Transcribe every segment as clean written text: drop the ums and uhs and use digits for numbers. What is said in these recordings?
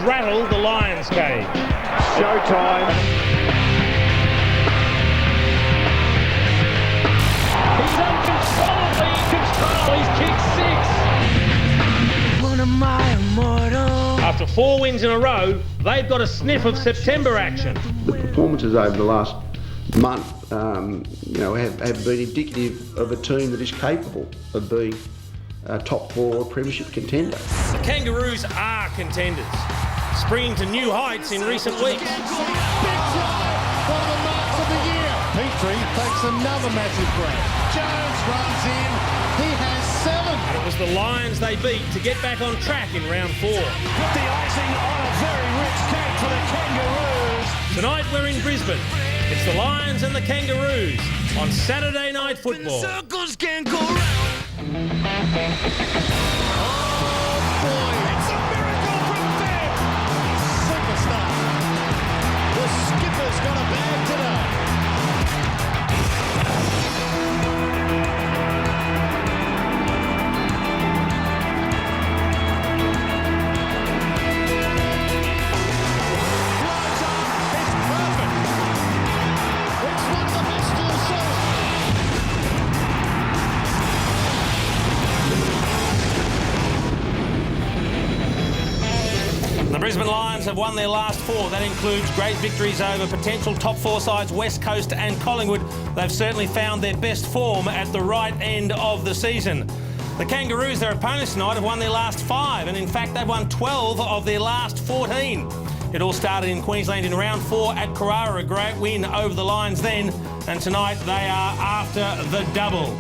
rattled the Lions' cage. Showtime. He's uncontrollably in control. He's kicked 6. One of my immortal. After 4 wins in a row, they've got a sniff of September action. The performances over the last month, have been indicative of a team that is capable of being a top 4 premiership contender. The Kangaroos are contenders, springing to new heights in recent weeks. Big try, one of the marks of the year. Petrie takes another massive grab. Jones runs in, he has 7. And it was the Lions they beat to get back on track in round 4. Put the icing on a very rich cake for the Kangaroos. Tonight we're in Brisbane. It's the Lions and the Kangaroos on Saturday Night Football. Circles can go round. Oh boy, it's a miracle from Fed. Superstar. The skipper's got a bag today. The Brisbane Lions have won their last 4. That includes great victories over potential top 4 sides West Coast and Collingwood. They've certainly found their best form at the right end of the season. The Kangaroos, their opponents tonight, have won their last 5, and in fact they've won 12 of their last 14. It all started in Queensland in round 4 at Carrara, a great win over the Lions then, and tonight they are after the double.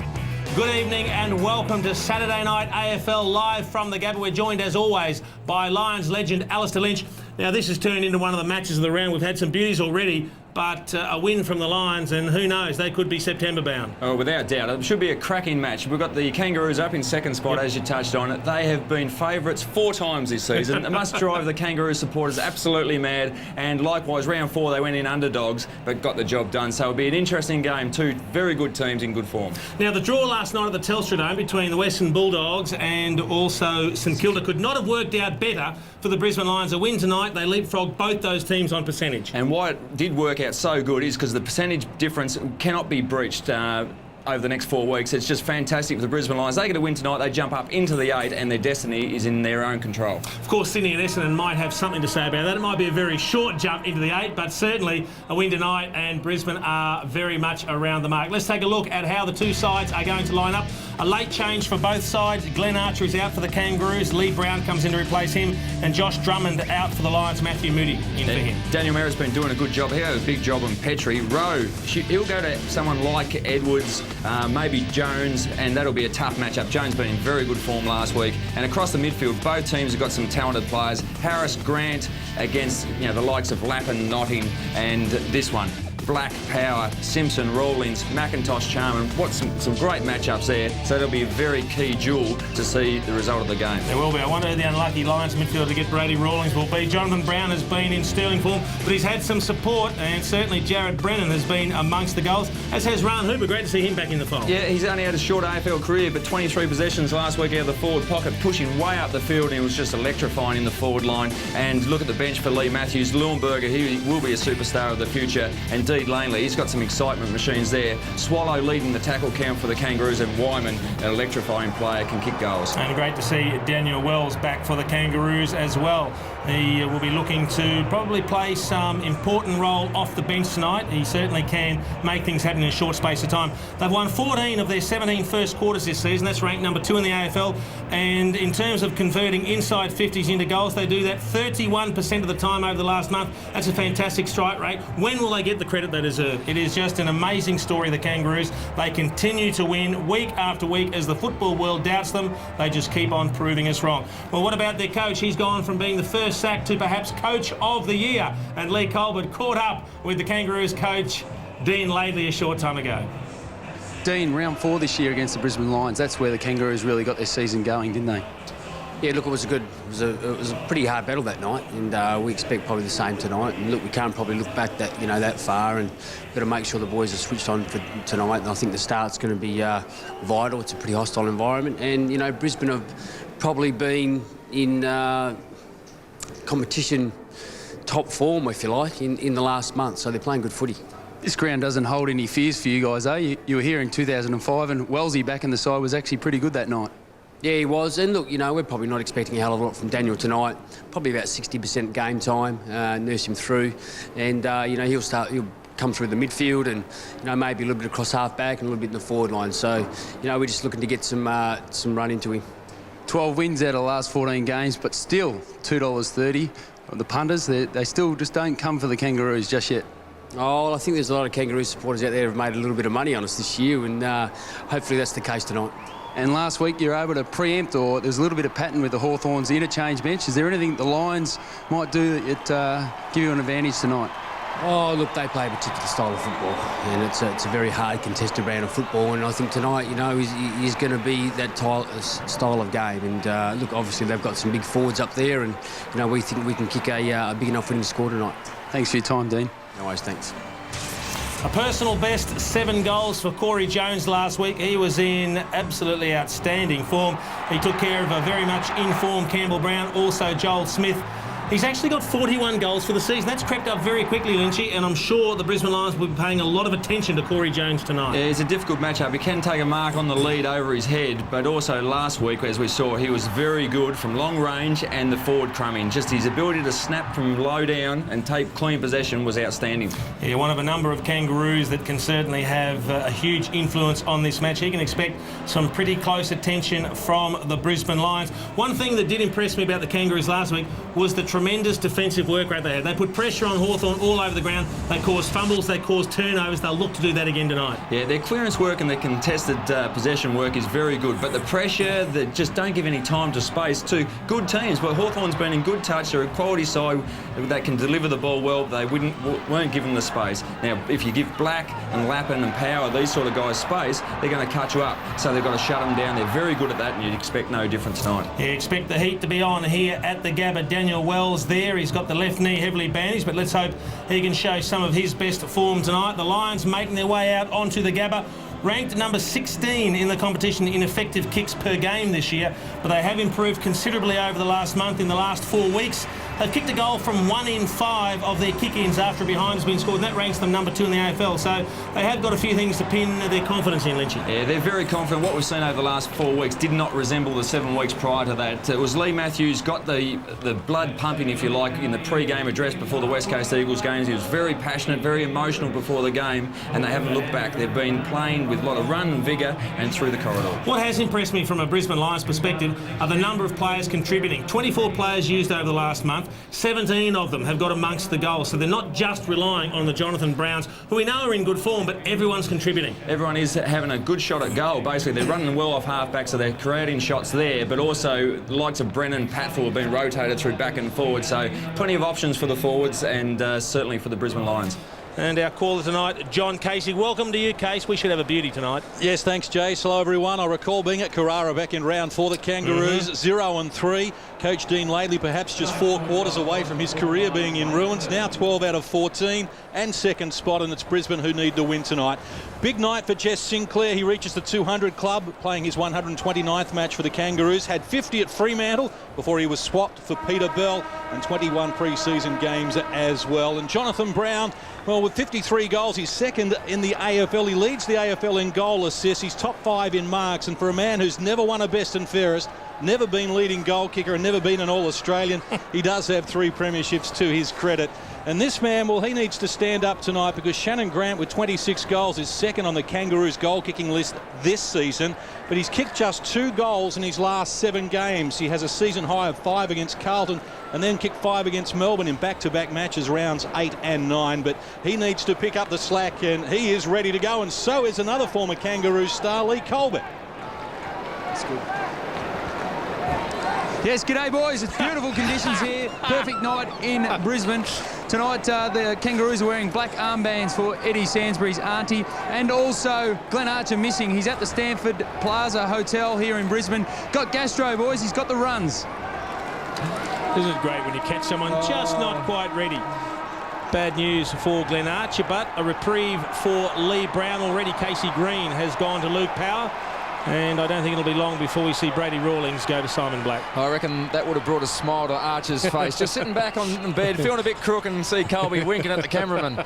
Good evening and welcome to Saturday Night AFL live from the Gabba. We're joined as always by Lions legend Alistair Lynch. Now this has turned into one of the matches of the round. We've had some beauties already, but a win from the Lions and who knows, they could be September bound. Oh, without doubt. It should be a cracking match. We've got the Kangaroos up in second spot, as you touched on it. They have been favourites 4 times this season. It must drive the Kangaroo supporters absolutely mad. And likewise, round 4, they went in underdogs, but got the job done. So it'll be an interesting game. 2 very good teams in good form. Now, the draw last night at the Telstra Dome between the Western Bulldogs and also St Kilda could not have worked out better for the Brisbane Lions. A win tonight, they leapfrogged both those teams on percentage. And why it did work out so good is because the percentage difference cannot be breached over the next 4 weeks. It's just fantastic for the Brisbane Lions. They get a win tonight, they jump up into the 8 and their destiny is in their own control. Of course, Sydney and Essendon might have something to say about that. It might be a very short jump into the 8, but certainly a win tonight and Brisbane are very much around the mark. Let's take a look at how the two sides are going to line up. A late change for both sides. Glenn Archer is out for the Kangaroos. Lee Brown comes in to replace him. And Josh Drummond out for the Lions. Matthew Moody in for him. Daniel Merritt's been doing a good job. He had a big job on Petrie. Rowe, he'll go to someone like Edwards, maybe Jones, and that'll be a tough matchup. Jones been in very good form last week. And across the midfield, both teams have got some talented players. Harris, Grant against the likes of Lappin, Notting, and this one. Black, Power, Simpson, Rawlins, McIntosh, Charman. What's some great matchups there. So it'll be a very key duel to see the result of the game. There will be. I wonder who the unlucky Lions midfielder to get Brady Rawlins will be. Jonathan Brown has been in sterling form, but he's had some support, and certainly Jared Brennan has been amongst the goals, as has Ryan Hooper. Great to see him back in the fold. Yeah, he's only had a short AFL career, but 23 possessions last week out of the forward pocket, pushing way up the field, and he was just electrifying in the forward line. And look at the bench for Lee Matthews. Leuenberger, he will be a superstar of the future, and Deed Langley, he's got some excitement machines there. Swallow leading the tackle count for the Kangaroos, and Wyman, an electrifying player, can kick goals. And great to see Daniel Wells back for the Kangaroos as well. He will be looking to probably play some important role off the bench tonight. He certainly can make things happen in a short space of time. They've won 14 of their 17 first quarters this season. That's ranked number 2 in the AFL. And in terms of converting inside 50s into goals, they do that 31% of the time over the last month. That's a fantastic strike rate. When will they get the credit they deserve? It is just an amazing story, the Kangaroos. They continue to win week after week as the football world doubts them. They just keep on proving us wrong. Well, what about their coach? He's gone from being the first sack to perhaps coach of the year. And Lee Colbert caught up with the Kangaroos coach, Dean Laidley, a short time ago. Dean, round 4 this year against the Brisbane Lions. That's where the Kangaroos really got their season going, didn't they? Yeah, look, it was a pretty hard battle that night, and we expect probably the same tonight. And look, we can't probably look back that far, and got to make sure the boys are switched on for tonight. And I think the start's going to be vital. It's a pretty hostile environment, and Brisbane have probably been in competition top form, if you like, in the last month. So they're playing good footy. This ground doesn't hold any fears for you guys, eh? You were here in 2005 and Wellesley back in the side was actually pretty good that night. Yeah, he was. And look, you know, we're probably not expecting a hell of a lot from Daniel tonight. Probably about 60% game time, nurse him through. And, you know, he'll come through the midfield and, you know, maybe a little bit across half-back and a little bit in the forward line. So, you know, we're just looking to get some run into him. 12 wins out of the last 14 games, but still $2.30. The punters, they still just don't come for the Kangaroos just yet. Oh, well, I think there's a lot of Kangaroo supporters out there who have made a little bit of money on us this year, and hopefully that's the case tonight. And last week you were able to preempt, or there's a little bit of pattern with the Hawthorns interchange bench. Is there anything the Lions might do that give you an advantage tonight? Oh, look, they play a particular style of football, and it's a very hard contested brand of football, and I think tonight, you know, is going to be that style of game. And look, obviously they've got some big forwards up there, and, you know, we think we can kick a big enough winning score tonight. Thanks for your time, Dean. No worries, thanks. A personal best 7 goals for Corey Jones last week. He was in absolutely outstanding form. He took care of a very much in-form Campbell Brown, also Joel Smith. He's actually got 41 goals for the season. That's crept up very quickly, Lynchy, and I'm sure the Brisbane Lions will be paying a lot of attention to Corey Jones tonight. Yeah, it's a difficult matchup. He can take a mark on the lead over his head, but also last week, as we saw, he was very good from long range and the forward crumbing. Just his ability to snap from low down and take clean possession was outstanding. Yeah, one of a number of Kangaroos that can certainly have a huge influence on this match. He can expect some pretty close attention from the Brisbane Lions. One thing that did impress me about the Kangaroos last week was the tremendous defensive work rate they had. They put pressure on Hawthorn all over the ground. They caused fumbles, they caused turnovers. They'll look to do that again tonight. Yeah, their clearance work and their contested possession work is very good, but the pressure, they just don't give any time to space to good teams. But Hawthorn's been in good touch. They're a quality side that can deliver the ball well. They weren't given the space. Now, if you give Black and Lappin and Power, these sort of guys, space, they're going to cut you up. So they've got to shut them down. They're very good at that, and you'd expect no difference tonight. Yeah, expect the heat to be on here at the Gabba. Daniel Wells there. He's got the left knee heavily bandaged, but let's hope he can show some of his best form tonight. The Lions making their way out onto the Gabba. Ranked number 16 in the competition in effective kicks per game this year, but they have improved considerably over the last month. In the last 4 weeks, they've kicked a goal from 1 in 5 of their kick-ins after a behind has been scored, and that ranks them number 2 in the AFL. So they have got a few things to pin their confidence in, Lynchy. Yeah, they're very confident. What we've seen over the last 4 weeks did not resemble the 7 weeks prior to that. It was Lee Matthews got the blood pumping, if you like, in the pre-game address before the West Coast Eagles games. He was very passionate, very emotional before the game, and they haven't looked back. They've been playing with a lot of run and vigour and through the corridor. What has impressed me from a Brisbane Lions perspective are the number of players contributing. 24 players used over the last month. 17 of them have got amongst the goals. So they're not just relying on the Jonathan Browns, who we know are in good form, but everyone's contributing. Everyone is having a good shot at goal. Basically, they're running well off half-back, so they're creating shots there, but also the likes of Brennan, Patful have been rotated through back and forward, so plenty of options for the forwards and certainly for the Brisbane Lions. And our caller tonight, John Casey. Welcome to you, Case. We should have a beauty tonight. Yes, thanks, Jace. Hello, everyone. I recall being at Carrara back in round 4, the Kangaroos, 0-3. Coach Dean Laidley perhaps just 4 quarters away from his career being in ruins. Now 12 out of 14 and second spot, and it's Brisbane who need to win tonight. Big night for Jess Sinclair. He reaches the 200 club, playing his 129th match for the Kangaroos. Had 50 at Fremantle before he was swapped for Peter Bell, and 21 pre-season games as well. And Jonathan Brown, well, with 53 goals, he's second in the AFL. He leads the AFL in goal assists. He's top 5 in marks. And for a man who's never won a best and fairest, never been leading goal kicker and never been an All-Australian, he does have 3 premierships to his credit. And this man, well, he needs to stand up tonight because Shannon Grant with 26 goals is second on the Kangaroos goal-kicking list this season, but he's kicked just 2 goals in his last 7 games. He has a season high of 5 against Carlton and then kicked 5 against Melbourne in back-to-back matches, rounds 8 and 9. But he needs to pick up the slack, and he is ready to go, and so is another former Kangaroo star, Lee Colbert. That's good. Yes, g'day boys. It's beautiful conditions here. Perfect night in Brisbane. Tonight the Kangaroos are wearing black armbands for Eddie Sainsbury's auntie, and also Glenn Archer missing. He's at the Stanford Plaza Hotel here in Brisbane. Got Gastro, boys. He's got the runs. This is great when you catch someone just not quite ready. Bad news for Glenn Archer, but a reprieve for Lee Brown already. Casey Green has gone to Luke Power. And I don't think it'll be long before we see Brady Rawlings go to Simon Black. I reckon that would have brought a smile to Archer's face. Just sitting back on bed, feeling a bit crook, and see Colby winking at the cameraman.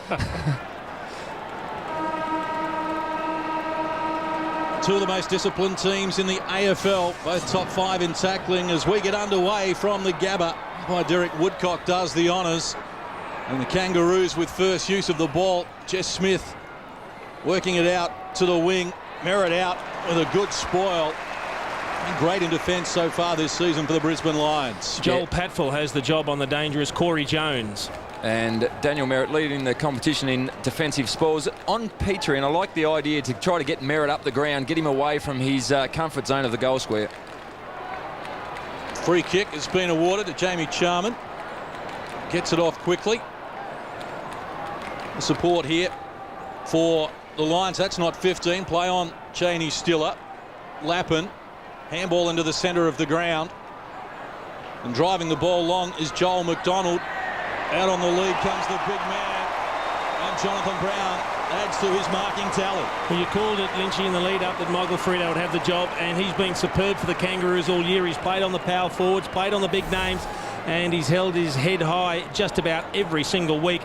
Two of the most disciplined teams in the AFL, both top 5 in tackling, as we get underway from the Gabba. By Derek Woodcock does the honours. And the Kangaroos with first use of the ball. Jess Smith working it out to the wing. Merritt out with a good spoil. And great in defence so far this season for the Brisbane Lions. Joel Patfull has the job on the dangerous Corey Jones. And Daniel Merritt leading the competition in defensive spoils on Petrie, and I like the idea to try to get Merritt up the ground, get him away from his comfort zone of the goal square. Free kick has been awarded to Jamie Charman. Gets it off quickly. The support here for the Lions. That's not 15. Play on Cheney Stiller. Lappin. Handball into the centre of the ground. And driving the ball long is Joel McDonald. Out on the lead comes the big man, and Jonathan Brown adds to his marking tally. Well, you called it, Lynchy, in the lead-up that Michael Frito would have the job, and he's been superb for the Kangaroos all year. He's played on the power forwards, played on the big names, and he's held his head high just about every single week.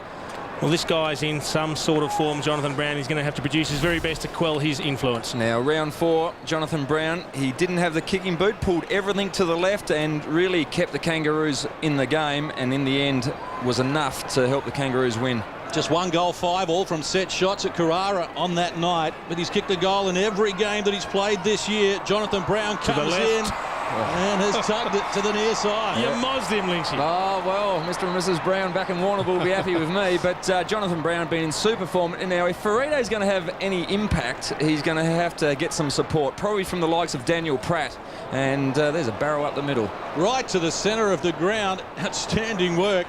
Well, this guy's in some sort of form, Jonathan Brown. He's going to have to produce his very best to quell his influence. Now, round 4, Jonathan Brown, he didn't have the kicking boot, pulled everything to the left and really kept the Kangaroos in the game, and in the end was enough to help the Kangaroos win. Just 1 goal, 5 all from set shots at Carrara on that night, but he's kicked a goal in every game that he's played this year. Jonathan Brown comes in and has tugged it to the near side. You mozzed him, Lynchy. Oh, well, Mr. and Mrs. Brown back in Warrnambool will be happy with me, but Jonathan Brown being in super form. And now, if Ferrito's going to have any impact, he's going to have to get some support, probably from the likes of Daniel Pratt. And there's a barrow up the middle. Right to the centre of the ground. Outstanding work.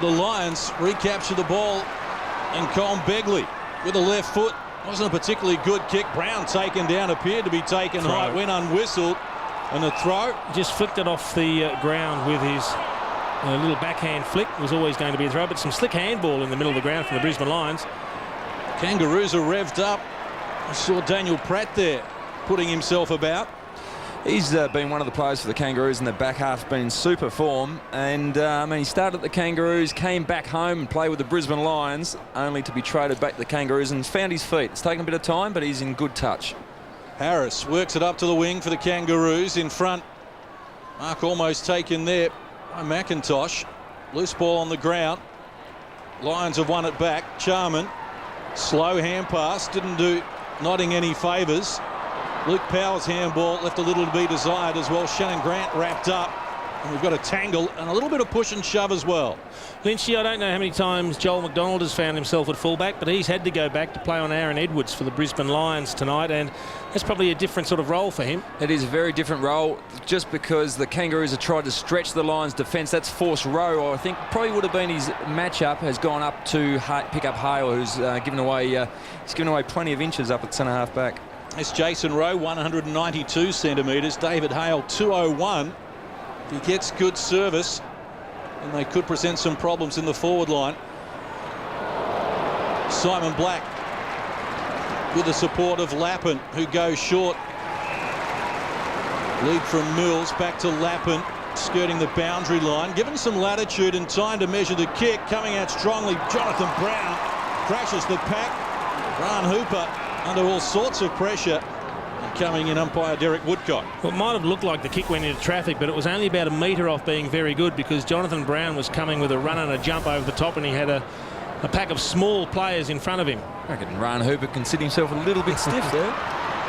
The Lions recapture the ball, and Colm Begley with the left foot. Wasn't a particularly good kick. Brown taken down, appeared to be taken high, went unwhistled. And the throw just flicked it off the ground with his little backhand flick. Was always going to be a throw, but some slick handball in the middle of the ground from the Brisbane Lions. Kangaroos are revved up. I saw Daniel Pratt there putting himself about. He's been one of the players for the Kangaroos in the back half, been in super form. And he started at the Kangaroos, came back home and played with the Brisbane Lions, only to be traded back to the Kangaroos and found his feet. It's taken a bit of time, but he's in good touch. Harris works it up to the wing for the Kangaroos. In front, mark almost taken there by McIntosh. Loose ball on the ground. Lions have won it back. Charman, slow hand pass, didn't do Notting any favours. Luke Powell's handball left a little to be desired as well. Shannon Grant wrapped up. And we've got a tangle and a little bit of push and shove as well. Lynchy, I don't know how many times Joel McDonald has found himself at fullback, but he's had to go back to play on Aaron Edwards for the Brisbane Lions tonight, and that's probably a different sort of role for him. It is a very different role, just because the Kangaroos have tried to stretch the Lions' defence. That's forced Rowe, I think, probably would have been his matchup, has gone up to pick up Hale, who's given away plenty of inches up at centre-half back. It's Jason Rowe, 192 centimetres. David Hale, 201. He gets good service, and they could present some problems in the forward line. Simon Black with the support of Lappin, who goes short. Lead from Mills, back to Lappin, skirting the boundary line. Given some latitude and time to measure the kick, coming out strongly, Jonathan Brown crashes the pack. Brian Hooper under all sorts of pressure. Coming in, umpire Derek Woodcock. Well, it might have looked like the kick went into traffic, but it was only about a metre off being very good, because Jonathan Brown was coming with a run and a jump over the top, and he had a pack of small players in front of him. I reckon Ryan Hooper considered himself a little bit stiff there.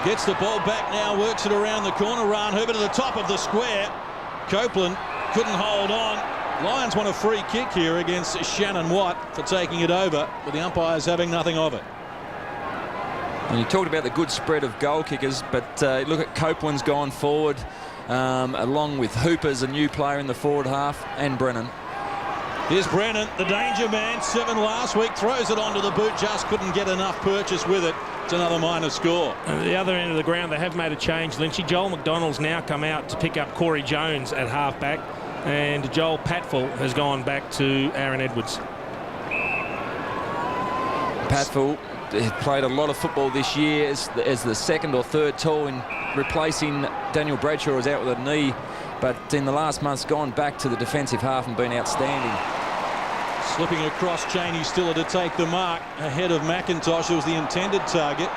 Gets the ball back now, works it around the corner. Ryan Hooper to the top of the square. Copeland couldn't hold on. Lions want a free kick here against Shannon Watt for taking it over, with the umpires having nothing of it. And you talked about the good spread of goal kickers, but look at Copeland's gone forward, along with Hooper's a new player in the forward half, and Brennan. Here's Brennan, the danger man, 7 last week, throws it onto the boot, just couldn't get enough purchase with it. It's another minor score. At the other end of the ground, they have made a change, Lynchy. Joel McDonald's now come out to pick up Corey Jones at half-back, and Joel Patfull has gone back to Aaron Edwards. Patfull played a lot of football this year as the second or third tall in replacing Daniel Bradshaw, who's out with a knee, but in the last month's gone back to the defensive half and been outstanding. Slipping across, Cheney still to take the mark ahead of McIntosh, who was the intended target.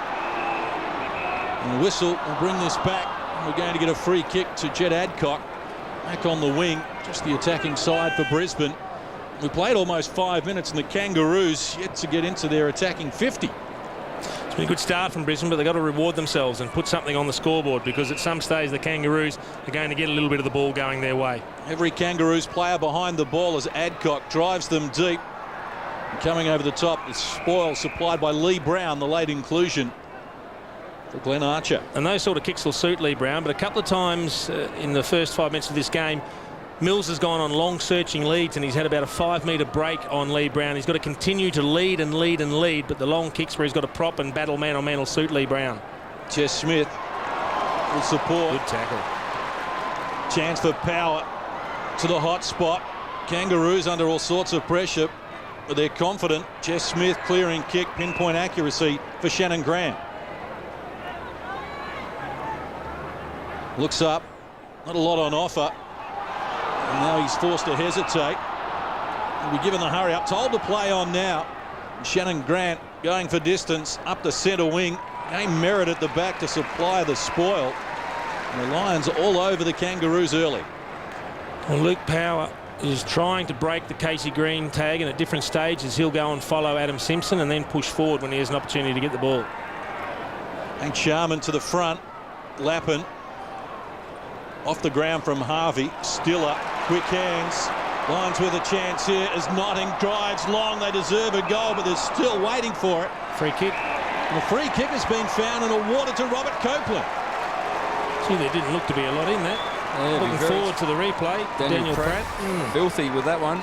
And the whistle will bring this back. We're going to get a free kick to Jed Adcock. Back on the wing, just the attacking side for Brisbane. We played almost 5 minutes and the Kangaroos yet to get into their attacking 50. It's been a good start from Brisbane, but they've got to reward themselves and put something on the scoreboard, because at some stage the Kangaroos are going to get a little bit of the ball going their way. Every Kangaroos player behind the ball as Adcock drives them deep. And coming over the top, it's spoil supplied by Lee Brown, the late inclusion for Glenn Archer. And those sort of kicks will suit Lee Brown, but a couple of times in the first 5 minutes of this game, Mills has gone on long searching leads and he's had about a 5-metre break on Lee Brown. He's got to continue to lead and lead and lead, but the long kicks where he's got to prop and battle man on man will suit Lee Brown. Jess Smith will support. Good tackle. Chance for power to the hot spot. Kangaroos under all sorts of pressure, but they're confident. Jess Smith clearing kick, pinpoint accuracy for Shannon Grant. Looks up, not a lot on offer. And now he's forced to hesitate. He'll be given the hurry up. Told to play on now. Shannon Grant going for distance up the centre wing. Game Merritt at the back to supply the spoil. And the Lions all over the Kangaroos early. Well, Luke Power is trying to break the Casey Green tag, and at different stages he'll go and follow Adam Simpson and then push forward when he has an opportunity to get the ball. Hank Sharman to the front. Lappin off the ground from Harvey. Stiller, quick hands. Lions with a chance here as Notting drives long. They deserve a goal, but they're still waiting for it. Free kick. And the free kick has been found and awarded to Robert Copeland. Gee, there didn't look to be a lot in that. Yeah, looking forward to the replay. Daniel Pratt. Filthy with that one.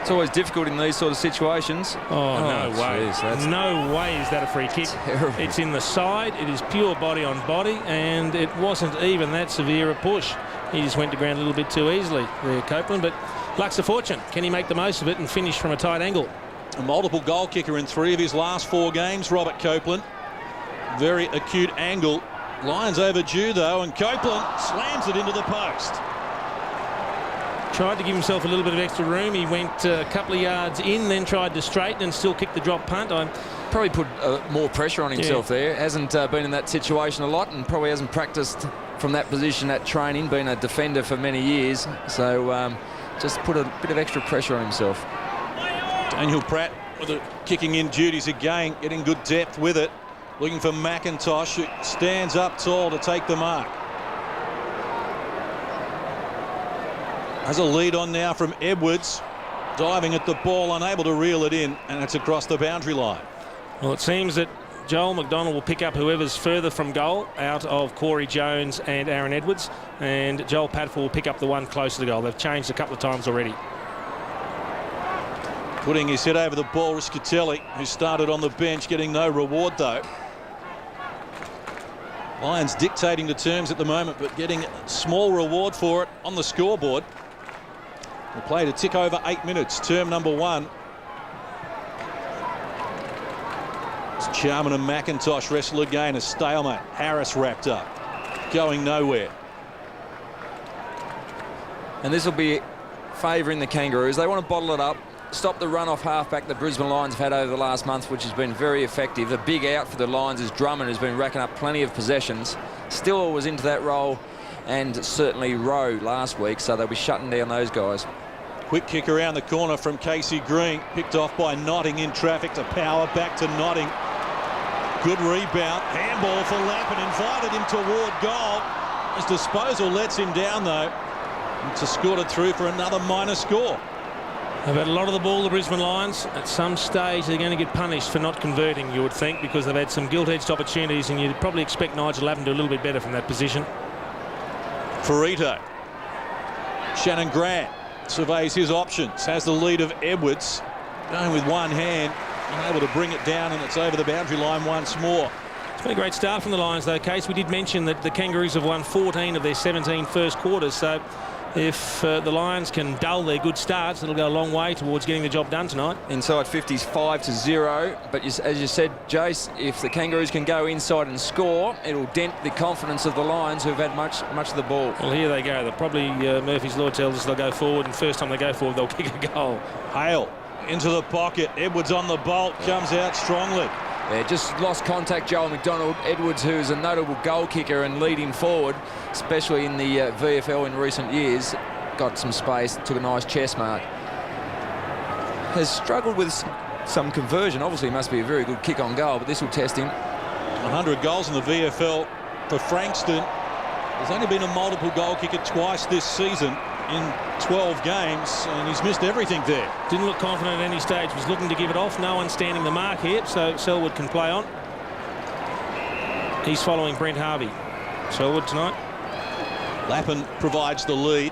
It's always difficult in these sort of situations. Oh, no way. Geez, no way is that a free kick. Terrible. It's in the side. It is pure body on body, and it wasn't even that severe a push. He just went to ground a little bit too easily there, Copeland, but luck's a fortune. Can he make the most of it and finish from a tight angle? A multiple goal kicker in 3 of his last 4 games, Robert Copeland. Very acute angle. Lions overdue, though, and Copeland slams it into the post. Tried to give himself a little bit of extra room. He went a couple of yards in, then tried to straighten and still kick the drop punt. Probably put more pressure on himself there. Hasn't been in that situation a lot and probably hasn't practiced from that position at training, been a defender for many years. So just put a bit of extra pressure on himself. Daniel Pratt with the kicking in duties again, getting good depth with it. Looking for McIntosh, who stands up tall to take the mark. Has a lead on now from Edwards, diving at the ball, unable to reel it in, and it's across the boundary line. Well, it seems that Joel McDonald will pick up whoever's further from goal out of Corey Jones and Aaron Edwards, and Joel Patfull will pick up the one closer to goal. They've changed a couple of times already. Putting his head over the ball, Riscatelli, who started on the bench, getting no reward though. Lions dictating the terms at the moment, but getting a small reward for it on the scoreboard. We played a tick over 8 minutes, term number 1. It's Charman and McIntosh wrestle again, a stalemate. Harris wrapped up, going nowhere. And this will be favouring the Kangaroos. They want to bottle it up, stop the run-off halfback that Brisbane Lions have had over the last month, which has been very effective. A big out for the Lions is Drummond, who's been racking up plenty of possessions. Stiller was into that role, and certainly Rowe last week, so they'll be shutting down those guys. Quick kick around the corner from Casey Green, picked off by Notting in traffic to Power, back to Notting. Good rebound, handball for Lappin, invited him toward goal. His disposal lets him down though, and to score it through for another minor score. They've had a lot of the ball, the Brisbane Lions. At some stage they're going to get punished for not converting, you would think, because they've had some gilt-edged opportunities, and you'd probably expect Nigel Lappin to do a little bit better from that position. Ferrito. Shannon Grant surveys his options, has the lead of Edwards, going with one hand, and able to bring it down, and it's over the boundary line once more. It's been a great start from the Lions though, Case. We did mention that the Kangaroos have won 14 of their 17 first quarters, so if the Lions can dull their good starts, it'll go a long way towards getting the job done tonight. Inside 50's 5-0, but as you said, Jace, if the Kangaroos can go inside and score, it'll dent the confidence of the Lions, who've had much of the ball. Well, here they go. They'll probably, Murphy's Law tells us they'll go forward, and first time they go forward, they'll kick a goal. Hale into the pocket. Edwards on the bolt, comes out strongly. Yeah, just lost contact, Joel McDonald. Edwards, who's a notable goal kicker and leading forward, especially in the VFL in recent years, got some space, took a nice chest mark. Has struggled with some conversion. Obviously, it must be a very good kick on goal, but this will test him. 100 goals in the VFL for Frankston. There's only been a multiple goal kicker twice this season in 12 games, and he's missed everything there. Didn't look confident at any stage, was looking to give it off. No one standing the mark here, so Selwood can play on. He's following Brent Harvey. Selwood tonight. Lappin provides the lead.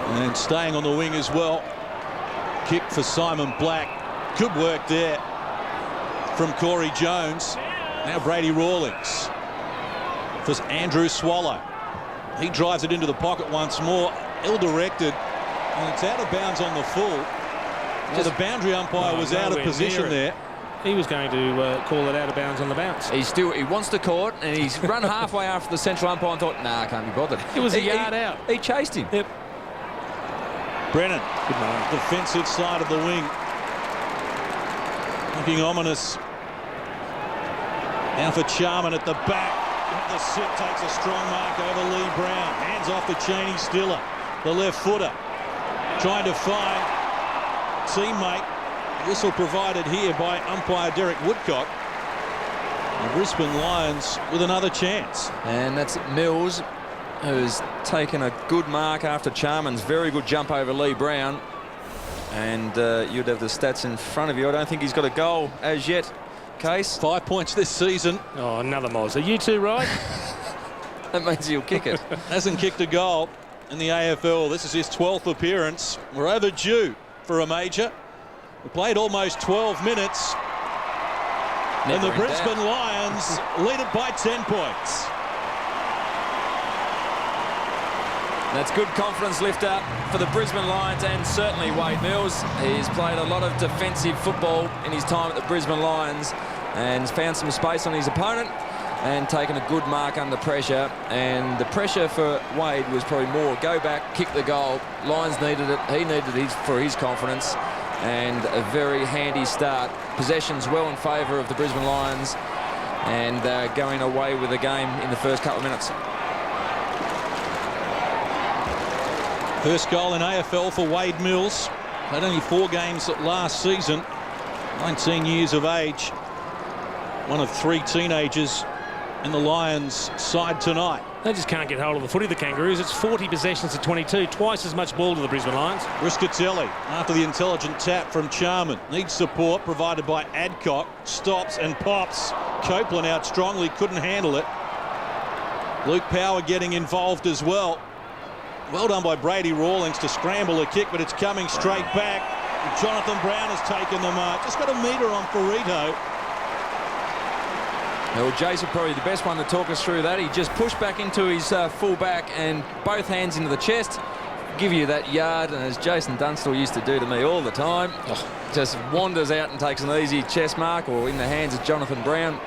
And staying on the wing as well. Kick for Simon Black. Good work there from Corey Jones. Now Brady Rawlings. For Andrew Swallow. He drives it into the pocket once more, ill-directed, and it's out of bounds on the full. Well, the boundary umpire was out of position there. He was going to call it out of bounds on the bounce. He wants to call it, and he's run halfway after the central umpire and thought, nah, I can't be bothered. It was a yard out. He chased him. Yep. Brennan, defensive side of the wing. Looking ominous. Now for Charman at the back. The sit takes a strong mark over Lee Brown. Hands off to Cheney Stiller. The left footer. Trying to find teammate. Whistle provided here by umpire Derek Woodcock. The Brisbane Lions with another chance. And that's Mills, who's taken a good mark after Charman's very good jump over Lee Brown. And you'd have the stats in front of you. I don't think he's got a goal as yet. Case. 5 points this season. Oh, another Moz. Are you two right? That means he'll kick it. Hasn't kicked a goal in the AFL. This is his 12th appearance. We're overdue for a major. We played almost 12 minutes. And the Brisbane Lions lead it by 10 points. That's good confidence lifter for the Brisbane Lions and certainly Wade Mills. He's played a lot of defensive football in his time at the Brisbane Lions and found some space on his opponent and taken a good mark under pressure. And the pressure for Wade was probably more go back, kick the goal. Lions needed it. He needed it for his confidence. And a very handy start. Possessions well in favour of the Brisbane Lions and going away with the game in the first couple of minutes. First goal in AFL for Wade Mills. Had only 4 games last season. 19 years of age. One of 3 teenagers in the Lions side tonight. They just can't get hold of the footy, the Kangaroos. It's 40 possessions to 22, twice as much ball to the Brisbane Lions. Riscatelli, after the intelligent tap from Charman, needs support provided by Adcock, stops and pops. Copeland out strongly, couldn't handle it. Luke Power getting involved as well. Well done by Brady Rawlings to scramble a kick, but it's coming straight back. Jonathan Brown has taken the mark. Just got a metre on Ferrito. Well, Jason probably the best one to talk us through that. He just pushed back into his full back and both hands into the chest. Give you that yard, and as Jason Dunstall used to do to me all the time, just wanders out and takes an easy chest mark or in the hands of Jonathan Brown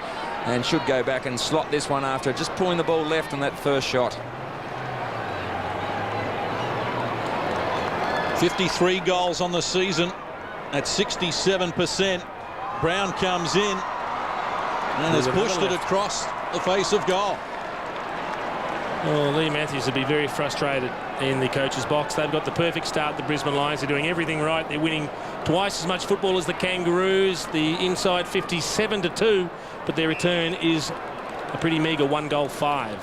and should go back and slot this one after just pulling the ball left on that first shot. 53 goals on the season at 67%. Brown comes in and has pushed it across the face of goal. Well, Lee Matthews would be very frustrated in the coach's box. They've got the perfect start, the Brisbane Lions. They're doing everything right. They're winning twice as much football as the Kangaroos. The inside 57-2, but their return is a pretty meagre 1-5.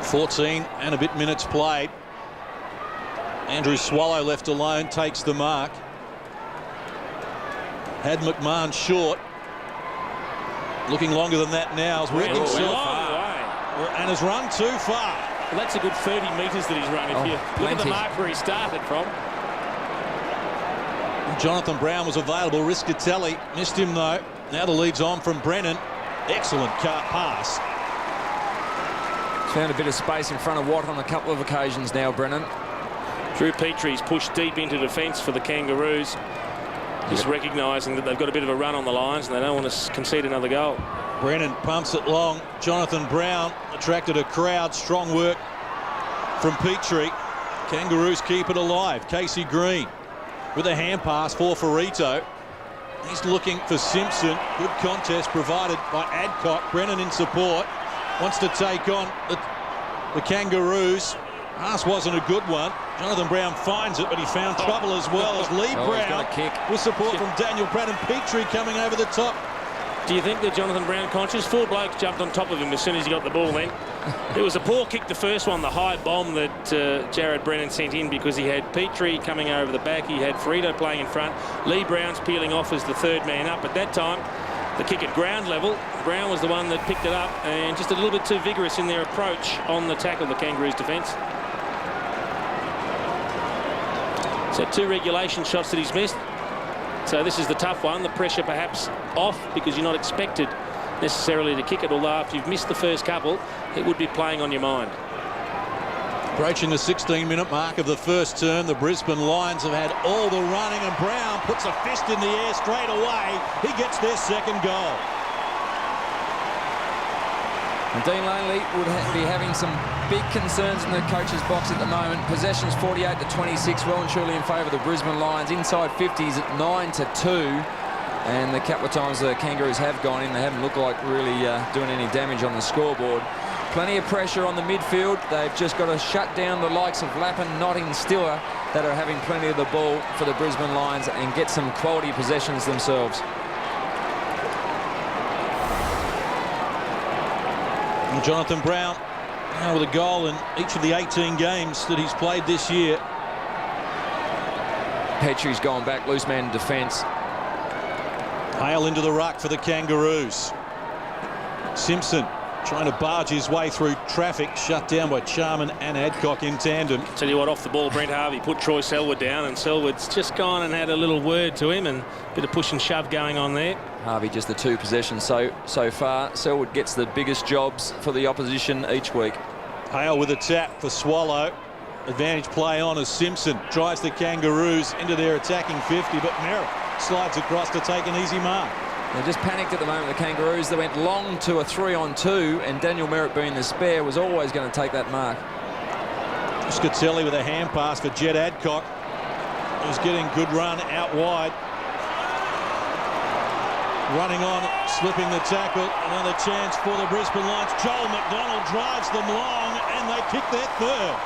14 and a bit minutes played. Andrew Swallow left alone, takes the mark. Had McMahon short. Looking longer than that now. Has worked himself and has run too far. Well, that's a good 30 metres that he's run. If you look at the mark where he started from. Jonathan Brown was available. Riscatelli missed him though. Now the lead's on from Brennan. Excellent pass. Found a bit of space in front of Watt on a couple of occasions now, Brennan. Drew Petrie's pushed deep into defence for the Kangaroos. Just recognising that they've got a bit of a run on the lines and they don't want to concede another goal. Brennan pumps it long. Jonathan Brown attracted a crowd. Strong work from Petrie. Kangaroos keep it alive. Casey Green with a hand pass for Ferrito. He's looking for Simpson. Good contest provided by Adcock. Brennan in support. Wants to take on the Kangaroos. Pass wasn't a good one. Jonathan Brown finds it, but he found trouble as well as Lee Brown with support from Daniel Pratt and Petrie coming over the top. Do you think that Jonathan Brown conscious? 4 blokes jumped on top of him as soon as he got the ball then. It was a poor kick, the first one, the high bomb that Jared Brennan sent in, because he had Petrie coming over the back. He had Ferrito playing in front. Lee Brown's peeling off as the third man up. At that time, the kick at ground level, Brown was the one that picked it up, and just a little bit too vigorous in their approach on the tackle, the Kangaroos defence. So 2 regulation shots that he's missed. So this is the tough one. The pressure perhaps off because you're not expected necessarily to kick it, although after you've missed the first couple, it would be playing on your mind. Approaching the 16-minute mark of the first term, the Brisbane Lions have had all the running, and Brown puts a fist in the air straight away. He gets their second goal. And Dean Langley would be having some big concerns in the coach's box at the moment. Possessions 48-26, well and truly in favour of the Brisbane Lions. Inside 50s at 9-2. And the couple of times the Kangaroos have gone in, they haven't looked like really doing any damage on the scoreboard. Plenty of pressure on the midfield. They've just got to shut down the likes of Lappin, Notting, Stiller, that are having plenty of the ball for the Brisbane Lions, and get some quality possessions themselves. And Jonathan Brown now with a goal in each of the 18 games that he's played this year. Petrie's gone back, loose man in defence. Hale into the ruck for the Kangaroos. Simpson trying to barge his way through traffic, shut down by Charman and Adcock in tandem. Tell you what, off the ball, Brent Harvey put Troy Selwood down, and Selwood's just gone and had a little word to him, and a bit of push and shove going on there. Harvey just the 2 possessions so far. Selwood gets the biggest jobs for the opposition each week. Hale with a tap for Swallow. Advantage play on as Simpson drives the Kangaroos into their attacking 50, but Merritt slides across to take an easy mark. They're just panicked at the moment, the Kangaroos. They went long to a 3-on-2, and Daniel Merritt, being the spare, was always going to take that mark. Scatelli with a hand pass for Jed Adcock, who's getting good run out wide. Running on, slipping the tackle. Another chance for the Brisbane Lions. Joel McDonald drives them long, and they pick their third.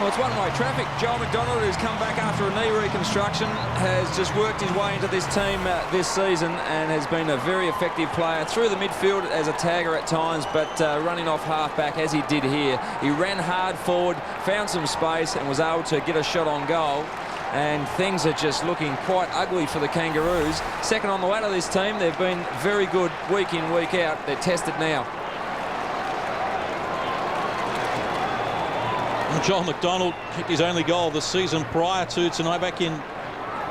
Well, it's one-way traffic. Joel McDonald, who's come back after a knee reconstruction, has just worked his way into this team this season and has been a very effective player through the midfield as a tagger at times, but running off half-back as he did here. He ran hard forward, found some space and was able to get a shot on goal. And things are just looking quite ugly for the Kangaroos. Second on the ladder, this team. They've been very good week in, week out. They're tested now. Joel McDonald kicked his only goal of the season prior to tonight, back in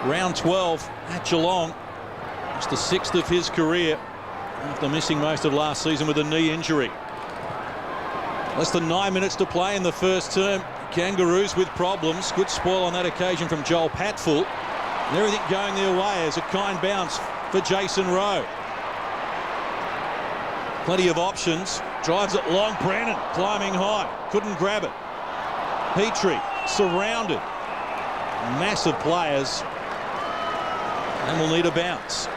round 12 at Geelong. It's the 6th of his career after missing most of last season with a knee injury. Less than 9 minutes to play in the first term. Kangaroos with problems. Good spoil on that occasion from Joel Patfull. And everything going their way as a kind bounce for Jason Rowe. Plenty of options. Drives it long. Brennan climbing high. Couldn't grab it. Petrie surrounded. Massive players. And will need a bounce.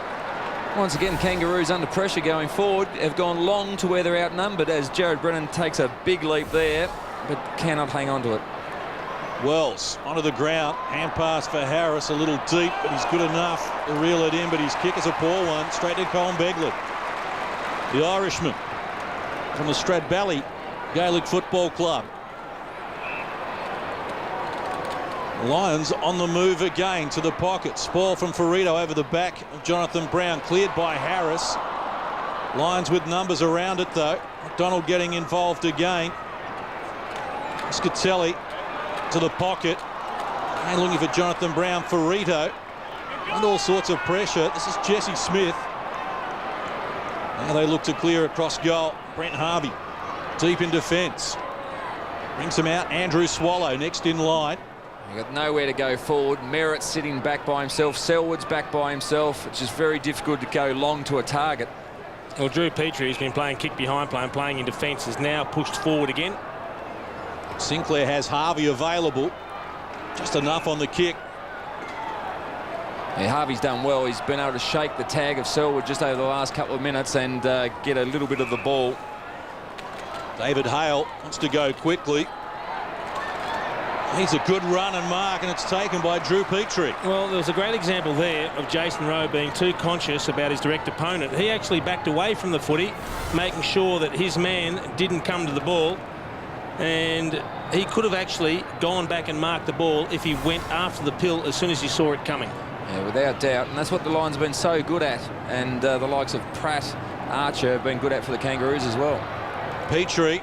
Once again, Kangaroos under pressure going forward. Have gone long to where they're outnumbered as Jared Brennan takes a big leap there, but cannot hang on to it. Wells onto the ground. Hand pass for Harris, a little deep, but he's good enough to reel it in, but his kick is a poor one. Straight to Colin Begley. The Irishman from the Stradbally Gaelic Football Club. Lions on the move again to the pocket. Spoil from Ferrito over the back of Jonathan Brown. Cleared by Harris. Lions with numbers around it though. McDonald getting involved again. Scatelli to the pocket. And looking for Jonathan Brown. Ferrito. Under all sorts of pressure. This is Jesse Smith. Now they look to clear across goal. Brent Harvey deep in defence. Brings him out. Andrew Swallow next in line. You've got nowhere to go forward. Merritt sitting back by himself. Selwood's back by himself. It's just very difficult to go long to a target. Well, Drew Petrie, who's been playing kick behind play and playing in defence, is now pushed forward again. Sinclair has Harvey available. Just enough on the kick. Yeah, Harvey's done well. He's been able to shake the tag of Selwood just over the last couple of minutes and get a little bit of the ball. David Hale wants to go quickly. He's a good run and mark, and it's taken by Drew Petrie. Well, there was a great example there of Jason Rowe being too conscious about his direct opponent. He actually backed away from the footy, making sure that his man didn't come to the ball, and he could have actually gone back and marked the ball if he went after the pill as soon as he saw it coming. Yeah, without doubt, and that's what the Lions have been so good at, and the likes of Pratt, Archer have been good at for the Kangaroos as well. Petrie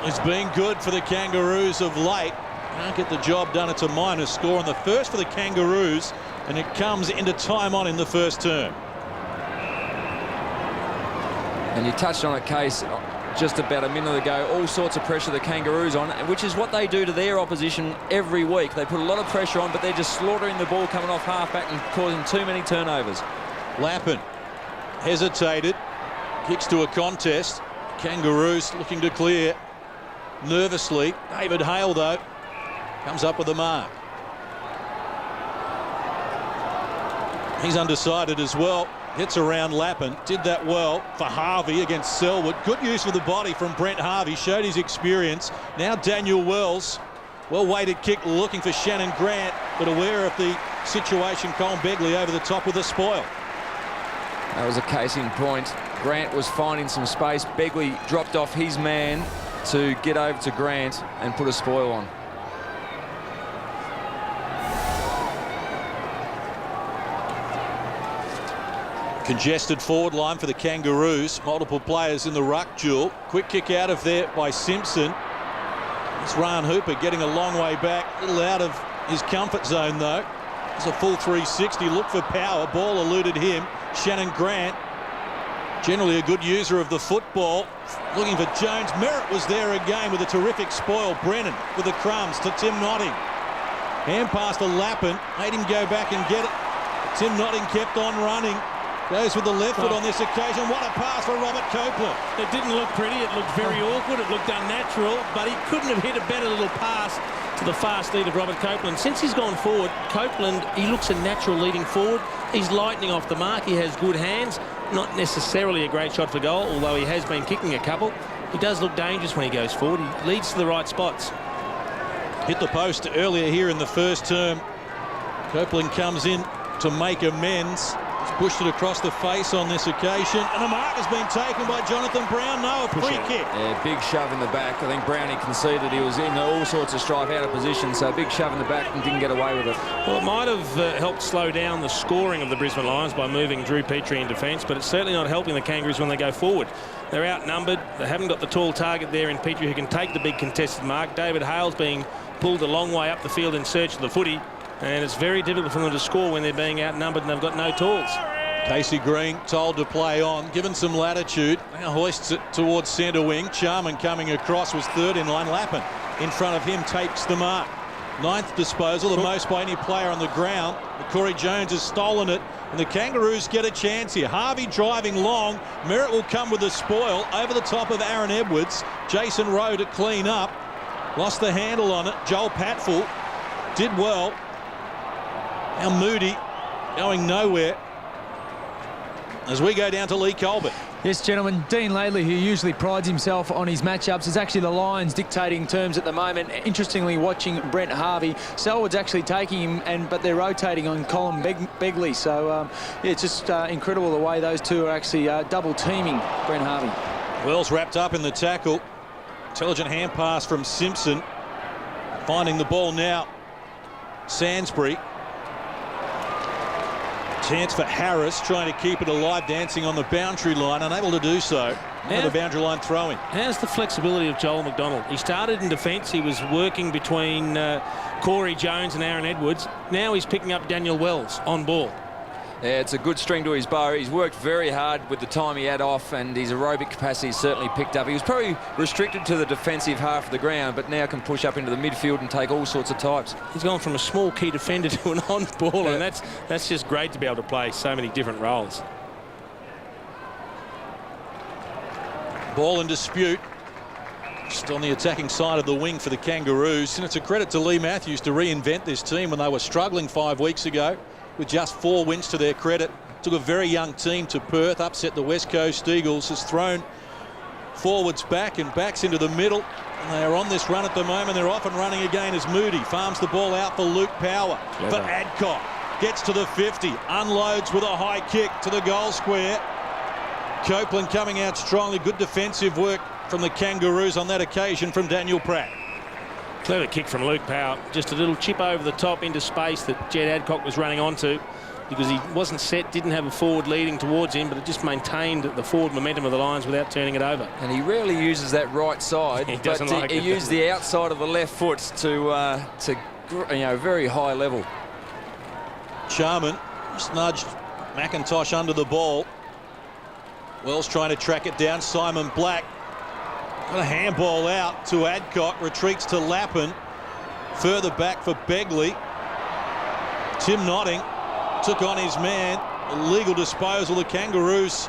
has been good for the Kangaroos of late. Can't get the job done. It's a minor score on the first for the Kangaroos, and it comes into time on in the first term. And you touched on a case just about a minute ago. All sorts of pressure the Kangaroos on, which is what they do to their opposition every week. They put a lot of pressure on, but they're just slaughtering the ball coming off halfback and causing too many turnovers. Lappin hesitated, kicks to a contest. Kangaroos looking to clear nervously. David Hale, though, comes up with a mark. He's undecided as well. Hits around Lappin. Did that well for Harvey against Selwood. Good use of the body from Brent Harvey. Showed his experience. Now Daniel Wells. Well-weighted kick looking for Shannon Grant, but aware of the situation. Colin Begley over the top with a spoil. That was a case in point. Grant was finding some space. Begley dropped off his man to get over to Grant and put a spoil on. Congested forward line for the Kangaroos. Multiple players in the ruck duel. Quick kick out of there by Simpson. It's Ryan Hooper getting a long way back. A little out of his comfort zone, though. It's a full 360. Look for power. Ball eluded him. Shannon Grant, generally a good user of the football. Looking for Jones. Merritt was there again with a terrific spoil. Brennan with the crumbs to Tim Notting. Hand pass to Lappin. Made him go back and get it. Tim Notting kept on running. Goes with the left foot on this occasion. What a pass for Robert Copeland. It didn't look pretty. It looked very awkward. It looked unnatural, but he couldn't have hit a better little pass to the fast lead of Robert Copeland. Since he's gone forward, Copeland, he looks a natural leading forward. He's lightning off the mark. He has good hands. Not necessarily a great shot for goal, although he has been kicking a couple. He does look dangerous when he goes forward. He leads to the right spots. Hit the post earlier here in the first term. Copeland comes in to make amends. He's pushed it across the face on this occasion, and a mark has been taken by Jonathan Brown. No, a free kick. Yeah, big shove in the back. I think Brownie conceded. He was in all sorts of strife, out of position, so a big shove in the back and didn't get away with it. Well, it might have helped slow down the scoring of the Brisbane Lions by moving Drew Petrie in defence, but it's certainly not helping the Kangaroos when they go forward. They're outnumbered. They haven't got the tall target there in Petrie who can take the big contested mark. David Hale's being pulled a long way up the field in search of the footy, and it's very difficult for them to score when they're being outnumbered and they've got no tools. Casey Green told to play on, given some latitude. Now hoists it towards centre wing. Charman coming across was third in line. Lappin in front of him takes the mark. Ninth disposal, the most by any player on the ground. Corey Jones has stolen it, and the Kangaroos get a chance here. Harvey driving long. Merritt will come with the spoil over the top of Aaron Edwards. Jason Rowe to clean up. Lost the handle on it. Joel Patfull did well. Now Moody going nowhere as we go down to Lee Colbert. Yes, gentlemen, Dean Laidley, who usually prides himself on his matchups, is actually the Lions dictating terms at the moment. Interestingly, watching Brent Harvey. Selwood's actually taking him, but they're rotating on Colin Begley. So, yeah, it's just incredible the way those two are actually double teaming Brent Harvey. Wells wrapped up in the tackle. Intelligent hand pass from Simpson. Finding the ball now. Sainsbury. Chance for Harris, trying to keep it alive, dancing on the boundary line, unable to do so. Now the boundary line throwing. How's the flexibility of Joel McDonald? He started in defence. He was working between Corey Jones and Aaron Edwards. Now he's picking up Daniel Wells on ball. Yeah, it's a good string to his bow. He's worked very hard with the time he had off, and his aerobic capacity certainly picked up. He was probably restricted to the defensive half of the ground, but now can push up into the midfield and take all sorts of types. He's gone from a small key defender to an on-baller, and that's just great to be able to play so many different roles. Ball in dispute. Just on the attacking side of the wing for the Kangaroos. And it's a credit to Lee Matthews to reinvent this team when they were struggling 5 weeks ago with just 4 wins to their credit. Took a very young team to Perth, upset the West Coast Eagles, has thrown forwards back and backs into the middle. And they are on this run at the moment. They're off and running again as Moody farms the ball out for Luke Power. For Adcock. Gets to the 50. Unloads with a high kick to the goal square. Copeland coming out strongly. Good defensive work from the Kangaroos on that occasion from Daniel Pratt. Clever kick from Luke Power. Just a little chip over the top into space that Jed Adcock was running onto because he wasn't set, didn't have a forward leading towards him, but it just maintained the forward momentum of the Lions without turning it over. And he rarely uses that right side, he used the outside of the left foot to very high level. Charman just nudged McIntosh under the ball. Wells trying to track it down. Simon Black got a handball out to Adcock. Retreats to Lappin. Further back for Begley. Tim Notting took on his man. Illegal disposal. The Kangaroos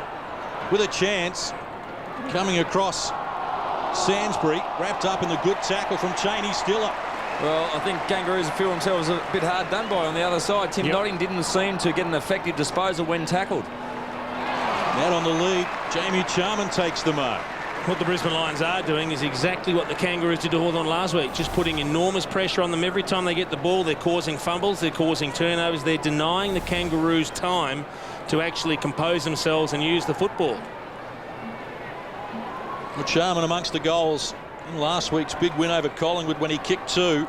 with a chance. Coming across Sainsbury. Wrapped up in the good tackle from Cheney Stiller. Well, I think Kangaroos feel themselves a bit hard done by on the other side. Tim Notting didn't seem to get an effective disposal when tackled. Out on the lead, Jamie Charman takes the mark. What the Brisbane Lions are doing is exactly what the Kangaroos did to Hawthorn last week, just putting enormous pressure on them. Every time they get the ball, they're causing fumbles, they're causing turnovers, they're denying the Kangaroos time to actually compose themselves and use the football. Well, Charman amongst the goals in last week's big win over Collingwood when he kicked 2.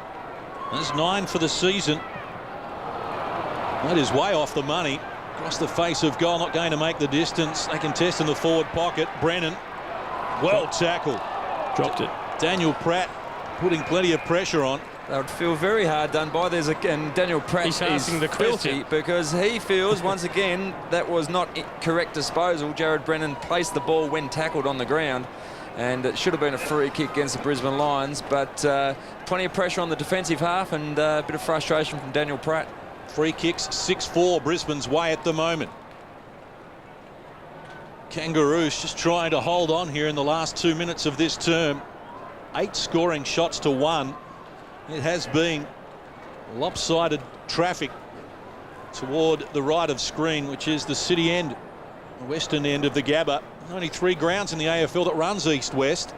That's 9 for the season. That is way off the money. Across the face of goal, not going to make the distance. They contest in the forward pocket. Brennan, well tackled. Dropped it. Daniel Pratt putting plenty of pressure on. They would feel very hard done by. And Daniel Pratt is filthy because he feels, once again, that was not correct disposal. Jared Brennan placed the ball when tackled on the ground, and it should have been a free kick against the Brisbane Lions, but plenty of pressure on the defensive half and a bit of frustration from Daniel Pratt. Free kicks 6-4 Brisbane's way at the moment. Kangaroos just trying to hold on here in the last 2 minutes of this term. 8 scoring shots to 1. It has been lopsided traffic toward the right of screen, which is the city end, the western end of the Gabba. Only 3 grounds in the AFL that runs east-west.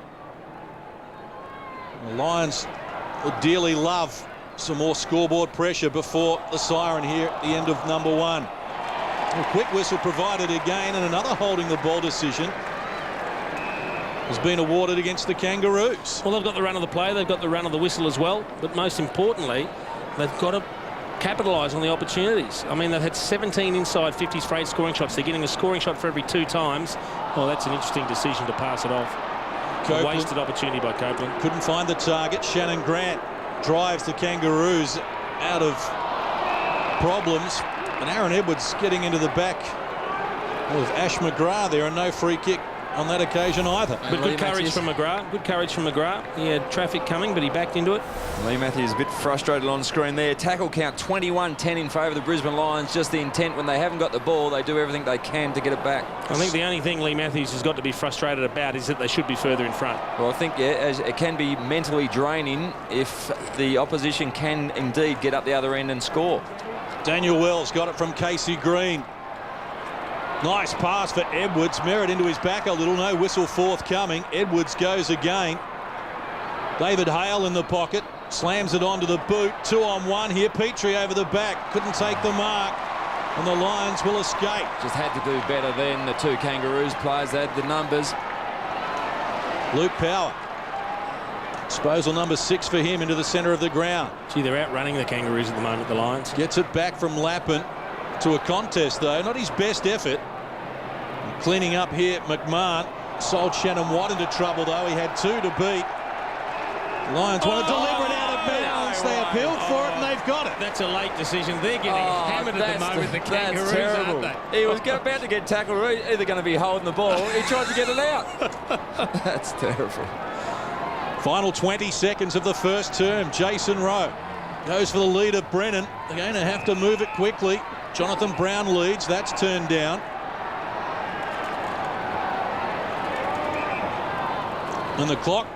The Lions would dearly love some more scoreboard pressure before the siren here at the end of number 1. A quick whistle provided again, and another holding the ball decision has been awarded against the Kangaroos. Well, they've got the run of the play, they've got the run of the whistle as well, but most importantly, they've got to capitalise on the opportunities. I mean, they've had 17 inside 50 straight scoring shots. They're getting a scoring shot for every 2 times. Well, that's an interesting decision to pass it off. A wasted opportunity by Copeland. Couldn't find the target. Shannon Grant drives the Kangaroos out of problems, and Aaron Edwards getting into the back of Ash McGrath there, and no free kick on that occasion either. But good courage from McGrath. Good courage from McGrath. He had traffic coming, but he backed into it. Lee Matthews a bit frustrated on screen there. Tackle count 21-10 in favour of the Brisbane Lions. Just the intent, when they haven't got the ball, they do everything they can to get it back. I think the only thing Lee Matthews has got to be frustrated about is that they should be further in front. Well, I think, it can be mentally draining if the opposition can indeed get up the other end and score. Daniel Wells got it from Casey Green. Nice pass for Edwards. Merritt into his back a little. No whistle forthcoming. Edwards goes again. David Hale in the pocket. Slams it onto the boot. 2-on-1 here. Petrie over the back. Couldn't take the mark. And the Lions will escape. Just had to do better than the 2 Kangaroos players. They had the numbers. Luke Power. Disposal number 6 for him into the centre of the ground. Gee, they're outrunning the Kangaroos at the moment, the Lions. Gets it back from Lappin. To a contest, though. Not his best effort. Cleaning up here, McMahon. Sold Shannon Watt into trouble, though. He had 2 to beat. Lions want to deliver it out of bounds. They appealed for it and they've got it. That's a late decision. They're getting hammered at the moment, the Kangaroos, terrible. aren't they? He was about to get tackled, or either going to be holding the ball. He tried to get it out. That's terrible. Final 20 seconds of the first term. Jason Rowe goes for the lead of Brennan. They're going to have to move it quickly. Jonathan Brown leads. That's turned down. And the clock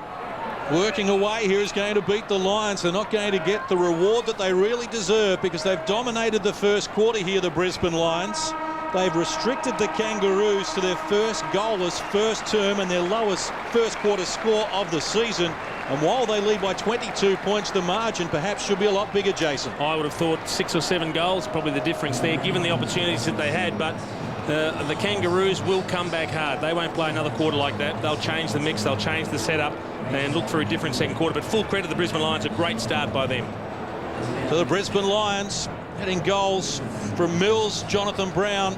working away here is going to beat the Lions. They're not going to get the reward that they really deserve because they've dominated the first quarter here, the Brisbane Lions. They've restricted the Kangaroos to their first goalless first term and their lowest first quarter score of the season. And while they lead by 22 points, the margin perhaps should be a lot bigger, Jason. I would have thought 6 or 7 goals, probably the difference there, given the opportunities that they had. But the Kangaroos will come back hard. They won't play another quarter like that. They'll change the mix, they'll change the setup and look for a different second quarter. But full credit to the Brisbane Lions, a great start by them. So the Brisbane Lions getting goals from Mills, Jonathan Brown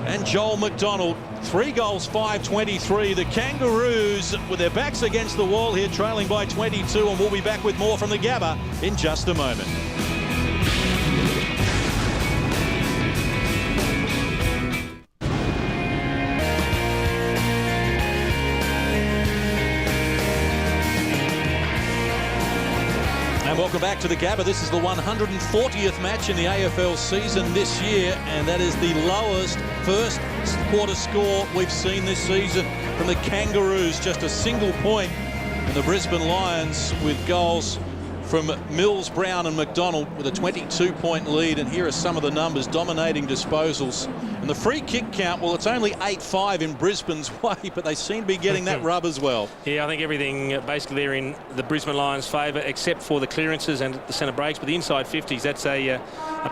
and Joel McDonald. 3 goals, 5-23. The Kangaroos with their backs against the wall here, trailing by 22, and we'll be back with more from the Gabba in just a moment. Welcome back to the Gabba. This is the 140th match in the AFL season this year, and that is the lowest first quarter score we've seen this season from the Kangaroos. Just a single point, and the Brisbane Lions with goals from Mills, Brown and McDonald with a 22-point lead. And here are some of the numbers: dominating disposals. And the free kick count, well, it's only 8-5 in Brisbane's way, but they seem to be getting that rub as well. Yeah, I think everything basically they're in the Brisbane Lions' favour, except for the clearances and the centre breaks. But the inside 50s, that's a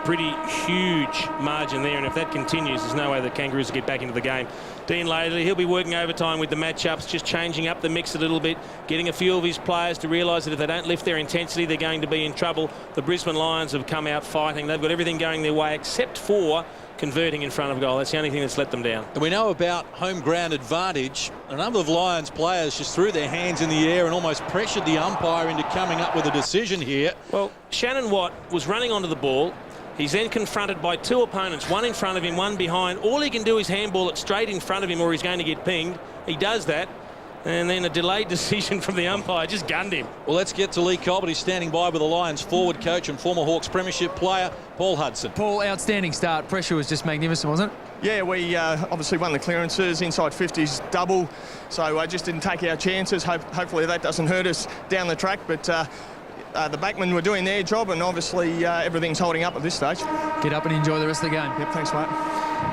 pretty huge margin there. And if that continues, there's no way the Kangaroos will get back into the game. Dean Laidley, he'll be working overtime with the matchups, just changing up the mix a little bit, getting a few of his players to realise that if they don't lift their intensity, they're going to be in trouble. The Brisbane Lions have come out fighting. They've got everything going their way except for converting in front of goal. That's the only thing that's let them down. And we know about home ground advantage. A number of Lions players just threw their hands in the air and almost pressured the umpire into coming up with a decision here. Well, Shannon Watt was running onto the ball. He's then confronted by 2 opponents, one in front of him, one behind. All he can do is handball it straight in front of him or he's going to get pinged. He does that. And then a delayed decision from the umpire just gunned him. Well, let's get to Lee Colbert. He's standing by with the Lions forward coach and former Hawks premiership player, Paul Hudson. Paul, outstanding start. Pressure was just magnificent, wasn't it? Yeah, we obviously won the clearances, inside 50s double, so I just didn't take our chances. Hopefully that doesn't hurt us down the track, but the backmen were doing their job, and obviously everything's holding up at this stage. Get up and enjoy the rest of the game. Yep, thanks, mate.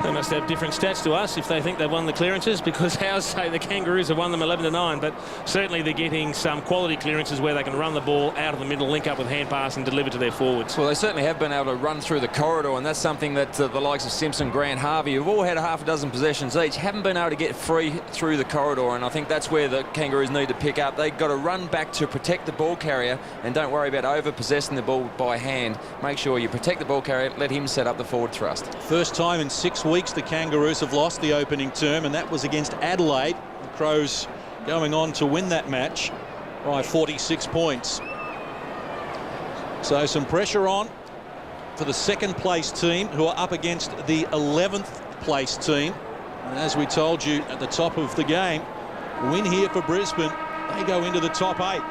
They must have different stats to us if they think they've won the clearances, because ours say the Kangaroos have won them 11-9, but certainly they're getting some quality clearances where they can run the ball out of the middle, link up with hand pass and deliver to their forwards. Well, they certainly have been able to run through the corridor, and that's something that the likes of Simpson, Grant, Harvey have all had a half a dozen possessions each, haven't been able to get free through the corridor, and I think that's where the Kangaroos need to pick up. They've got to run back to protect the ball carrier and don't worry about over-possessing the ball by hand. Make sure you protect the ball carrier, let him set up the forward thrust. First time in 6 weeks the Kangaroos have lost the opening term, and that was against Adelaide. The Crows going on to win that match by 46 points. So some pressure on for the second place team, who are up against the 11th place team. And as we told you at the top of the game, win here for Brisbane, they go into the top 8.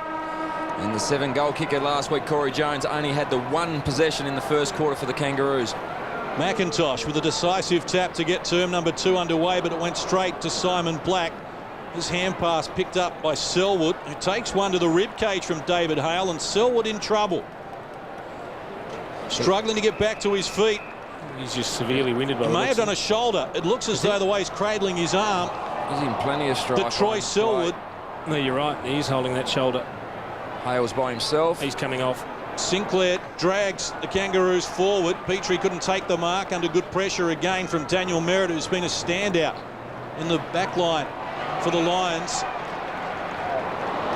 And the 7-goal kicker last week, Corey Jones, only had the 1 possession in the first quarter for the Kangaroos. McIntosh with a decisive tap to get term number 2 underway, but it went straight to Simon Black. His hand pass picked up by Selwood, who takes one to the rib cage from David Hale, and Selwood in trouble. Struggling to get back to his feet. He's just severely winded by He may have done a shoulder. It looks as though the way he's cradling his arm. He's in plenty of strike. That Troy Selwood. No, you're right. He's holding that shoulder. Hale's by himself. He's coming off. Sinclair drags the Kangaroos forward. Petrie couldn't take the mark under good pressure again from Daniel Merritt, who's been a standout in the back line for the Lions.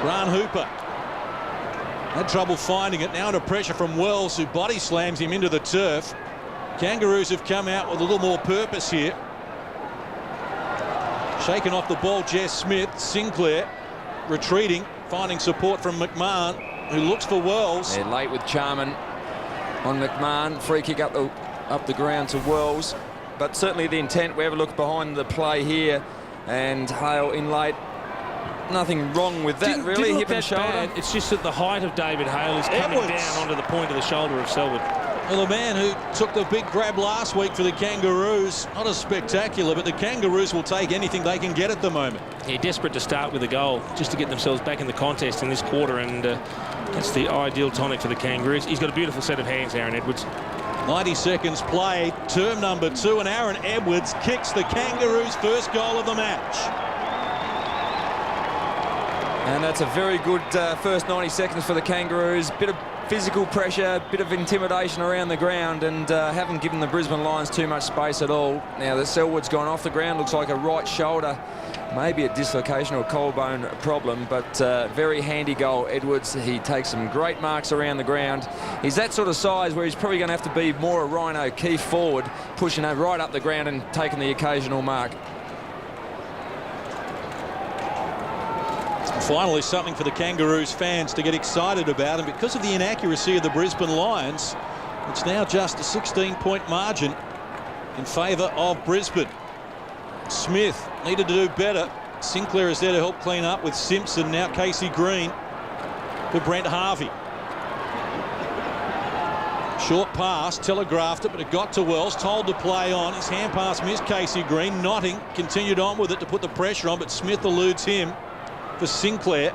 Grant Hooper had trouble finding it. Now under pressure from Wells, who body slams him into the turf. Kangaroos have come out with a little more purpose here. Shaken off the ball, Jess Smith. Sinclair retreating, finding support from McMahon. who looks for Wells. They're late with Charman on McMahon. Free kick up the ground to Wells. But certainly the intent, we have a look behind the play here, and Hale in late. Nothing wrong with that, really. Hip and shoulder. Bad. It's just that the height of David Hale is coming down onto the point of the shoulder of Selwood. Well, the man who took the big grab last week for the Kangaroos, not as spectacular, but the Kangaroos will take anything they can get at the moment. Yeah, desperate to start with a goal, just to get themselves back in the contest in this quarter, and that's the ideal tonic for the Kangaroos. He's got a beautiful set of hands, Aaron Edwards. 90 seconds played, term number 2, and Aaron Edwards kicks the Kangaroos' first goal of the match. And that's a very good first 90 seconds for the Kangaroos. Bit of physical pressure, bit of intimidation around the ground, and haven't given the Brisbane Lions too much space at all. Now that Selwood's gone off the ground, looks like a right shoulder, maybe a dislocation or a collarbone problem, but very handy goal, Edwards. He takes some great marks around the ground. He's that sort of size where he's probably going to have to be more a Ryan O'Keefe forward, pushing right up the ground and taking the occasional mark. Finally, something for the Kangaroos fans to get excited about, and because of the inaccuracy of the Brisbane Lions, it's now just a 16-point margin in favour of Brisbane. Smith needed to do better. Sinclair is there to help clean up with Simpson. Now Casey Green for Brent Harvey. Short pass, telegraphed it, but it got to Wells, told to play on. His hand pass missed Casey Green. Notting continued on with it to put the pressure on, but Smith eludes him for Sinclair.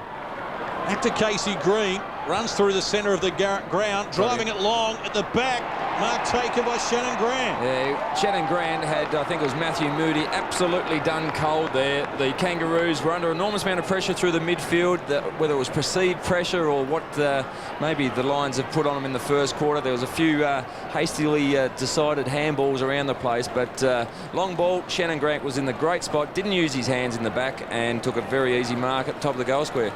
Back to Casey Green, runs through the centre of the ground, driving it long at the back. Mark taken by Shannon Grant. Yeah, Shannon Grant had, I think it was Matthew Moody, absolutely done cold there. The Kangaroos were under enormous amount of pressure through the midfield, whether it was perceived pressure or what maybe the Lions have put on them in the first quarter. There was a few hastily decided handballs around the place, but long ball, Shannon Grant was in the great spot, didn't use his hands in the back, and took a very easy mark at the top of the goal square.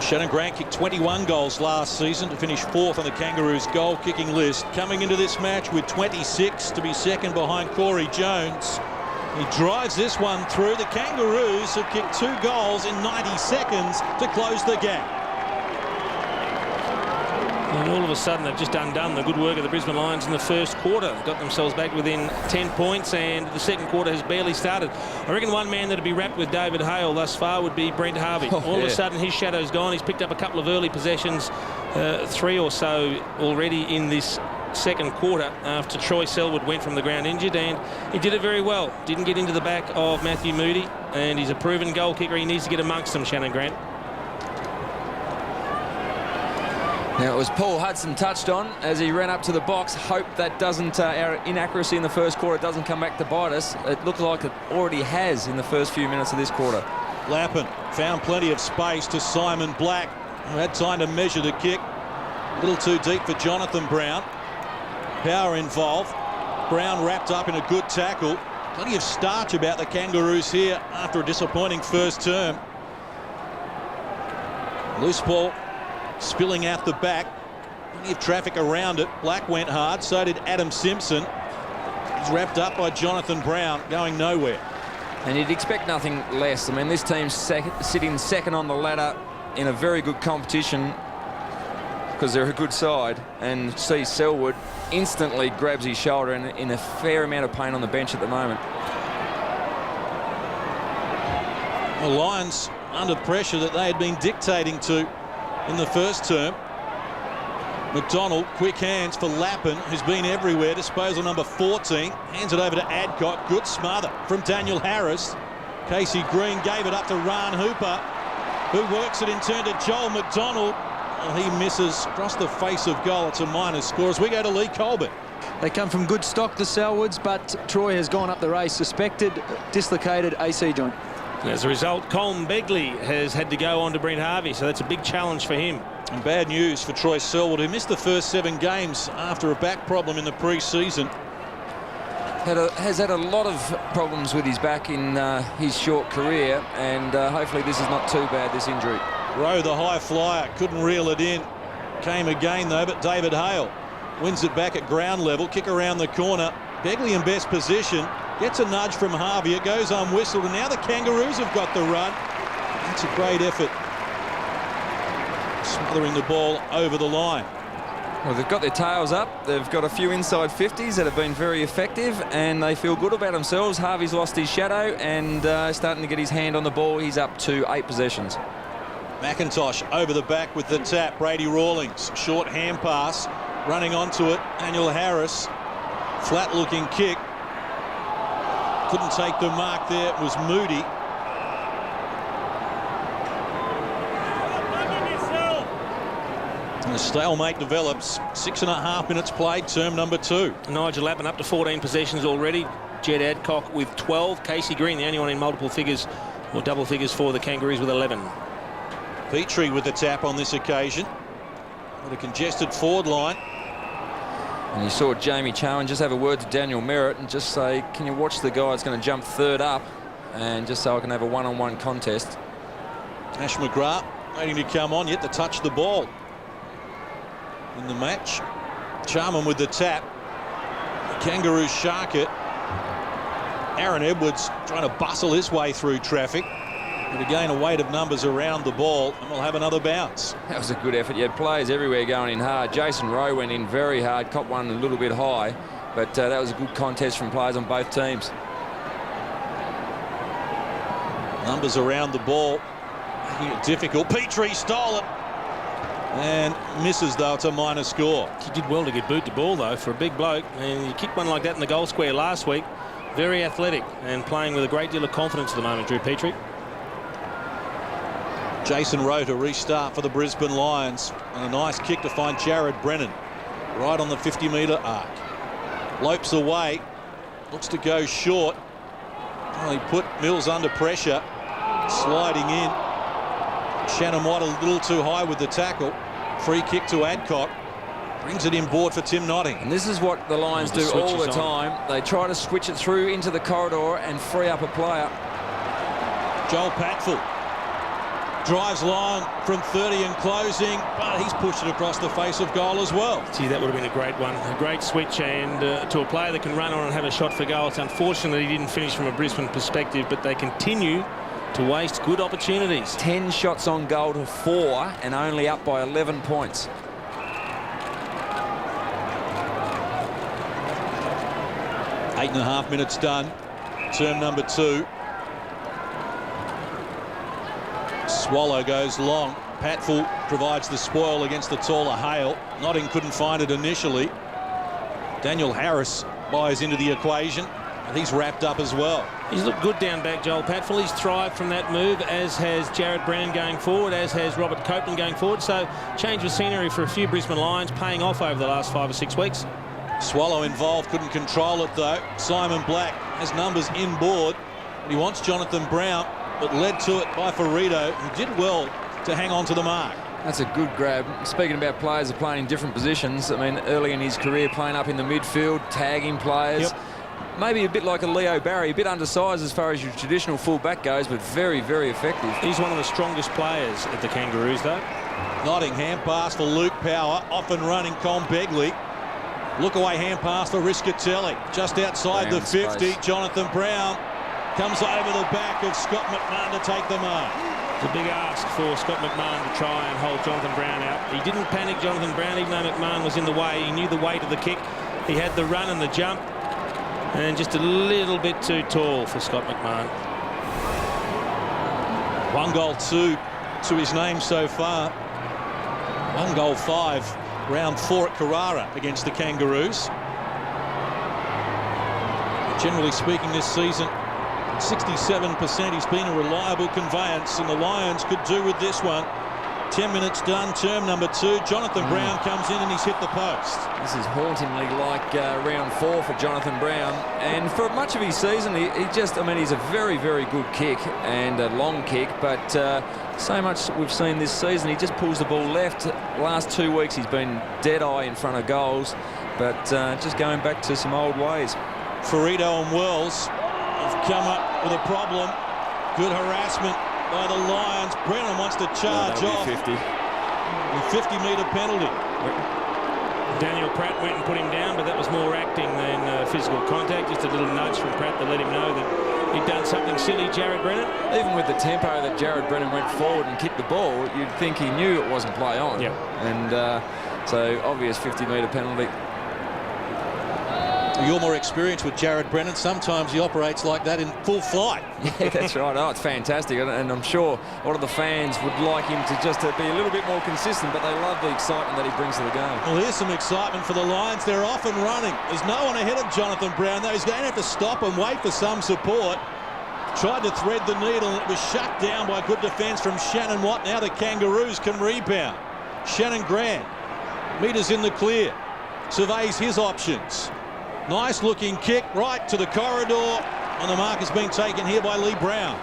Shannon Grant kicked 21 goals last season to finish 4th on the Kangaroos goal kicking list. Coming into this match with 26 to be second behind Corey Jones. He drives this one through. The Kangaroos have kicked 2 goals in 90 seconds to close the gap. And all of a sudden they've just undone the good work of the Brisbane Lions in the first quarter. Got themselves back within 10 points, and the second quarter has barely started. I reckon one man that'd be wrapped with David Hale thus far would be Brent Harvey. All of a sudden his shadow's gone. He's picked up a couple of early possessions, 3 or so already in this second quarter after Troy Selwood went from the ground injured, and he did it very well. Didn't get into the back of Matthew Moody, and he's a proven goal kicker. He needs to get amongst them, Shannon Grant. Now, it was Paul Hudson touched on as he ran up to the box. Hope that doesn't, our inaccuracy in the first quarter doesn't come back to bite us. It looked like it already has in the first few minutes of this quarter. Lappin found plenty of space to Simon Black, who had time to measure the kick. A little too deep for Jonathan Brown. Power involved. Brown wrapped up in a good tackle. Plenty of starch about the Kangaroos here after a disappointing first term. Loose ball spilling out the back. Plenty of traffic around it. Black went hard, so did Adam Simpson. He's wrapped up by Jonathan Brown, going nowhere. And you'd expect nothing less. I mean, this team's sitting second on the ladder in a very good competition because they're a good side, and see Selwood instantly grabs his shoulder and in a fair amount of pain on the bench at the moment. The Lions under pressure that they had been dictating to in the first term. McDonald, quick hands for Lappin, who's been everywhere. Disposal number 14. Hands it over to Adcock. Good smother from Daniel Harris. Casey Green gave it up to Ran Hooper, who works it in turn to Joel McDonald. Well, he misses across the face of goal. It's a minor score as we go to Lee Colbert. They come from good stock, the Selwoods, but Troy has gone up the race. Suspected dislocated AC joint. As a result, Colm Begley has had to go on to Brent Harvey, so that's a big challenge for him. And bad news for Troy Selwood, who missed the first 7 games after a back problem in the pre-season. Has had a lot of problems with his back in his short career, and hopefully this is not too bad, this injury. Rowe, the high flyer, couldn't reel it in. Came again though, but David Hale wins it back at ground level. Kick around the corner. Begley in best position. Gets a nudge from Harvey. It goes unwhistled, and now the Kangaroos have got the run. That's a great effort smothering the ball over the line. Well, they've got their tails up. They've got a few inside 50s that have been very effective, and they feel good about themselves. Harvey's lost his shadow and starting to get his hand on the ball. He's up to 8 possessions. McIntosh over the back with the tap. Brady Rawlings, short hand pass, running onto it. Daniel Harris, flat-looking kick. Couldn't take the mark there. It was Moody. And the stalemate develops. 6.5 minutes played, term number 2. Nigel Lappin up to 14 possessions already. Jed Adcock with 12. Casey Green, the only one in multiple figures or double figures for the Kangaroos, with 11. Petrie with the tap on this occasion. With a congested forward line. And you saw Jamie Charman just have a word to Daniel Merritt and just say, can you watch the guy that's going to jump third up, and just so I can have a one-on-one contest. Ash McGrath waiting to come on, yet to touch the ball in the match. Charman with the tap. The Kangaroos shark it. Aaron Edwards trying to bustle his way through traffic. But again, a weight of numbers around the ball, and we'll have another bounce. That was a good effort. You had players everywhere going in hard. Jason Rowe went in very hard, caught one a little bit high, but that was a good contest from players on both teams. Numbers around the ball, making it difficult. Petrie stole it and misses, though. It's a minor score. He did well to get boot the ball, though, for a big bloke. And you kicked one like that in the goal square last week. Very athletic and playing with a great deal of confidence at the moment, Drew Petrie. Jason Rowe to restart for the Brisbane Lions, and a nice kick to find Jared Brennan right on the 50-metre arc. Lopes away, looks to go short. Well, he put Mills under pressure, sliding in. Shannon White a little too high with the tackle. Free kick to Adcock, brings it inboard for Tim Notting. And this is what the Lions do all the time. They try to switch it through into the corridor and free up a player. Joel Patfull drives long from 30 and closing, but he's pushed it across the face of goal as well. Gee, that would have been a great one. A great switch, and to a player that can run on and have a shot for goal. It's unfortunate he didn't finish from a Brisbane perspective, but they continue to waste good opportunities. 10 shots on goal to 4 and only up by 11 points. Eight and a half minutes done. Term number 2. Swallow goes long. Patfull provides the spoil against the taller Hale. Notting couldn't find it initially. Daniel Harris buys into the equation, and he's wrapped up as well. He's looked good down back, Joel Patfull. He's thrived from that move, as has Jared Brennan going forward, as has Robert Copeland going forward. So change of scenery for a few Brisbane Lions, paying off over the last 5 or 6 weeks. Swallow involved, couldn't control it though. Simon Black has numbers inboard, and he wants Jonathan Brown, but led to it by Ferrito, who did well to hang on to the mark. That's a good grab. Speaking about players that are playing in different positions, I mean, early in his career playing up in the midfield, tagging players. Yep. Maybe a bit like a Leo Barry, a bit undersized as far as your traditional fullback goes, but very, very effective. He's one of the strongest players at the Kangaroos, though. Notting hand pass for Luke Power, off and running Con Begley. Look away hand pass for Riscatelli, just outside Brown the 50. space. Jonathan Brown comes over the back of Scott McMahon to take the mark. It's a big ask for Scott McMahon to try and hold Jonathan Brown out. He didn't panic Jonathan Brown, even though McMahon was in the way. He knew the weight of the kick. He had the run and the jump, and just a little bit too tall for Scott McMahon. 1 goal, 2 to his name so far. 1 goal, 5. Round 4 at Carrara against the Kangaroos. Generally speaking this season, 67%. He's been a reliable conveyance, and the Lions could do with this one. 10 minutes done, term number 2. Jonathan Brown comes in and he's hit the post. This is hauntingly like round 4 for Jonathan Brown. And for much of his season, he just, I mean, he's a very, very good kick and a long kick, but so much we've seen this season, he just pulls the ball left. Last 2 weeks, he's been dead-eye in front of goals, but just going back to some old ways. Ferrito and Wells have come up with a problem. Good harassment by the Lions. Brennan wants to charge off. 50. A 50-metre penalty. Daniel Pratt went and put him down, but that was more acting than physical contact. Just a little nudge from Pratt to let him know that he'd done something silly, Jared Brennan. Even with the tempo that Jared Brennan went forward and kicked the ball, you'd think he knew it wasn't play on. Yep. And so obvious 50-metre penalty. You're more experienced with Jared Brennan. Sometimes he operates like that in full flight. Yeah, that's right. Oh, it's fantastic. And I'm sure a lot of the fans would like him to just be a little bit more consistent, but they love the excitement that he brings to the game. Well, here's some excitement for the Lions. They're off and running. There's no one ahead of Jonathan Brown, though. He's going to have to stop and wait for some support. Tried to thread the needle, and it was shut down by good defence from Shannon Watt. Now the Kangaroos can rebound. Shannon Grant, metres in the clear, surveys his options. Nice looking kick right to the corridor, and the mark has been taken here by Lee Brown.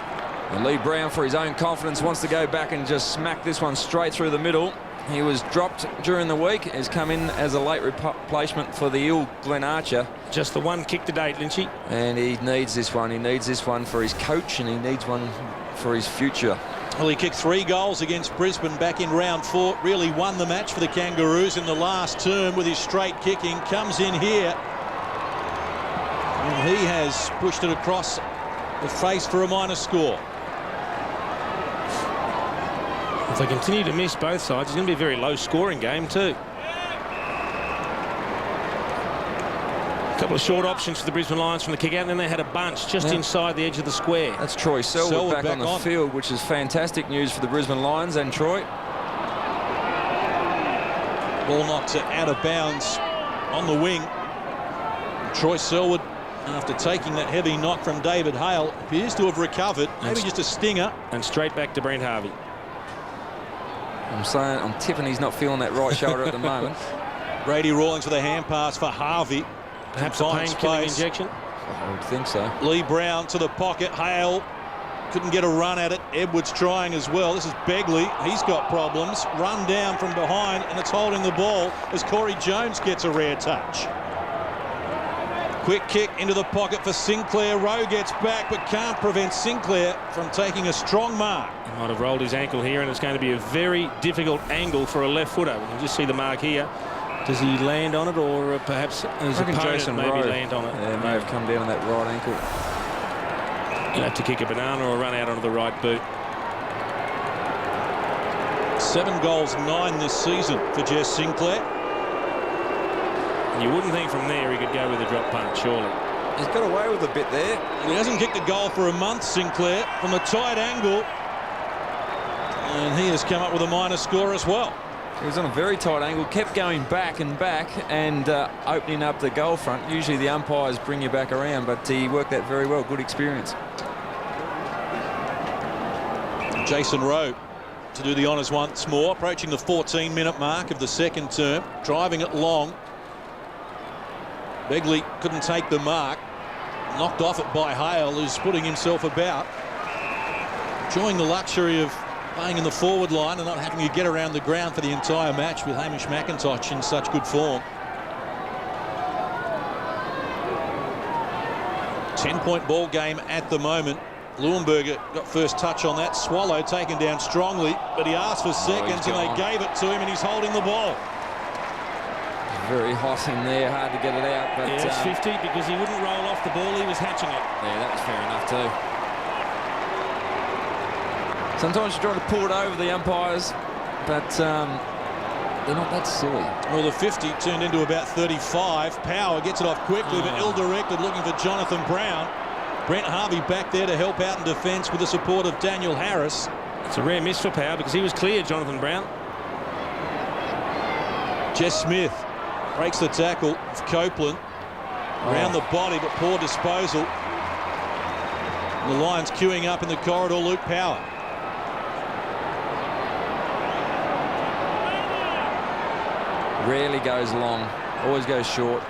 And Lee Brown, for his own confidence, wants to go back and just smack this one straight through the middle. He was dropped during the week, has come in as a late replacement for the ill Glenn Archer. Just the one kick to date, Lynchy. And he needs this one. He needs this one for his coach, and he needs one for his future. Well, he kicked 3 goals against Brisbane back in round 4. Really won the match for the Kangaroos in the last term with his straight kicking. Comes in here. And he has pushed it across the face for a minor score. If they continue to miss both sides, it's going to be a very low-scoring game too. A couple of short options for the Brisbane Lions from the kick-out, and then they had a bunch just inside the edge of the square. That's Troy Selwood back on the field, which is fantastic news for the Brisbane Lions and Troy. Ball knocked out of bounds on the wing. Troy Selwood, after taking that heavy knock from David Hale, appears to have recovered. Maybe just a stinger. And straight back to Brent Harvey. I'm tipping he's not feeling that right shoulder at the moment. Brady Rawlings with a hand pass for Harvey. Perhaps a pain-killing injection. I would think so. Lee Brown to the pocket. Hale couldn't get a run at it. Edwards trying as well. This is Begley. He's got problems. Run down from behind, and it's holding the ball as Corey Jones gets a rare touch. Quick kick into the pocket for Sinclair. Rowe gets back, but can't prevent Sinclair from taking a strong mark. He might have rolled his ankle here, and it's going to be a very difficult angle for a left footer. We can just see the mark here. Does he land on it, or perhaps his opponent Jason maybe Rowe land on it? Yeah, may have come down on that right ankle. He'll have to kick a banana or run out onto the right boot. 7 goals, 9 this season for Jess Sinclair. And you wouldn't think from there he could go with a drop punt, surely. He's got away with a bit there. He hasn't kicked a goal for a month, Sinclair, from a tight angle. And he has come up with a minor score as well. He was on a very tight angle, kept going back and opening up the goal front. Usually the umpires bring you back around, but he worked that very well. Good experience. Jason Rowe to do the honours once more, approaching the 14-minute mark of the second term, driving it long. Begley couldn't take the mark, knocked off it by Hale, who's putting himself about. Enjoying the luxury of playing in the forward line and not having to get around the ground for the entire match with Hamish McIntosh in such good form. 10-point ball game at the moment. Leuenberger got first touch on that. Swallow taken down strongly, but he asked for seconds and they gave it to him, and he's holding the ball. Very hot in there, hard to get it out. But yeah, it's 50 because he wouldn't roll off the ball, he was hatching it. Yeah, that was fair enough too. Sometimes you try to pull it over the umpires, but they're not that silly. Well, the 50 turned into about 35. Power gets it off quickly, but ill-directed, looking for Jonathan Brown. Brent Harvey back there to help out in defence with the support of Daniel Harris. It's a rare miss for Power because he was clear, Jonathan Brown. Jess Smith breaks the tackle of Copeland. Around the body, but poor disposal. And the Lions queuing up in the corridor. Luke Power. Rarely goes long, always goes short.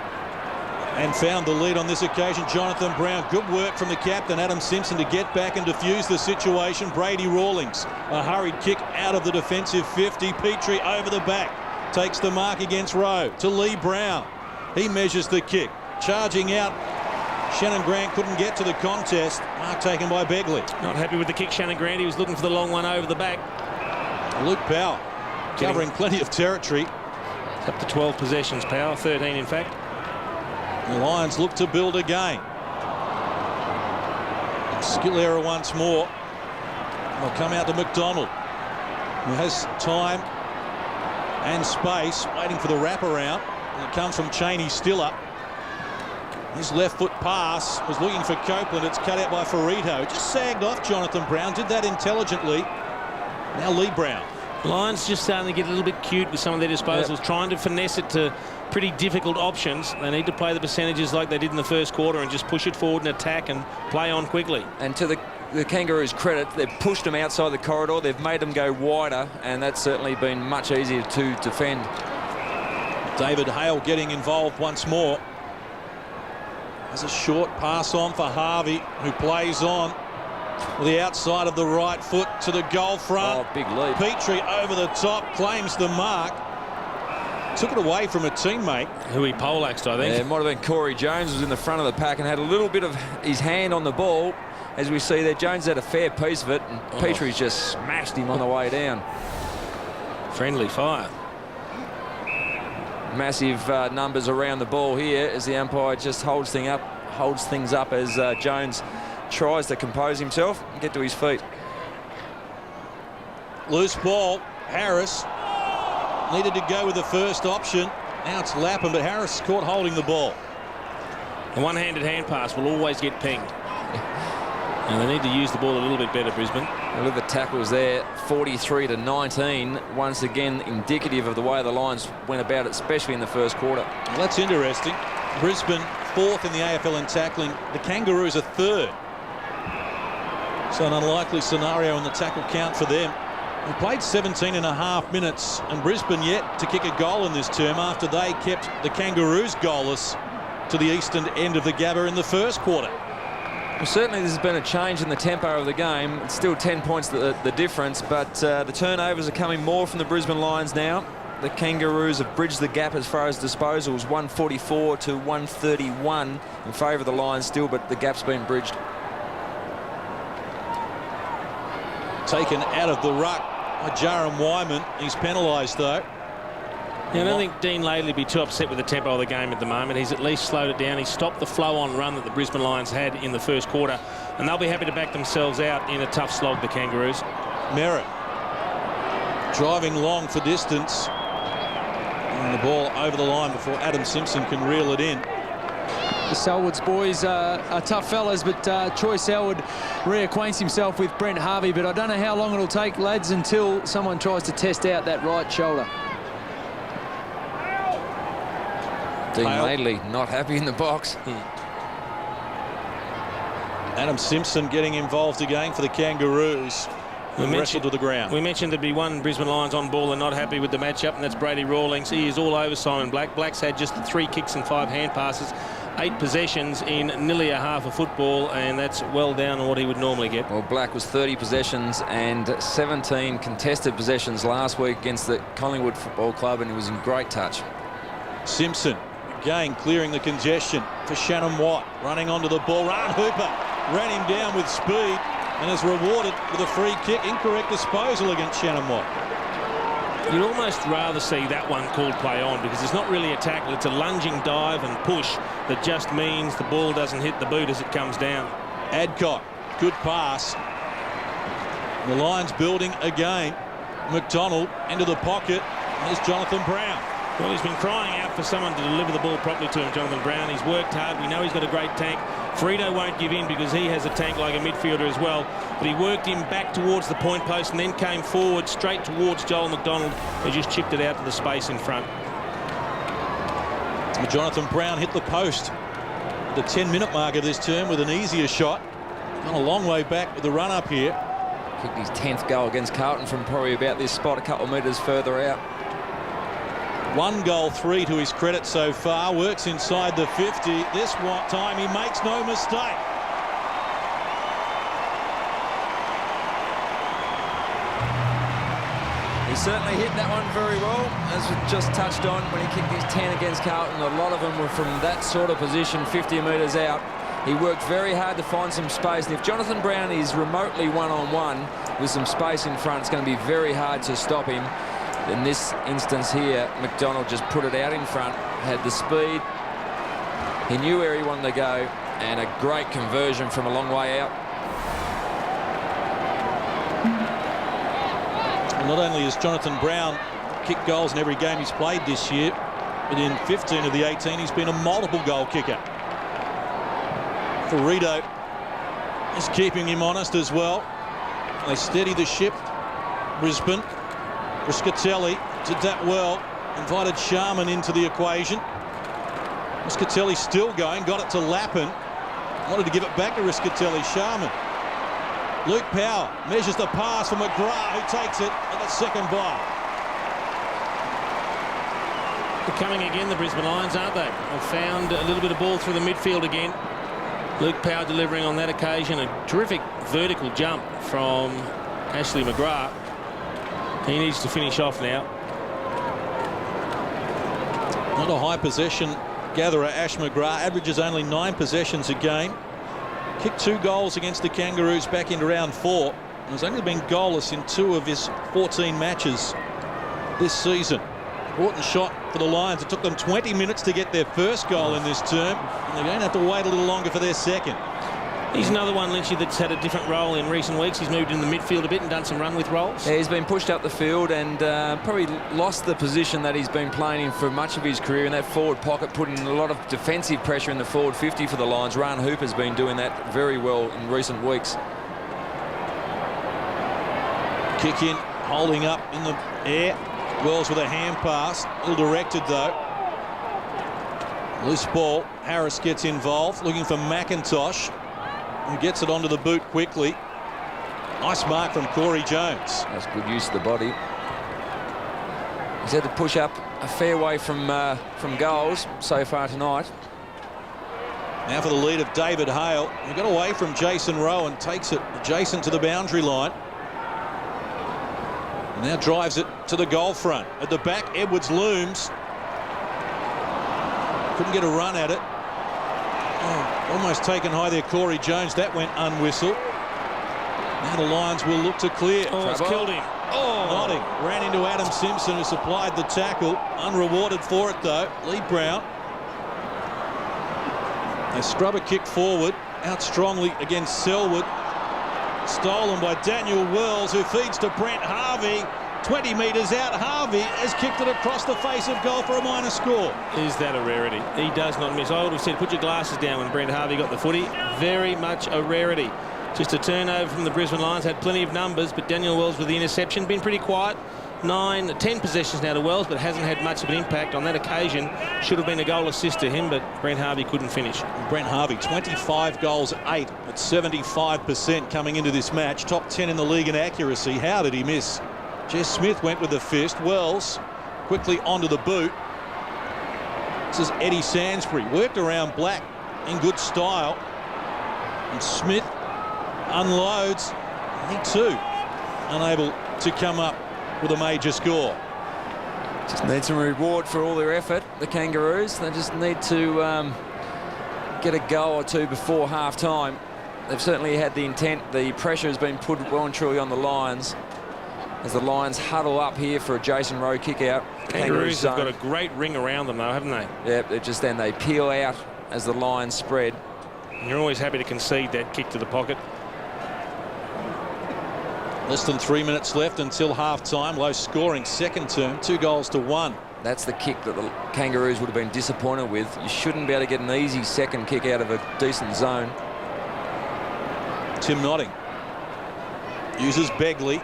And found the lead on this occasion, Jonathan Brown. Good work from the captain, Adam Simpson, to get back and defuse the situation. Brady Rawlings, a hurried kick out of the defensive 50. Petrie over the back, takes the mark against Rowe to Lee Brown. He measures the kick, charging out. Shannon Grant couldn't get to the contest. Mark taken by Begley. Not happy with the kick, Shannon Grant. He was looking for the long one over the back. Luke Power covering plenty of territory. It's up to 12 possessions, Power, 13 in fact. The Lions look to build again. Skill error once more. They'll come out to McDonald, who has time and space, waiting for the wraparound. And it comes from Cheney Stiller. His left foot pass was looking for Copeland. It's cut out by Ferrito. Just sagged off Jonathan Brown. Did that intelligently. Now Lee Brown. Lions just starting to get a little bit cute with some of their disposals, trying to finesse it to pretty difficult options. They need to play the percentages like they did in the first quarter and just push it forward and attack and play on quickly. And to the Kangaroos' credit, they've pushed them outside the corridor. They've made them go wider, and that's certainly been much easier to defend. David Hale getting involved once more. There's a short pass on for Harvey, who plays on with the outside of the right foot to the goal front. Oh, big lead. Petrie over the top, claims the mark. Took it away from a teammate. Who he poleaxed, I think. Yeah, it might have been Corey Jones, was in the front of the pack and had a little bit of his hand on the ball. As we see there, Jones had a fair piece of it, and Petrie's just smashed him on the way down. Friendly fire. Massive numbers around the ball here as the umpire just holds things up as Jones tries to compose himself and get to his feet. Loose ball. Harris needed to go with the first option. Now it's Lapham, but Harris is caught holding the ball. The one-handed hand pass will always get pinged. And they need to use the ball a little bit better, Brisbane. Look at the tackles there, 43-19. Once again, indicative of the way the Lions went about it, especially in the first quarter. Well, that's interesting. Brisbane 4th in the AFL in tackling. The Kangaroos are 3rd. So an unlikely scenario in the tackle count for them. We played 17.5 minutes, and Brisbane yet to kick a goal in this term after they kept the Kangaroos goalless to the eastern end of the Gabba in the first quarter. Well, certainly there's been a change in the tempo of the game. It's still 10 points the difference, but the turnovers are coming more from the Brisbane Lions now. The Kangaroos have bridged the gap as far as disposals, 144 to 131 in favour of the Lions still, but the gap's been bridged. Taken out of the ruck by Jaron Wyman. He's penalised though. Yeah, I don't think Dean Laidley would be too upset with the tempo of the game at the moment. He's at least slowed it down. He stopped the flow-on run that the Brisbane Lions had in the first quarter, and they'll be happy to back themselves out in a tough slog, the Kangaroos. Merritt driving long for distance, and the ball over the line before Adam Simpson can reel it in. The Selwoods boys are tough fellas, but Troy Selwood reacquaints himself with Brent Harvey, but I don't know how long it'll take, lads, until someone tries to test out that right shoulder. Dean Laidley not happy in the box. Adam Simpson getting involved again for the Kangaroos. Wrestled to the ground. We mentioned there'd be one Brisbane Lions on ball and not happy with the matchup, and that's Brady Rawlings. He is all over Simon Black. Black's had just 3 kicks and 5 hand passes, 8 possessions in nearly a half of football, and that's well down on what he would normally get. Well, Black was 30 possessions and 17 contested possessions last week against the Collingwood Football Club, and he was in great touch. Simpson again clearing the congestion for Shannon Watt, running onto the ball. Ryan Hooper ran him down with speed and is rewarded with a free kick. Incorrect disposal against Shannon Watt. You'd almost rather see that one called play on, because it's not really a tackle, it's a lunging dive and push that just means the ball doesn't hit the boot as it comes down. Adcock, good pass. The Lions building again. McDonald into the pocket. There's Jonathan Brown. Well, he's been crying out for someone to deliver the ball properly to him, Jonathan Brown. He's worked hard. We know he's got a great tank. Frito won't give in because he has a tank like a midfielder as well. But he worked him back towards the point post and then came forward straight towards Joel McDonald, who just chipped it out to the space in front. Jonathan Brown hit the post at the 10-minute mark of this term with an easier shot. Gone a long way back with the run up here. Kicked his 10th goal against Carlton from probably about this spot, a couple of metres further out. 1 goal, 3 to his credit so far. Works inside the 50. This time he makes no mistake. He certainly hit that one very well, as we just touched on when he kicked his 10 against Carlton. A lot of them were from that sort of position, 50 metres out. He worked very hard to find some space, and if Jonathan Brown is remotely one-on-one with some space in front, it's going to be very hard to stop him. In this instance here, McDonald just put it out in front, had the speed. He knew where he wanted to go, and a great conversion from a long way out. Not only has Jonathan Brown kicked goals in every game he's played this year, but in 15 of the 18 he's been a multiple goal kicker. Ferrito is keeping him honest as well. They steady the ship. Brisbane. Riscatelli did that well. Invited Sharman into the equation. Riscatelli still going. Got it to Lappin. Wanted to give it back to Riscatelli. Sharman. Luke Power measures the pass for McGrath, who takes it at the second bar. They're coming again, the Brisbane Lions, aren't they? They've found a little bit of ball through the midfield again. Luke Power delivering on that occasion. A terrific vertical jump from Ashley McGrath. He needs to finish off now. Not a high possession gatherer, Ash McGrath. Averages only 9 possessions a game. Kicked 2 goals against the Kangaroos back into round 4. And has only been goalless in 2 of his 14 matches this season. Important shot for the Lions. It took them 20 minutes to get their first goal in this term, and they're going to have to wait a little longer for their second. He's another one, Lynchy, that's had a different role in recent weeks. He's moved in the midfield a bit and done some run with roles. Yeah, he's been pushed up the field and probably lost the position that he's been playing in for much of his career in that forward pocket, putting a lot of defensive pressure in the forward 50 for the Lions. Ryan Hooper's been doing that very well in recent weeks. Kick in, holding up in the air. Wells with a hand pass, ill-directed though. Loose ball. Harris gets involved, looking for McIntosh, who gets it onto the boot quickly. Nice mark from Corey Jones. That's good use of the body. He's had to push up a fair way from goals so far tonight. Now for the lead of David Hale. He got away from Jason Rowe and takes it adjacent to the boundary line. Now drives it to the goal front. At the back, Edwards looms. Couldn't get a run at it. Oh, almost taken high there, Corey Jones. That went unwhistled. Now the Lions will look to clear. Oh, it's killed him. Oh, Notting ran into Adam Simpson, who supplied the tackle. Unrewarded for it, though. Lee Brown. They scrub a kick forward. Out strongly against Selwood. Stolen by Daniel Wells, who feeds to Brent Harvey. 20 metres out, Harvey has kicked it across the face of goal for a minor score. Is that a rarity? He does not miss. I would have said put your glasses down when Brent Harvey got the footy. Very much a rarity. Just a turnover from the Brisbane Lions. Had plenty of numbers, but Daniel Wells with the interception. Been pretty quiet. 10 possessions now to Wells, but hasn't had much of an impact on that occasion. Should have been a goal assist to him, but Brent Harvey couldn't finish. Brent Harvey, 25 goals, 8 at 75% coming into this match. Top 10 in the league in accuracy. How did he miss? Jess Smith went with the fist. Wells quickly onto the boot. This is Eddie Sansbury. Worked around Black in good style. And Smith unloads. He too unable to come up with a major score. Just need some reward for all their effort, the Kangaroos. They just need to get a goal or two before half-time. They've certainly had the intent. The pressure has been put well and truly on the Lions as the Lions huddle up here for a Jason Rowe kick-out. Kangaroos have got a great ring around them, though, haven't they? Yeah, then they peel out as the Lions spread. And you're always happy to concede that kick to the pocket. Less than 3 minutes left until half-time. Low scoring second term, 2-1. That's the kick that the Kangaroos would have been disappointed with. You shouldn't be able to get an easy second kick out of a decent zone. Tim Notting uses Begley.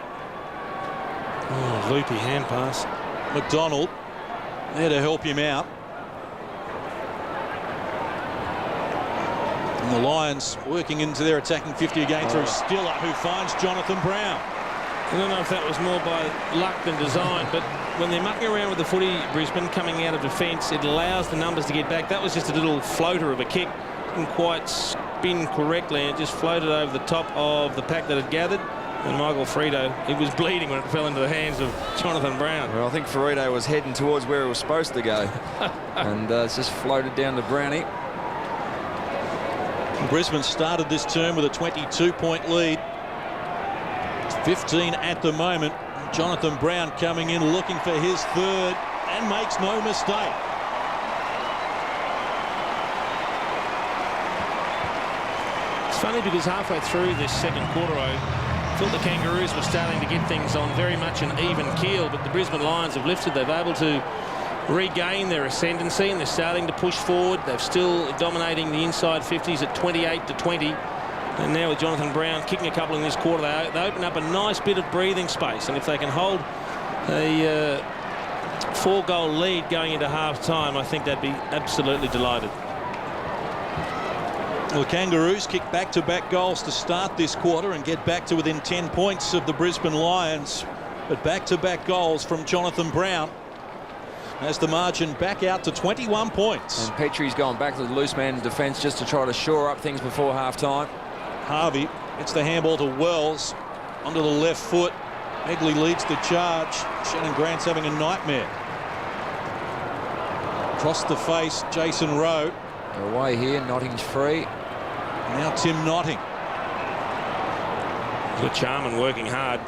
Oh, loopy hand pass. McDonald there to help him out. And the Lions working into their attacking 50 again through Stiller, who finds Jonathan Brown. I don't know if that was more by luck than design, but when they're mucking around with the footy, Brisbane, coming out of defence, it allows the numbers to get back. That was just a little floater of a kick. Didn't quite spin correctly, and it just floated over the top of the pack that had gathered. And Michael Frito, it was bleeding when it fell into the hands of Jonathan Brown. Well, I think Frito was heading towards where it was supposed to go. And it's just floated down to Brownie. Brisbane started this term with a 22-point lead. It's 15 at the moment. Jonathan Brown coming in looking for his third and makes no mistake. It's funny because halfway through this second quarter, thought the Kangaroos were starting to get things on very much an even keel, but the Brisbane Lions have lifted. They've able to regain their ascendancy, and they're starting to push forward. They're still dominating the inside 50s at 28-20. And now with Jonathan Brown kicking a couple in this quarter, they open up a nice bit of breathing space. And if they can hold a 4-goal lead going into half-time, I think they'd be absolutely delighted. Well, the Kangaroos kick back-to-back goals to start this quarter and get back to within 10 points of the Brisbane Lions. But back-to-back goals from Jonathan Brown as the margin back out to 21 points. And Petrie's going back to the loose man in defence just to try to shore up things before half-time. Harvey gets the handball to Wells onto the left foot. Egley leads the charge. Shannon Grant's having a nightmare. Across the face, Jason Rowe. They're away here, Notting's free. Now Tim Notting. Good Charman working hard.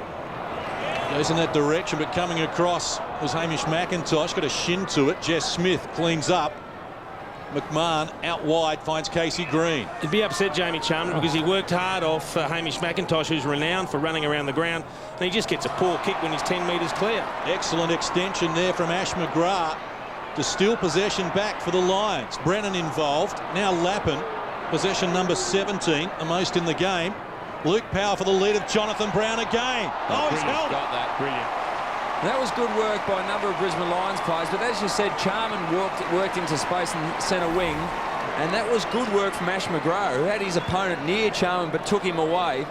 Goes in that direction, but coming across was Hamish McIntosh. Got a shin to it. Jess Smith cleans up. McMahon out wide finds Casey Green. He'd be upset, Jamie Charman, because he worked hard off Hamish McIntosh, who's renowned for running around the ground, and he just gets a poor kick when he's 10 metres clear. Excellent extension there from Ash McGrath to steal possession back for the Lions. Brennan involved. Now Lappin, possession number 17, the most in the game. Luke Power for the lead of Jonathan Brown again. Oh, he's held. Got that. Brilliant. That was good work by a number of Brisbane Lions players, but as you said, Charman worked into space in centre wing, and that was good work from Ash McGrath, who had his opponent near Charman but took him away,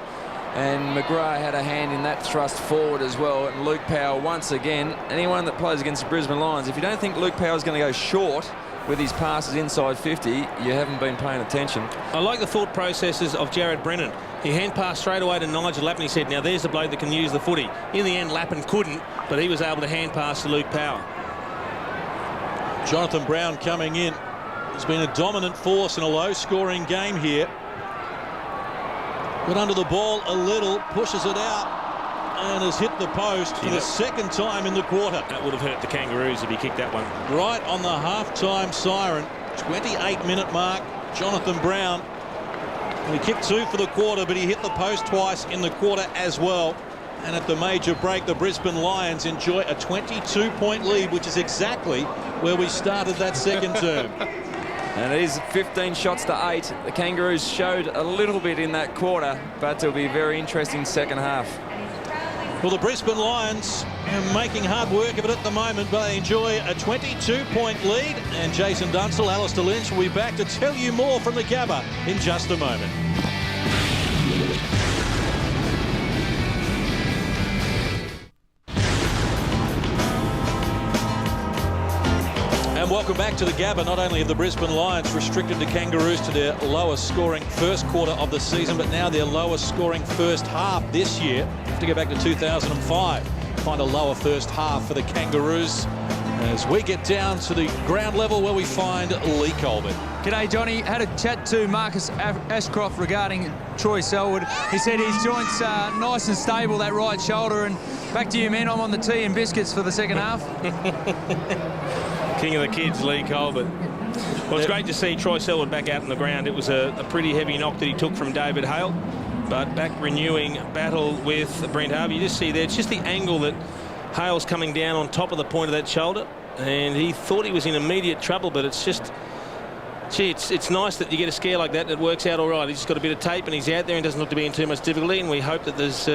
and McGrath had a hand in that thrust forward as well. And Luke Power, once again, anyone that plays against the Brisbane Lions, if you don't think Luke Power is going to go short with his passes inside 50, you haven't been paying attention. I like the thought processes of Jared Brennan. He hand passed straight away to Nigel Lappin. He said, now there's the bloke that can use the footy. In the end, Lappin couldn't, but he was able to hand pass to Luke Power. Jonathan Brown coming in. He's been a dominant force in a low-scoring game here. Got under the ball a little, pushes it out, and has hit the post for the second time in the quarter. That would have hurt the Kangaroos if he kicked that one. Right on the half-time siren, 28-minute mark, Jonathan Brown. He kicked 2 for the quarter, but he hit the post twice in the quarter as well. And at the major break, the Brisbane Lions enjoy a 22-point lead, which is exactly where we started that second term. And it is 15 shots to 8. The Kangaroos showed a little bit in that quarter, but it'll be a very interesting second half. Well, the Brisbane Lions are making hard work of it at the moment, but they enjoy a 22-point lead. And Jason Dunstall, Alistair Lynch will be back to tell you more from the Gabba in just a moment. And welcome back to the Gabba. Not only have the Brisbane Lions restricted the Kangaroos to their lowest scoring first quarter of the season, but now their lowest scoring first half this year. You have to go back to 2005 to find a lower first half for the Kangaroos. As we get down to the ground level where we find Lee Colbert. G'day, Johnny. Had a chat to Marcus Ashcroft regarding Troy Selwood. He said his joint's nice and stable, that right shoulder. And back to you, man. I'm on the tea and biscuits for the second half. King of the kids, Lee Colbert. Well, it's great to see Troy Selwood back out on the ground. It was a pretty heavy knock that he took from David Hale, but back renewing battle with Brent Harvey. You just see there, it's just the angle that Hale's coming down on top of the point of that shoulder, and he thought he was in immediate trouble, but it's just, gee, it's nice that you get a scare like that and it works out all right. He's just got a bit of tape and he's out there and doesn't look to be in too much difficulty, and we hope that there's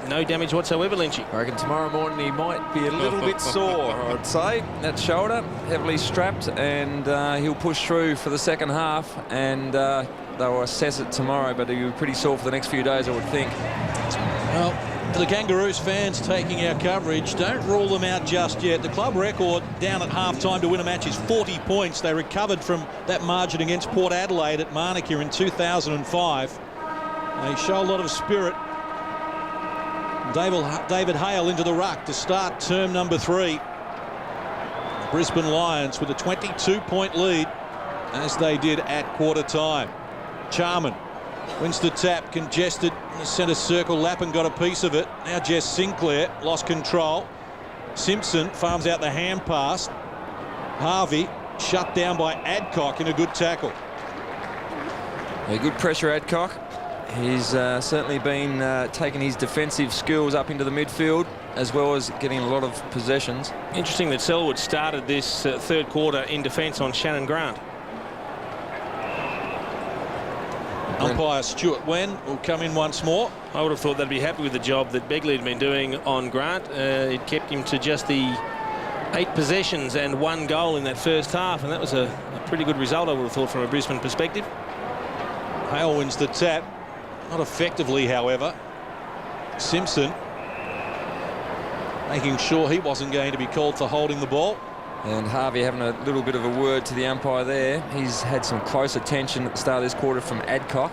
no damage whatsoever, Lynchy. I reckon tomorrow morning he might be a little bit sore, I'd say. That shoulder, heavily strapped, and he'll push through for the second half, and they'll assess it tomorrow, but he'll be pretty sore for the next few days, I would think. Well, for the Kangaroos fans taking our coverage, don't rule them out just yet. The club record down at half-time to win a match is 40 points. They recovered from that margin against Port Adelaide at Manuka in 2005. They show a lot of spirit. David Hale into the ruck to start term number 3. Brisbane Lions with a 22-point lead, as they did at quarter time. Charman wins the tap, congested in the centre circle. Lappin got a piece of it. Now Jess Sinclair lost control. Simpson farms out the hand pass. Harvey shut down by Adcock in a good tackle. Yeah, good pressure, Adcock. He's certainly been taking his defensive skills up into the midfield, as well as getting a lot of possessions. Interesting that Selwood started this third quarter in defence on Shannon Grant. Umpire Stuart Wen will come in once more. I would have thought they'd be happy with the job that Begley had been doing on Grant. It kept him to just the 8 possessions and 1 goal in that first half, and that was a pretty good result, I would have thought, from a Brisbane perspective. Hale wins the tap. Not effectively, however. Simpson making sure he wasn't going to be called for holding the ball. And Harvey having a little bit of a word to the umpire there. He's had some close attention at the start of this quarter from Adcock.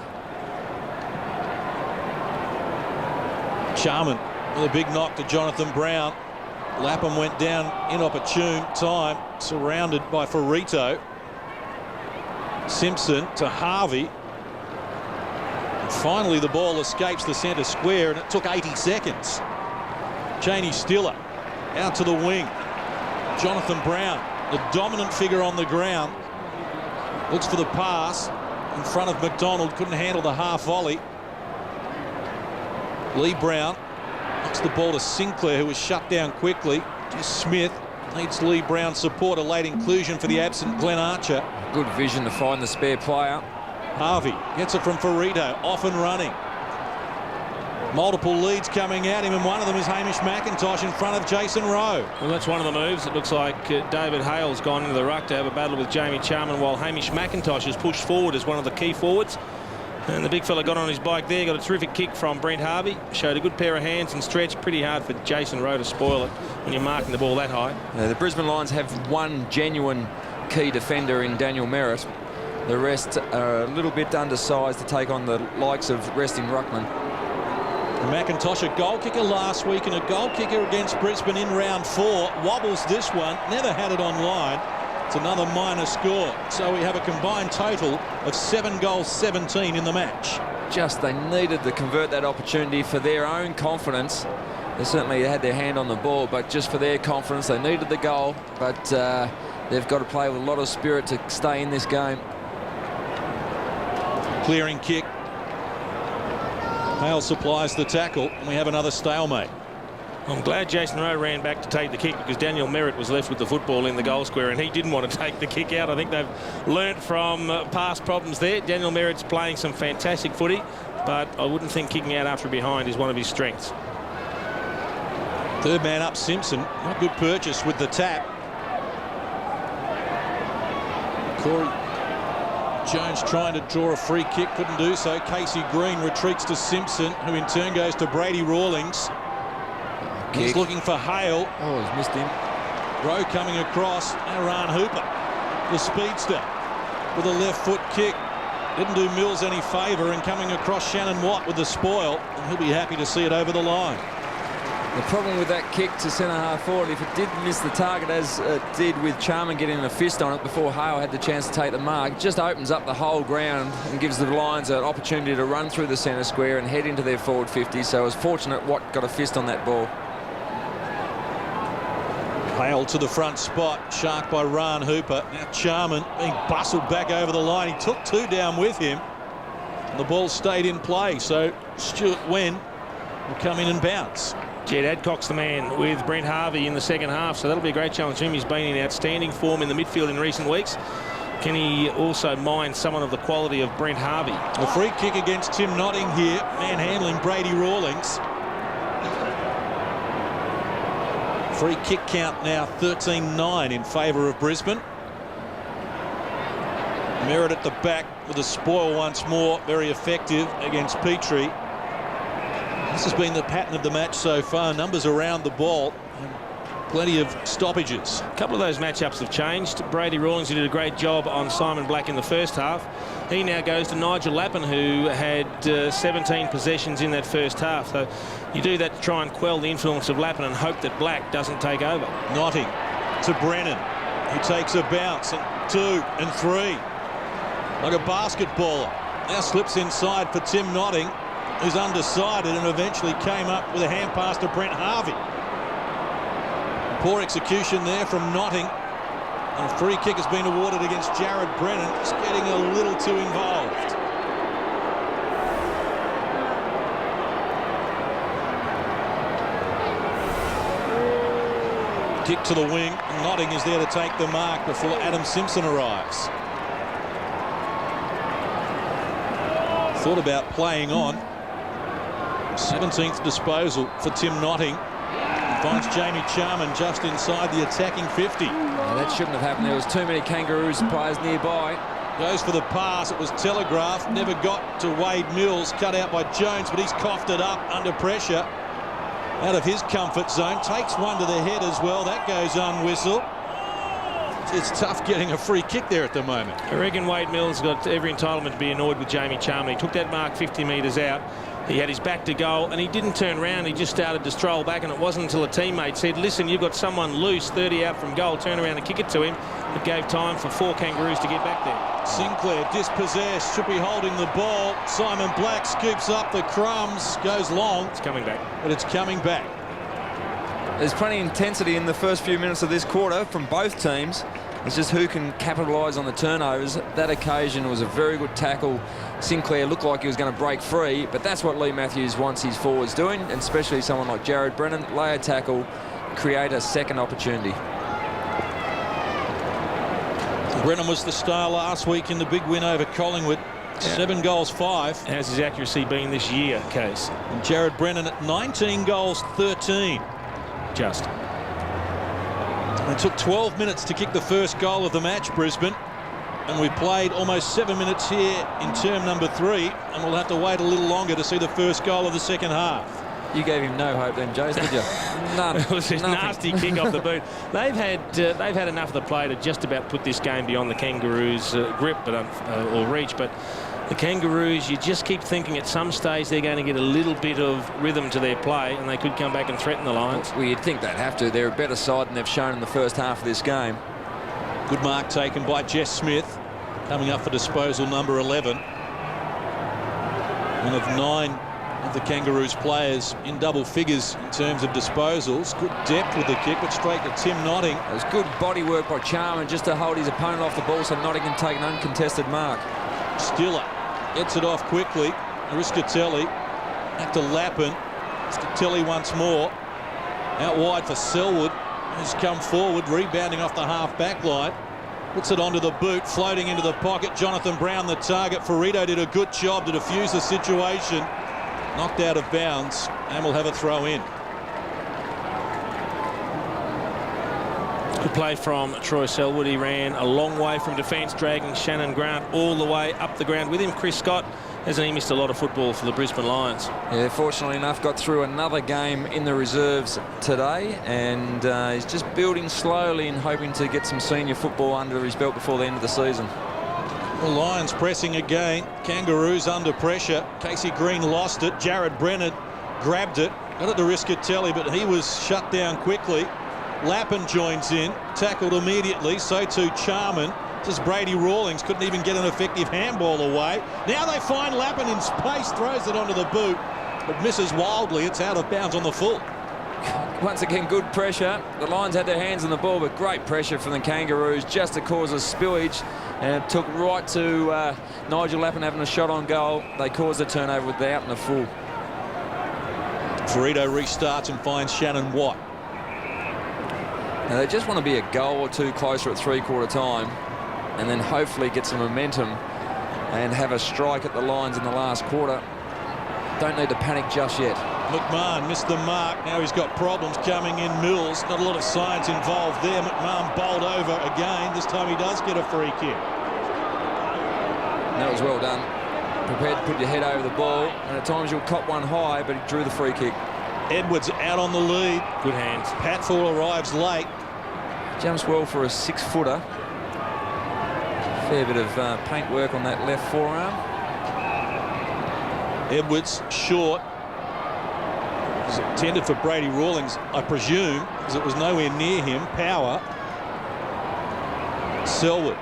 Charman with a big knock to Jonathan Brown. Lapham went down inopportune time, surrounded by Ferrito. Simpson to Harvey. And finally the ball escapes the centre square, and it took 80 seconds. Cheney Stiller out to the wing. Jonathan Brown, the dominant figure on the ground, looks for the pass in front of McDonald, couldn't handle the half volley. Lee Brown knocks the ball to Sinclair, who was shut down quickly. Just Smith needs Lee Brown's support, a late inclusion for the absent Glenn Archer. Good vision to find the spare player. Harvey gets it from Ferrito, off and running. Multiple leads coming at him, and one of them is Hamish McIntosh in front of Jason Rowe. Well, that's one of the moves. It looks like David Hale's gone into the ruck to have a battle with Jamie Charman, while Hamish McIntosh is pushed forward as one of the key forwards. And the big fella got on his bike there, got a terrific kick from Brent Harvey, showed a good pair of hands and stretched. Pretty hard for Jason Rowe to spoil it when you're marking the ball that high. The Brisbane Lions have one genuine key defender in Daniel Merritt. The rest are a little bit undersized to take on the likes of resting ruckman. McIntosh, a goal kicker last week and a goal kicker against Brisbane in round 4. Wobbles this one, never had it online. It's another minor score. So we have a combined total of 7 goals, 17 in the match. Just they needed to convert that opportunity for their own confidence. They certainly had their hand on the ball, but just for their confidence, they needed the goal. But they've got to play with a lot of spirit to stay in this game. Clearing kick. Hale supplies the tackle, and we have another stalemate. I'm glad Jason Rowe ran back to take the kick, because Daniel Merritt was left with the football in the goal square and he didn't want to take the kick out. I think they've learnt from past problems there. Daniel Merritt's playing some fantastic footy, but I wouldn't think kicking out after behind is one of his strengths. Third man up, Simpson. Not good purchase with the tap. Corey Jones trying to draw a free kick, couldn't do so. Casey Green retreats to Simpson, who in turn goes to Brady Rawlings. He's looking for Hale. Oh, he's missed him. Rowe coming across. Now Ran Hooper, the speedster, with a left foot kick. Didn't do Mills any favour, and coming across Shannon Watt with the spoil, and he'll be happy to see it over the line. The problem with that kick to centre half forward, if it did miss the target, as it did with Charman getting a fist on it before Hale had the chance to take the mark, just opens up the whole ground and gives the Lions an opportunity to run through the centre square and head into their forward 50. So it was fortunate Watt got a fist on that ball. Hale to the front spot, sharked by Ran Hooper. Now Charman being bustled back over the line. He took 2 down with him, and the ball stayed in play. So Stuart Wen will come in and bounce. Jed Adcock's the man with Brent Harvey in the second half, so that'll be a great challenge for him. He's been in outstanding form in the midfield in recent weeks. Can he also mind someone of the quality of Brent Harvey? A free kick against Tim Notting here, manhandling Brady Rawlings. Free kick count now 13-9 in favour of Brisbane. Merritt at the back with a spoil once more, very effective against Petrie. This has been the pattern of the match so far. Numbers around the ball and plenty of stoppages. A couple of those matchups have changed. Brady Rawlings, who did a great job on Simon Black in the first half. He now goes to Nigel Lappin, who had 17 possessions in that first half. So you do that to try and quell the influence of Lappin and hope that Black doesn't take over. Notting to Brennan. He takes a bounce, and 2 and 3. Like a basketballer. Now slips inside for Tim Notting, who's undecided and eventually came up with a hand pass to Brent Harvey. Poor execution there from Notting. And a free kick has been awarded against Jared Brennan, just getting a little too involved. Kick to the wing. Notting is there to take the mark before Adam Simpson arrives. Thought about playing on. 17th disposal for Tim Notting. He finds Jamie Charman just inside the attacking 50. That shouldn't have happened. There was too many Kangaroos players nearby. Goes for the pass. It was telegraphed. Never got to Wade Mills. Cut out by Jones, but he's coughed it up under pressure. Out of his comfort zone. Takes one to the head as well. That goes unwhistled. It's tough getting a free kick there at the moment. I reckon Wade Mills got every entitlement to be annoyed with Jamie Charman. He took that mark 50 metres out. He had his back to goal and he didn't turn around. He just started to stroll back, and it wasn't until a teammate said, listen, you've got someone loose 30 out from goal, turn around and kick it to him. It gave time for 4 Kangaroos to get back there. Sinclair dispossessed, should be holding the ball. Simon Black scoops up the crumbs, goes long. It's coming back. But it's coming back. There's plenty of intensity in the first few minutes of this quarter from both teams. It's just who can capitalise on the turnovers. That occasion was a very good tackle. Sinclair looked like he was going to break free, but that's what Lee Matthews wants his forwards doing, and especially someone like Jared Brennan. Lay a tackle, create a second opportunity. Brennan was the star last week in the big win over Collingwood. 7 goals, 5. How's his accuracy been this year, Case? And Jared Brennan at 19 goals, 13. Just. It took 12 minutes to kick the first goal of the match, Brisbane. And we played almost 7 minutes here in term number 3. And we'll have to wait a little longer to see the first goal of the second half. You gave him no hope then, Jace, did you? None. It was a nasty kick off the boot. They've had enough of the play to just about put this game beyond the Kangaroos' grip, or reach. But the Kangaroos, you just keep thinking at some stage they're going to get a little bit of rhythm to their play, and they could come back and threaten the Lions. Well, you'd think they'd have to. They're a better side than they've shown in the first half of this game. Good mark taken by Jess Smith, coming up for disposal number 11. One of 9 of the Kangaroos players in double figures in terms of disposals. Good depth with the kick, but straight to Tim Notting. It was good body work by Charman just to hold his opponent off the ball so Notting can take an uncontested mark. Stiller gets it off quickly. Riscatelli back to Lappin. Riscatelli once more. Out wide for Selwood, who's come forward, rebounding off the half-back line. Puts it onto the boot, floating into the pocket. Jonathan Brown, the target. Ferrito did a good job to defuse the situation. Knocked out of bounds, and we'll have a throw in. Good play from Troy Selwood. He ran a long way from defence, dragging Shannon Grant all the way up the ground with him. Chris Scott, hasn't he missed a lot of football for the Brisbane Lions? Yeah, fortunately enough, got through another game in the reserves today, and he's just building slowly and hoping to get some senior football under his belt before the end of the season. The Lions pressing again. Kangaroos under pressure. Casey Green lost it. Jared Brennan grabbed it. Got it to Riscatelli, but he was shut down quickly. Lappin joins in. Tackled immediately. So too Charman. Just Brady Rawlings couldn't even get an effective handball away. Now they find Lappin in space. Throws it onto the boot, but misses wildly. It's out of bounds on the full. Once again, good pressure. The Lions had their hands on the ball, but great pressure from the Kangaroos just to cause a spillage. And it took right to Nigel Lappin having a shot on goal. They caused a turnover with the out and the full. Ferrito restarts and finds Shannon Watt. Now they just want to be a goal or two closer at three-quarter time, and then hopefully get some momentum and have a strike at the Lions in the last quarter. Don't need to panic just yet. McMahon missed the mark. Now he's got problems coming in. Mills, not a lot of science involved there. McMahon bowled over again. This time he does get a free kick. That was well done. Prepared to put your head over the ball, and at times you'll cop one high, but he drew the free kick. Edwards out on the lead. Good hands. Patfull arrives late. Jumps well for a 6-footer. Fair bit of paint work on that left forearm. Edwards short. It was intended for Brady Rawlings, I presume, because it was nowhere near him. Power. Selwood.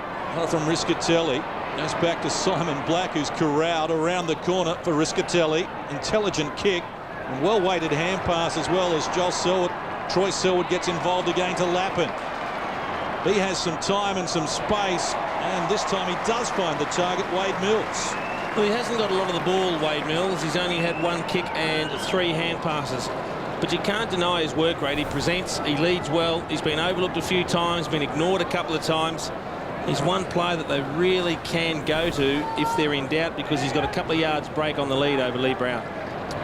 From Riscatelli. Goes back to Simon Black, who's corralled around the corner for Riscatelli. Intelligent kick. And well-weighted hand pass as well as Joel Selwood. Troy Selwood gets involved again to Lappin. He has some time and some space, and this time he does find the target, Wade Mills. Well, he hasn't got a lot of the ball, Wade Mills. He's only had 1 kick and 3 hand passes. but you can't deny his work rate. He presents, he leads well. He's been overlooked a few times, been ignored a couple of times. He's one player that they really can go to if they're in doubt, because he's got a couple of yards break on the lead over Lee Brown.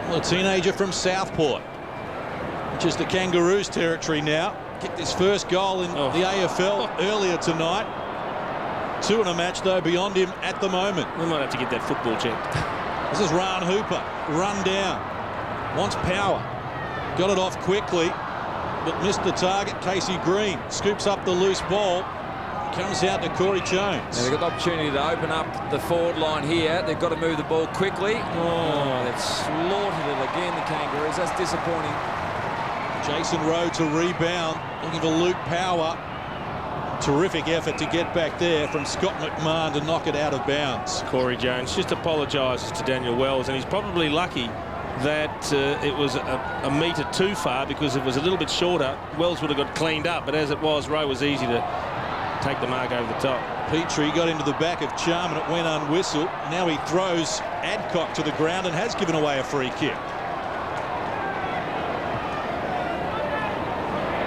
Well, a teenager from Southport, which is the Kangaroos territory now. Kicked his first goal in the AFL earlier tonight. 2 in a match, though, beyond him at the moment. We might have to get that football checked. This is Ryan Hooper, run down, wants power, got it off quickly, but missed the target. Casey Green scoops up the loose ball, comes out to Corey Jones. Now they've got the opportunity to open up the forward line here. They've got to move the ball quickly. They've slaughtered it again, the Kangaroos. That's disappointing. Jason Rowe to rebound, looking for Luke Power. Terrific effort to get back there from Scott McMahon to knock it out of bounds. Corey Jones just apologises to Daniel Wells, and he's probably lucky that it was a metre too far, because if it was a little bit shorter, Wells would have got cleaned up. But as it was, Rowe was easy to take the mark over the top. Petrie got into the back of Charman. It went unwhistled. Now he throws Adcock to the ground and has given away a free kick.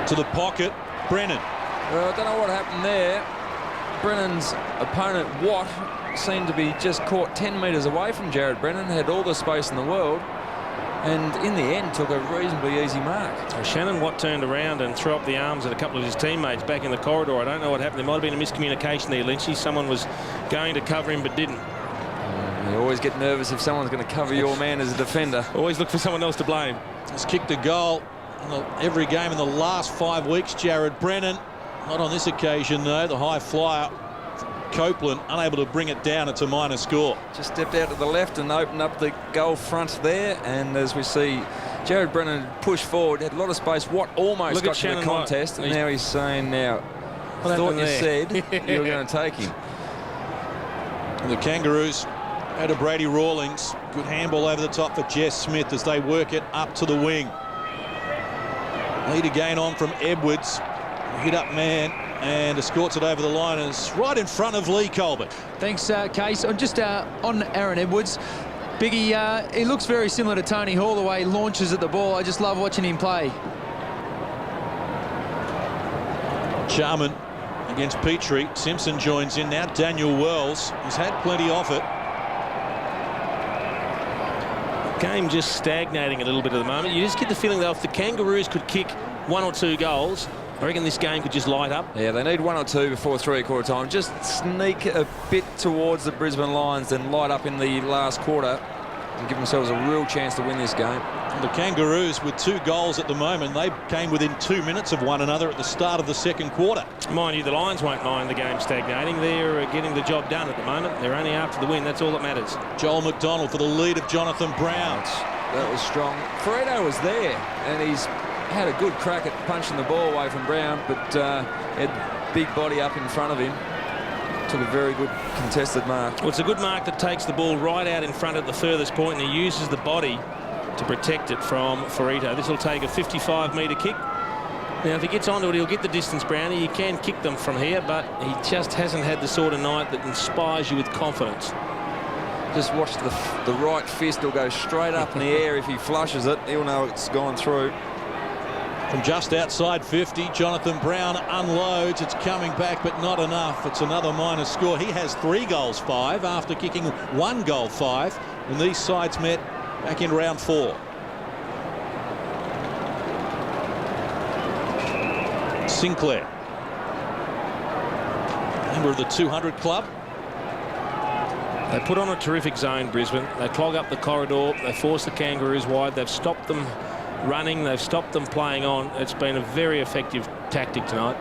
To the pocket, Brennan. Well, I don't know what happened there. Brennan's opponent, Watt, seemed to be just caught 10 metres away from Jared Brennan, had all the space in the world, and in the end took a reasonably easy mark. Well, Shannon Watt turned around and threw up the arms at a couple of his teammates back in the corridor. I don't know what happened. There might have been a miscommunication there, Lynchy. Someone was going to cover him but didn't. You always get nervous if someone's going to cover your man as a defender. Always look for someone else to blame. He's kicked a goal in every game in the last 5 weeks, Jared Brennan. Not on this occasion, though. The high flyer, Copeland, unable to bring it down. It's a minor score. Just stepped out to the left and opened up the goal front there. And as we see, Jared Brennan push forward, had a lot of space. Watt almost got to the contest. And now he's saying, now, I thought you said you were going to take him. And the Kangaroos out of Brady Rawlings. Good handball over the top for Jess Smith as they work it up to the wing. Lead again on from Edwards. Hit up man and escorts it over the line, and is right in front of Lee Colbert. Thanks, Case. Just on Aaron Edwards, Biggie, he looks very similar to Tony Hall, the way he launches at the ball. I just love watching him play. Charman against Petrie. Simpson joins in now. Daniel Wells, he's had plenty of it. Game just stagnating a little bit at the moment. You just get the feeling that if the Kangaroos could kick 1 or 2 goals, I reckon this game could just light up. Yeah, they need 1 or 2 before 3/4 time. Just sneak a bit towards the Brisbane Lions, then light up in the last quarter and give themselves a real chance to win this game. And the Kangaroos with 2 goals at the moment. They came within 2 minutes of one another at the start of the second quarter. Mind you, the Lions won't mind the game stagnating. They're getting the job done at the moment. They're only after the win. That's all that matters. Joel McDonald for the lead of Jonathan Brown. That was strong. Ferreiro was there, and he's had a good crack at punching the ball away from Brown, but had big body up in front of him. Took a very good contested mark. Well, it's a good mark that takes the ball right out in front at the furthest point, and he uses the body to protect it from Ferreiro. This will take a 55-metre kick. Now, if he gets onto it, he'll get the distance, Brownie. He can kick them from here, but he just hasn't had the sort of night that inspires you with confidence. Just watch the right fist will go straight up in the air. If he flushes it, he'll know it's gone through. From just outside 50, Jonathan Brown unloads. It's coming back, but not enough. It's another minor score. He has 3 goals 5 after kicking 1 goal 5 when these sides met back in round 4. Sinclair, member of the 200 club. They put on a terrific zone, Brisbane. They clog up the corridor. They force the Kangaroos wide. They've stopped them running. They've stopped them playing on. It's been a very effective tactic tonight.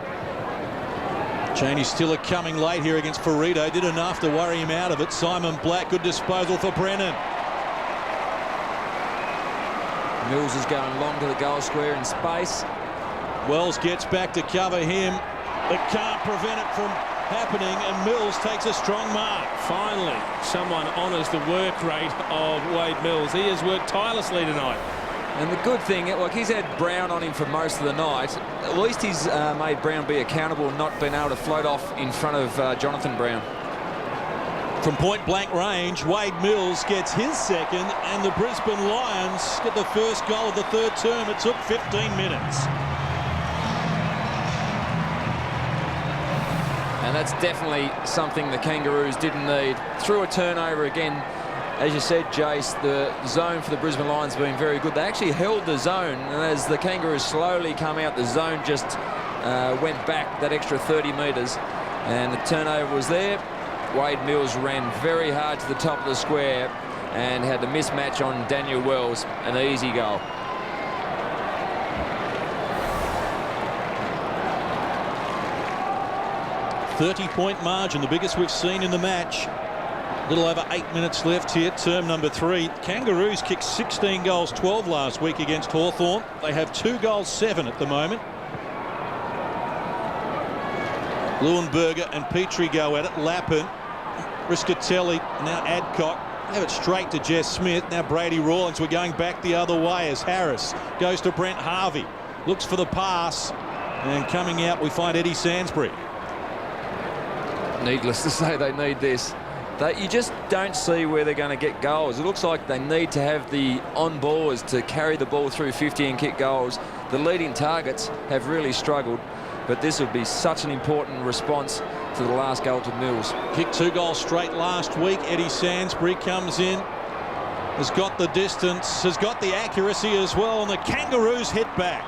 Cheney Stiller coming late here against Ferreiro. Did enough to worry him out of it. Simon Black, good disposal for Brennan. Mills is going long to the goal square in space. Wells gets back to cover him, but can't prevent it from happening, and Mills takes a strong mark. Finally, someone honours the work rate of Wade Mills. He has worked tirelessly tonight. And the good thing, like, he's had Brown on him for most of the night. At least he's made Brown be accountable and not been able to float off in front of Jonathan Brown. From point-blank range, Wade Mills gets his second, and the Brisbane Lions get the first goal of the third term. It took 15 minutes. And that's definitely something the Kangaroos didn't need. Through a turnover again, as you said, Jace, the zone for the Brisbane Lions being very good. They actually held the zone, and as the Kangaroos slowly come out, the zone just went back that extra 30 metres, and the turnover was there. Wade Mills ran very hard to the top of the square and had a mismatch on Daniel Wells, an easy goal. .30 margin, the biggest we've seen in the match. A little over 8 minutes left here, term number 3. Kangaroos kicked 16 goals, 12 last week against Hawthorn. They have 2 goals, 7 at the moment. Leuenberger and Petrie go at it. Lappin, Riscatelli, now Adcock. Have it straight to Jess Smith. Now Brady Rawlings. We're going back the other way as Harris goes to Brent Harvey. Looks for the pass. And coming out, we find Eddie Sansbury. Needless to say, they need this. You just don't see where they're going to get goals. It looks like they need to have the on-ballers to carry the ball through 50 and kick goals. The leading targets have really struggled, but this would be such an important response to the last goal to Mills. Kicked 2 goals straight last week. Eddie Sansbury comes in, has got the distance, has got the accuracy as well, and the Kangaroos hit back.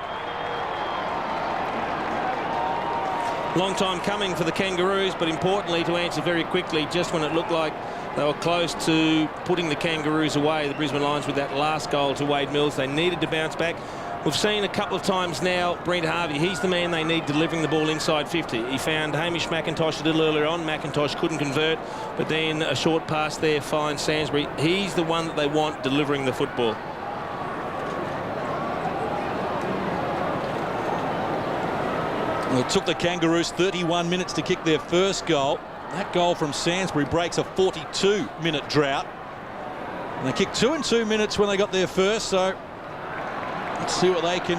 Long time coming for the Kangaroos, but importantly to answer very quickly, just when it looked like they were close to putting the Kangaroos away, the Brisbane Lions, with that last goal to Wade Mills, they needed to bounce back. We've seen a couple of times now Brent Harvey, he's the man they need delivering the ball inside 50. He found Hamish McIntosh a little earlier on. McIntosh couldn't convert, but then a short pass there finds Sansbury. He's the one that they want delivering the football. Well, it took the Kangaroos 31 minutes to kick their first goal. That goal from Sansbury breaks a 42-minute drought. And they kicked 2 in 2 minutes when they got their first, so let's see what they can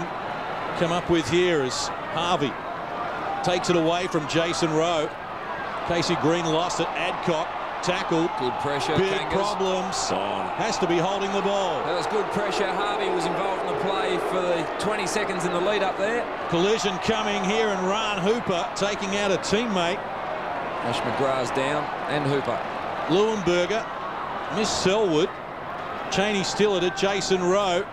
come up with here as Harvey takes it away from Jason Rowe. Casey Green lost it. Adcock tackled. Good pressure. Big Kangas. problems. Has to be holding the ball. That was good pressure. Harvey was involved in the play for the 20 seconds in the lead up there. Collision coming here, and Ran Hooper taking out a teammate. Ash McGrath's down, and Hooper. Leuenberger, Miss Selwood. Cheney still at it. Jason Rowe,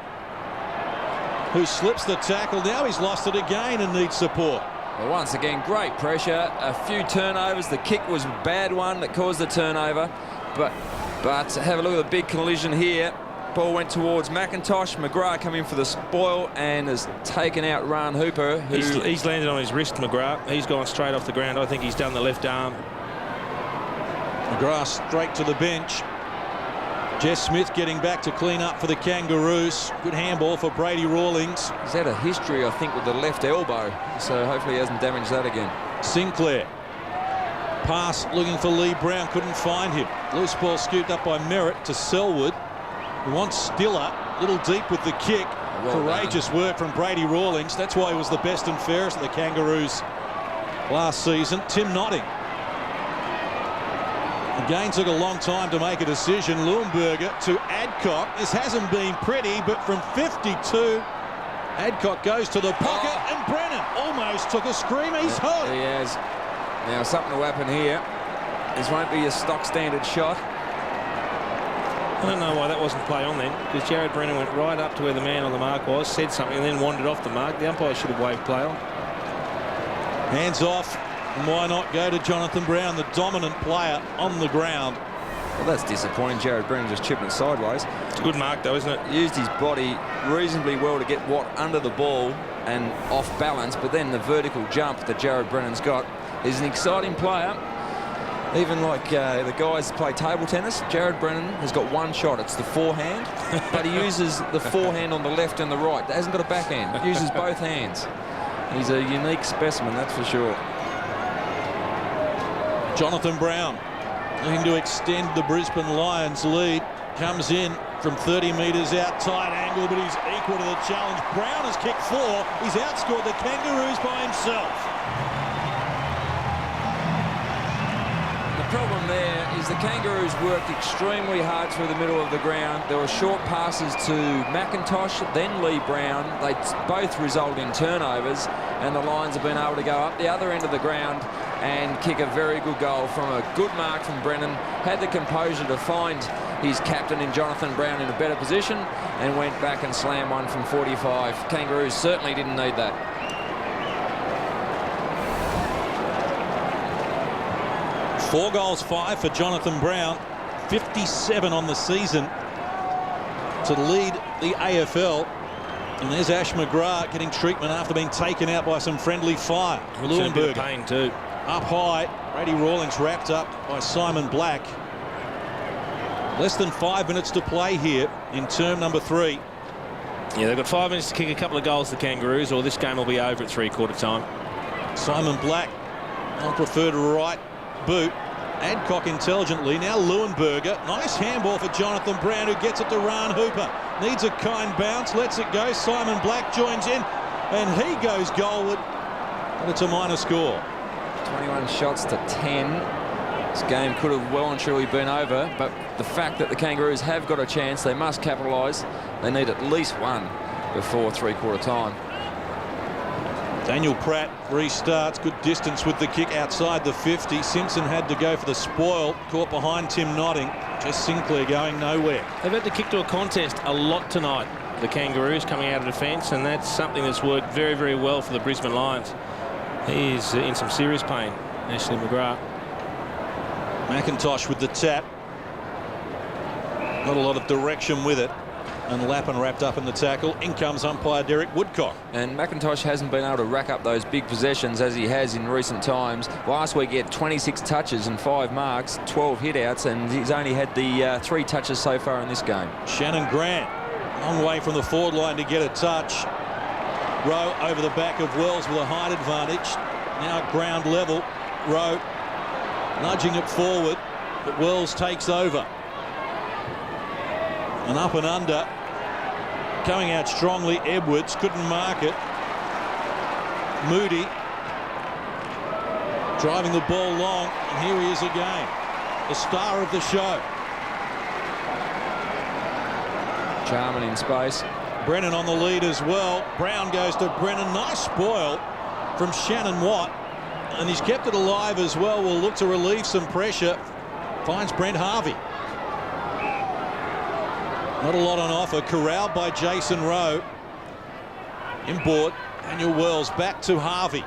who slips the tackle. Now he's lost it again and needs support. Well, once again, great pressure. A few turnovers. The kick was a bad one that caused the turnover. But have a look at the big collision here. Ball went towards McIntosh. McGrath come in for the spoil and has taken out Ran Hooper. He's landed on his wrist, McGrath. He's gone straight off the ground. I think he's done the left arm. McGrath straight to the bench. Jess Smith getting back to clean up for the Kangaroos. Good handball for Brady Rawlings. He's had a history, I think, with the left elbow, so hopefully he hasn't damaged that again. Sinclair. Pass looking for Lee Brown, couldn't find him. Loose ball scooped up by Merritt to Selwood. He wants Stiller, little deep with the kick. Courageous work from Brady Rawlings. That's why he was the best and fairest of the Kangaroos last season. Tim Notting. Again, took a long time to make a decision. Leuenberger to Adcock. This hasn't been pretty, but from 52, Adcock goes to the pocket, and Brennan almost took a screamer. He's hot. He has. Now, something will happen here. This won't be a stock standard shot. I don't know why that wasn't play on then, because Jared Brennan went right up to where the man on the mark was, said something, and then wandered off the mark. The umpire should have waved play on. Hands off. And why not go to Jonathan Brown, the dominant player on the ground? Well, that's disappointing. Jared Brennan just chipping it sideways. It's a good mark, though, isn't it? Used his body reasonably well to get Watt under the ball and off balance, but then the vertical jump that Jared Brennan's got is an exciting player. Even like the guys play table tennis, Jared Brennan has got one shot. It's the forehand, but he uses the forehand on the left and the right. That hasn't got a backhand. He uses both hands. He's a unique specimen, that's for sure. Jonathan Brown looking to extend the Brisbane Lions lead. Comes in from 30 metres out, tight angle, but he's equal to the challenge. Brown has kicked 4. He's outscored the Kangaroos by himself. The problem there is the Kangaroos worked extremely hard through the middle of the ground. There were short passes to McIntosh, then Lee Brown. They both result in turnovers, and the Lions have been able to go up the other end of the ground and kick a very good goal from a good mark from Brennan. Had the composure to find his captain in Jonathan Brown in a better position and went back and slammed one from 45. Kangaroos certainly didn't need that. 4 goals, 5 for Jonathan Brown. 57 on the season to lead the AFL. And there's Ash McGrath getting treatment after being taken out by some friendly fire. Leuenberger pain too. Up high. Brady Rawlings wrapped up by Simon Black. Less than 5 minutes to play here in term number 3. Yeah, they've got 5 minutes to kick a couple of goals, the Kangaroos, or this game will be over at three-quarter time. Simon Black on preferred right boot. Adcock intelligently. Now Leuenberger. Nice handball for Jonathan Brown, who gets it to Ryan Hooper. Needs a kind bounce. Lets it go. Simon Black joins in. And he goes goalward. And it's a minor score. 21 shots to 10. This game could have well and truly been over, but the fact that the Kangaroos have got a chance, they must capitalise. They need at least one before three-quarter time. Daniel Pratt restarts. Good distance with the kick outside the 50. Simpson had to go for the spoil. Caught behind Tim Notting. Just Sinclair going nowhere. They've had to kick to a contest a lot tonight, the Kangaroos, coming out of defence, and that's something that's worked very, very well for the Brisbane Lions. He is in some serious pain, Ashley McGrath. McIntosh with the tap. Not a lot of direction with it. And Lappin wrapped up in the tackle. In comes umpire Derek Woodcock. And McIntosh hasn't been able to rack up those big possessions as he has in recent times. Last week he had 26 touches and 5 marks, 12 hitouts, and he's only had the 3 touches so far in this game. Shannon Grant, long way from the forward line to get a touch. Rowe over the back of Wells with a height advantage. Now at ground level. Rowe nudging it forward, but Wells takes over. And up and under. Coming out strongly, Edwards couldn't mark it. Moody driving the ball long, and here he is again, the star of the show. Charman in space. Brennan on the lead as well. Brown goes to Brennan. Nice spoil from Shannon Watt, and he's kept it alive as well. Will look to relieve some pressure. Finds Brent Harvey. Not a lot on offer. Corralled by Jason Rowe. Inboard. Daniel Wells back to Harvey.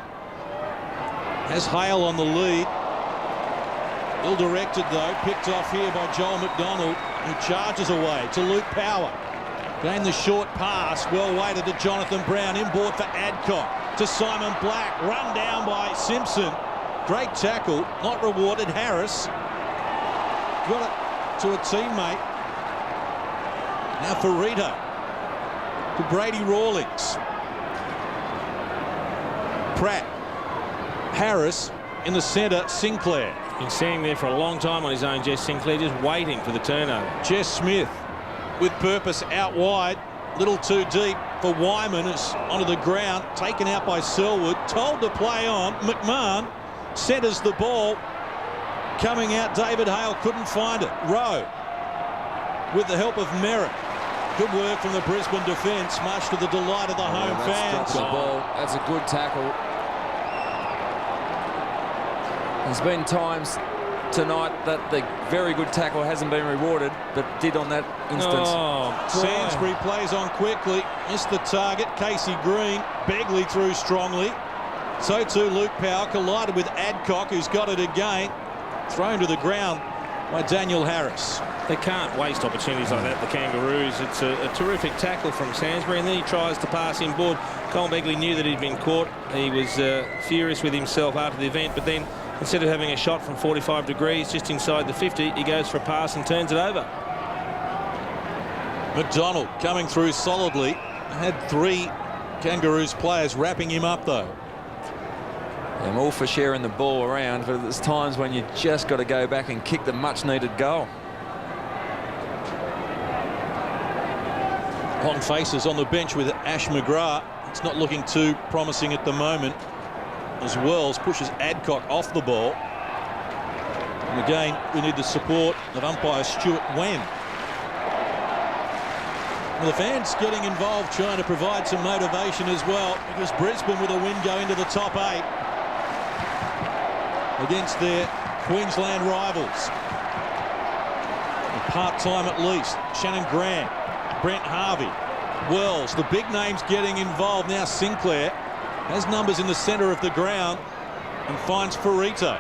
Has Hale on the lead. Ill-directed though. Picked off here by Joel McDonald, who charges away to Luke Power. Gained the short pass. Well weighted to Jonathan Brown. Inboard for Adcock. To Simon Black. Run down by Simpson. Great tackle. Not rewarded. Harris got it to a teammate. Now Farita to Brady Rawlings. Pratt. Harris in the centre. Sinclair. Been standing there for a long time on his own, Jess Sinclair, just waiting for the turnover. Jess Smith with purpose out wide. Little too deep for Wyman. Is onto the ground. Taken out by Selwood. Told to play on. McMahon centres the ball. Coming out, David Hale couldn't find it. Rowe with the help of Merritt. Good work from the Brisbane defence, much to the delight of the home fans. The ball. That's a good tackle. There's been times tonight that the very good tackle hasn't been rewarded, but did on that instance. Sainsbury plays on quickly. Missed the target. Casey Green. Begley threw strongly. So too Luke Power collided with Adcock, who's got it again. Thrown to the ground by Daniel Harris. They can't waste opportunities like that, the Kangaroos. It's a terrific tackle from Sainsbury, and then he tries to pass inboard. Colin Begley knew that he'd been caught. He was furious with himself after the event, but then instead of having a shot from 45 degrees just inside the 50, he goes for a pass and turns it over. McDonald coming through solidly. Had 3 Kangaroos players wrapping him up though. I'm all for sharing the ball around, but there's times when you just got to go back and kick the much needed goal. Long faces on the bench with Ash McGrath. It's not looking too promising at the moment as Wells pushes Adcock off the ball. And again, we need the support of umpire Stuart Wen. Well, the fans getting involved, trying to provide some motivation as well, because Brisbane with a win go into the top 8 against their Queensland rivals. Part-time at least. Shannon Grant, Brent Harvey, Wells, the big names getting involved. Now Sinclair has numbers in the centre of the ground and finds Ferrito.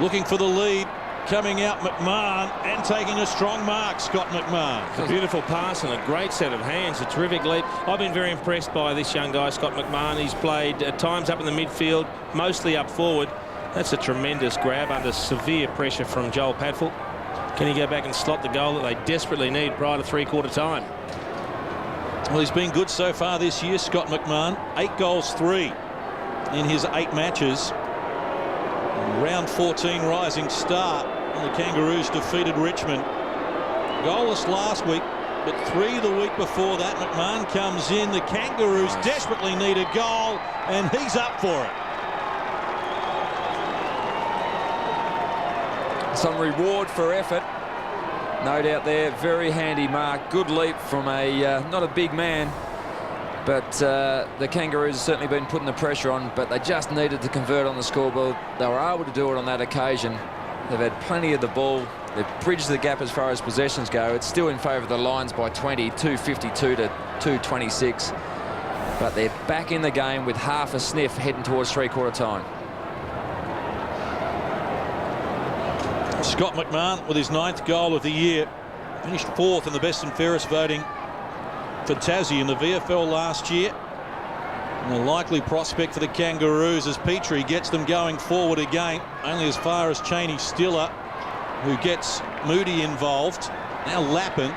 Looking for the lead, coming out McMahon and taking a strong mark, Scott McMahon. It's a beautiful pass and a great set of hands, a terrific lead. I've been very impressed by this young guy, Scott McMahon. He's played at times up in the midfield, mostly up forward. That's a tremendous grab under severe pressure from Joel Padfield. Can he go back and slot the goal that they desperately need prior to three-quarter time? Well, he's been good so far this year, Scott McMahon. 8 goals, 3 in his 8 matches. Round 14 rising start. And the Kangaroos defeated Richmond. Goalless last week, but 3 the week before that. McMahon comes in. The Kangaroos desperately need a goal, and he's up for it. Some reward for effort, no doubt there. Very handy mark. Good leap from a not a big man, but the Kangaroos have certainly been putting the pressure on, but they just needed to convert on the scoreboard. They were able to do it on that occasion. They've had plenty of the ball. They've bridged the gap as far as possessions go. It's still in favour of the Lions by 20, 252 to 226, but they're back in the game with half a sniff heading towards three-quarter time. Scott McMahon with his 9th goal of the year, finished 4th in the best and fairest voting for Tassie in the VFL last year. And a likely prospect for the Kangaroos as Petrie gets them going forward again, only as far as Chaney Stiller, who gets Moody involved. Now Lappin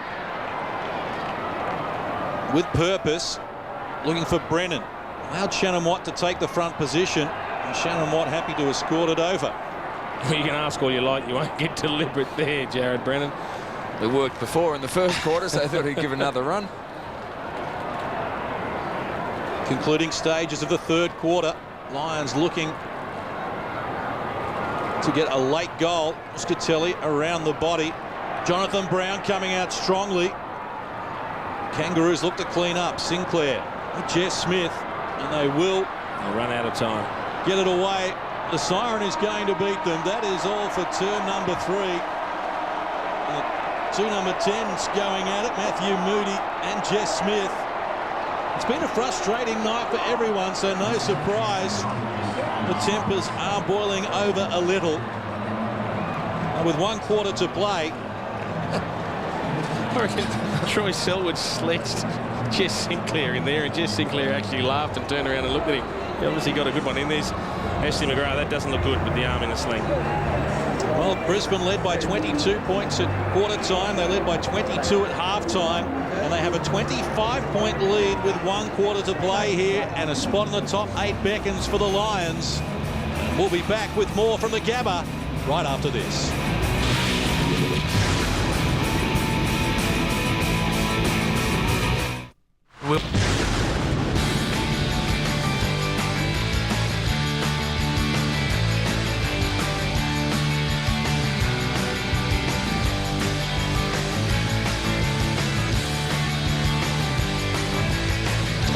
with purpose, looking for Brennan. Allowed Shannon Watt to take the front position, and Shannon Watt happy to escort it over. You can ask all you like, you won't get deliberate there, Jared Brennan. It worked before in the first quarter, so they thought he'd give another run. Concluding stages of the 3rd quarter. Lions looking to get a late goal. Scatelli around the body. Jonathan Brown coming out strongly. Kangaroos look to clean up. Sinclair with Jess Smith, and they will run out of time. Get it away. The siren is going to beat them. That is all for turn number 3. Two number 10s going at it, Matthew Moody and Jess Smith. It's been a frustrating night for everyone, so no surprise the tempers are boiling over a little. And with 1 quarter to play, I reckon Troy Selwood sledged Jess Sinclair in there, and Jess Sinclair actually laughed and turned around and looked at him. He obviously got a good one in. There's Ashley McGrath. That doesn't look good with the arm in the sling. Well, Brisbane led by 22 points at quarter time. They led by 22 at half time, and they have a 25-point lead with 1 quarter to play here, and a spot in the top 8 beckons for the Lions. We'll be back with more from the Gabba right after this.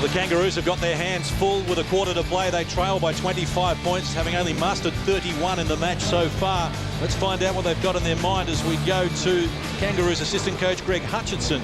The Kangaroos have got their hands full with a quarter to play. They trail by 25 points, having only mustered 31 in the match so far. Let's find out what they've got in their mind as we go to Kangaroos assistant coach Greg Hutchinson.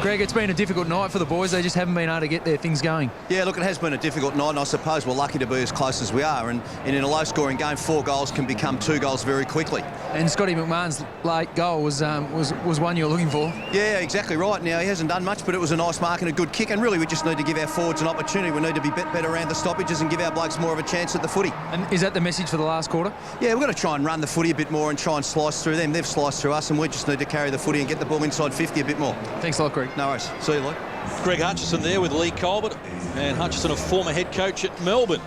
Greg, it's been a difficult night for the boys. They just haven't been able to get their things going. Yeah, look, it has been a difficult night, and I suppose we're lucky to be as close as we are. And in a low-scoring game, 4 goals can become 2 goals very quickly. And Scotty McMahon's late goal was one you were looking for. Yeah, exactly right. Now, he hasn't done much, but it was a nice mark and a good kick. And really, we just need to give our forwards an opportunity. We need to be better around the stoppages and give our blokes more of a chance at the footy. And is that the message for the last quarter? Yeah, we've got to try and run the footy a bit more and try and slice through them. They've sliced through us, and we just need to carry the footy and get the ball inside 50 a bit more. Thanks a lot, Greg. No worries. See you, Luke. Greg Hutchinson there with Lee Colbert, and Hutchinson, a former head coach at Melbourne.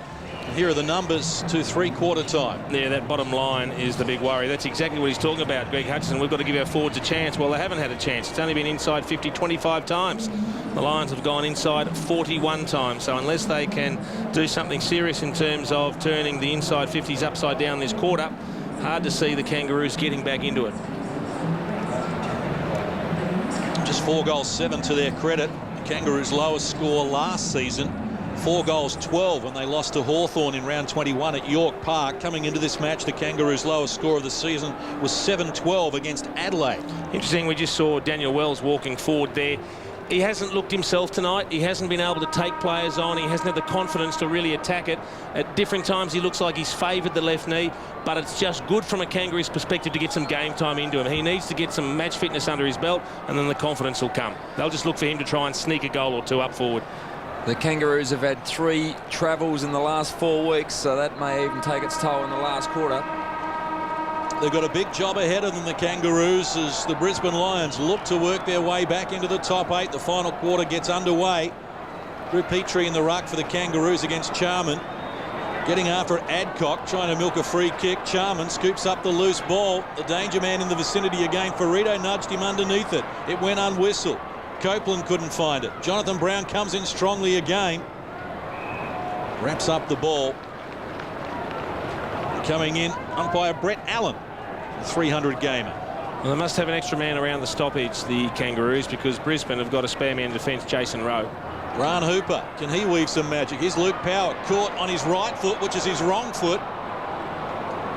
Here are the numbers to three-quarter time. Yeah, that bottom line is the big worry. That's exactly what he's talking about, Greg Hutchison. We've got to give our forwards a chance. Well, they haven't had a chance. It's only been inside 50 25 times. The Lions have gone inside 41 times. So unless they can do something serious in terms of turning the inside 50s upside down this quarter, hard to see the Kangaroos getting back into it. Just 4 goals, 7 to their credit. The Kangaroos' lowest score last season, 4 goals, 12 when they lost to Hawthorn in round 21 at York Park. Coming into this match, the Kangaroos' lowest score of the season was 7-12 against Adelaide. Interesting, we just saw Daniel Wells walking forward there. He hasn't looked himself tonight. He hasn't been able to take players on. He hasn't had the confidence to really attack it. At different times, he looks like he's favoured the left knee, but it's just good from a Kangaroos perspective to get some game time into him. He needs to get some match fitness under his belt, and then the confidence will come. They'll just look for him to try and sneak a goal or two up forward. The Kangaroos have had 3 travels in the last 4 weeks, so that may even take its toll in the last quarter. They've got a big job ahead of them, the Kangaroos, as the Brisbane Lions look to work their way back into the top 8. The final quarter gets underway. Drew Petrie in the ruck for the Kangaroos against Charman. Getting after it, Adcock trying to milk a free kick. Charman scoops up the loose ball. The danger man in the vicinity again. Ferrito nudged him underneath it. It went unwhistled. Copeland couldn't find it. Jonathan Brown comes in strongly again. Wraps up the ball. Coming in, umpire Brett Allen, 300 gamer. Well, they must have an extra man around the stoppage, the Kangaroos, because Brisbane have got a spare man in defence, Jason Rowe. Ron Hooper, can he weave some magic? Here's Luke Power, caught on his right foot, which is his wrong foot.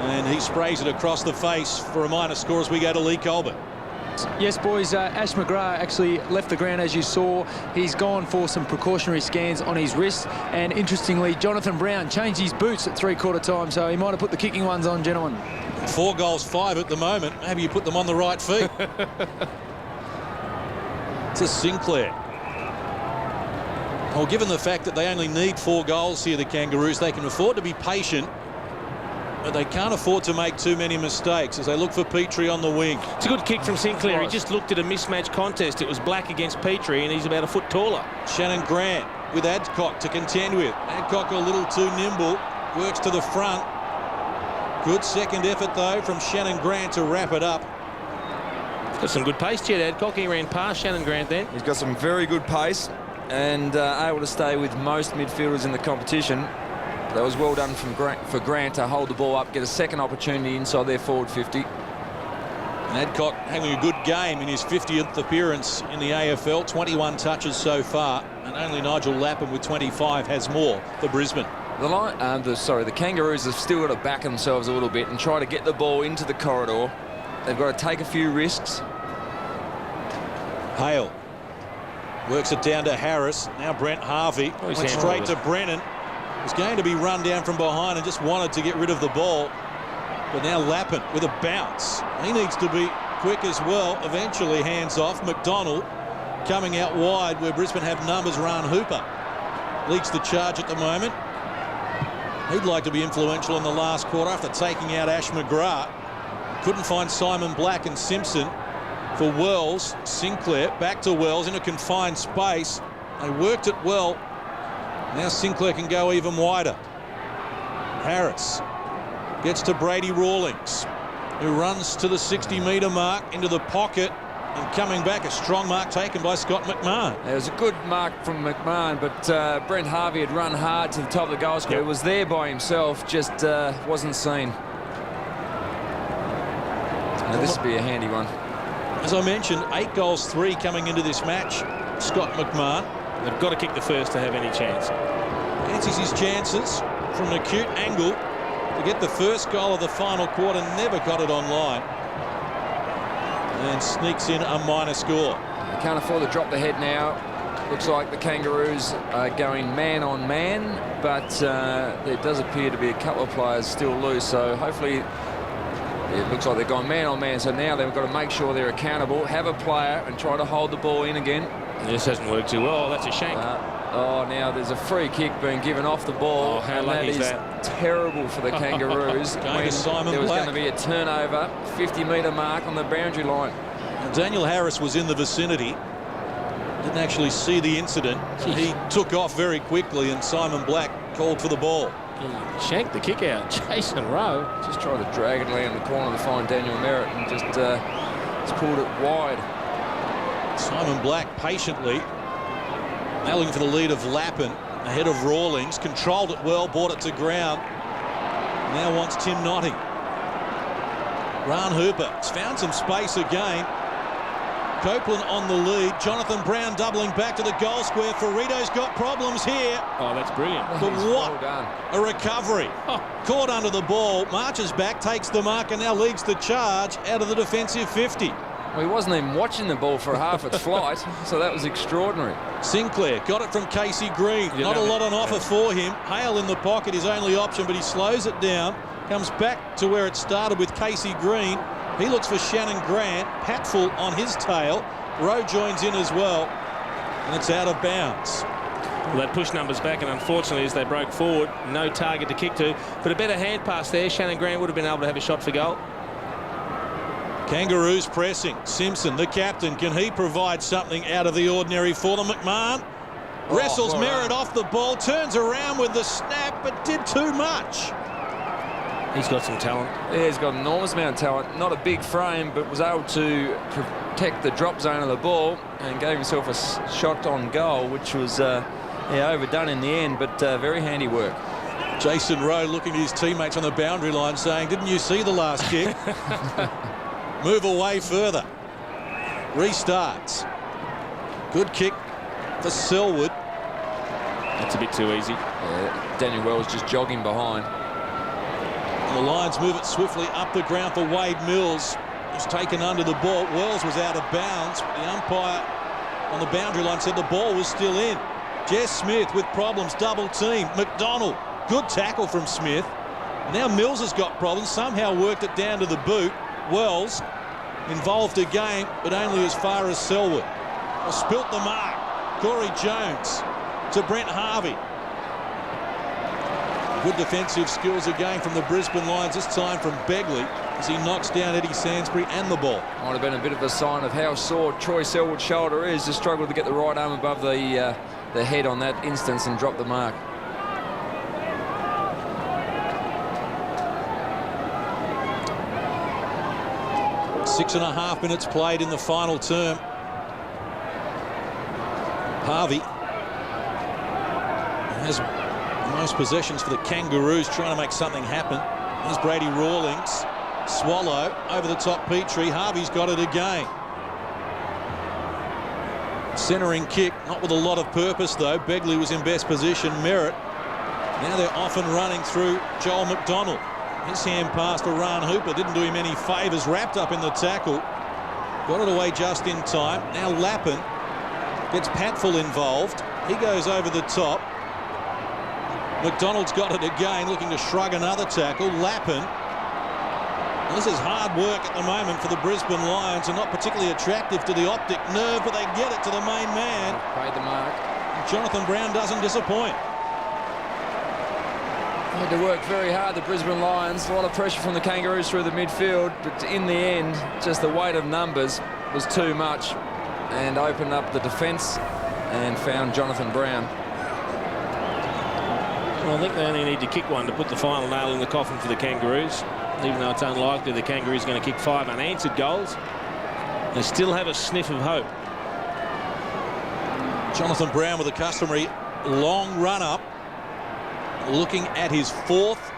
And he sprays it across the face for a minor score as we go to Lee Colbert. Yes, boys, Ash McGrath actually left the ground, as you saw. He's gone for some precautionary scans on his wrist. And interestingly, Jonathan Brown changed his boots at three-quarter time, so he might have put the kicking ones on, gentlemen. 4 goals, 5 at the moment. Maybe you put them on the right feet. To Sinclair. Well, given the fact that they only need 4 goals here, the Kangaroos, they can afford to be patient, but they can't afford to make too many mistakes as they look for Petrie on the wing. It's a good kick from Sinclair. He just looked at a mismatch contest. It was Black against Petrie, and he's about a foot taller. Shannon Grant with Adcock to contend with. Adcock a little too nimble, works to the front. Good second effort, though, from Shannon Grant to wrap it up. He's got some good pace, Jed Adcock. He ran past Shannon Grant then. He's got some very good pace and able to stay with most midfielders in the competition. That was well done from for Grant to hold the ball up, get a second opportunity inside their forward 50. Adcock having a good game in his 50th appearance in the AFL. 21 touches so far, and only Nigel Lapham with 25 has more for Brisbane. The Kangaroos have still got to back themselves a little bit and try to get the ball into the corridor. They've got to take a few risks. Hale works it down to Harris. Now Brent Harvey went straight to Brennan. Was going to be run down from behind and just wanted to get rid of the ball. But now Lappin with a bounce. He needs to be quick as well. Eventually hands off. McDonald coming out wide where Brisbane have numbers. Ron Hooper leads the charge at the moment. He'd like to be influential in the last quarter after taking out Ash McGrath. Couldn't find Simon Black and Simpson for Wells. Sinclair back to Wells in a confined space. They worked it well. Now Sinclair can go even wider. Harris gets to Brady Rawlings, who runs to the 60-metre mark into the pocket, and coming back, a strong mark taken by Scott McMahon. It was a good mark from McMahon, but Brent Harvey had run hard to the top of the goal square. He was there by himself, just wasn't seen. Now this would be a handy one. As I mentioned, 8 goals, 3 coming into this match. Scott McMahon. They've got to kick the first to have any chance. Fancies his chances from an acute angle to get the first goal of the final quarter. Never got it online. And sneaks in a minor score. They can't afford to drop the head now. Looks like the Kangaroos are going man on man, but there does appear to be a couple of players still loose, so hopefully it looks like they're going man on man. So now they've got to make sure they're accountable, have a player and try to hold the ball in again. This hasn't worked too well. That's a shank. Now there's a free kick being given off the ball. How lucky is that? Terrible for the Kangaroos. Going to Simon there was Black. going to be a turnover, 50-metre mark on the boundary line. Now, Daniel Harris was in the vicinity. Didn't actually see the incident. He took off very quickly, and Simon Black called for the ball. He shanked the kick out. Jason Rowe just tried to drag it around the corner to find Daniel Merritt and just pulled it wide. Simon Black patiently nailing for the lead of Lappin ahead of Rawlings. Controlled it well, brought it to ground. Now wants Tim Notting. Ran Hooper has found some space again. Copeland on the lead. Jonathan Brown doubling back to the goal square. Ferrito's got problems here. Oh, that's brilliant. But what well done. a recovery. Caught under the ball, marches back, takes the mark, and now leads the charge out of the defensive 50. Well, he wasn't even watching the ball for half its flight, so that was extraordinary. Sinclair got it from Casey Green. Not a lot on offer for him. Hale in the pocket, his only option, but he slows it down. Comes back to where it started with Casey Green. He looks for Shannon Grant. Patfull on his tail. Rowe joins in as well, and it's out of bounds. Well, that push numbers back, and unfortunately, as they broke forward, no target to kick to. But a better hand pass there. Shannon Grant would have been able to have a shot for goal. Kangaroos pressing. Simpson, the captain, can he provide something out of the ordinary for them? McMahon wrestles Merritt off the ball, turns around with the snap, but did too much. He's got some talent. Yeah, he's got an enormous amount of talent. Not a big frame, but was able to protect the drop zone of the ball and gave himself a shot on goal, which was overdone in the end, but very handy work. Jason Rowe looking at his teammates on the boundary line saying, didn't you see the last kick? Move away further. Restarts. Good kick for Selwood. That's a bit too easy. Yeah, Daniel Wells just jogging behind. The Lions move it swiftly up the ground for Wade Mills, who's taken under the ball. Wells was out of bounds. The umpire on the boundary line said the ball was still in. Jess Smith with problems, double team. McDonald, good tackle from Smith. Now Mills has got problems, somehow worked it down to the boot. Wells involved again, but only as far as Selwood. Spilt the mark. Corey Jones to Brent Harvey. Good defensive skills again from the Brisbane Lions, this time from Begley, as he knocks down Eddie Sansbury and the ball. Might have been a bit of a sign of how sore Troy Selwood's shoulder is. Just struggled to get the right arm above the head on that instance and drop the mark. Six and a half minutes played in the final term. Harvey has most possessions for the Kangaroos, trying to make something happen. Here's Brady Rawlings. Swallow over the top Petrie. Harvey's got it again. Centering kick, not with a lot of purpose though. Begley was in best position. Merritt. Now they're off and running through Joel McDonald. His hand pass for Ran Hooper didn't do him any favours. Wrapped up in the tackle. Got it away just in time. Now Lappin gets Patfull involved. He goes over the top. McDonald's got it again, looking to shrug another tackle. Lappin. This is hard work at the moment for the Brisbane Lions, and not particularly attractive to the optic nerve, but they get it to the main man. Paid the mark. And Jonathan Brown doesn't disappoint. Had to work very hard, the Brisbane Lions. A lot of pressure from the Kangaroos through the midfield, but in the end, just the weight of numbers was too much and opened up the defence and found Jonathan Brown. Well, I think they only need to kick one to put the final nail in the coffin for the Kangaroos. Even though it's unlikely the Kangaroos are going to kick 5 unanswered goals, they still have a sniff of hope. Jonathan Brown with a customary long run-up, looking at his 4th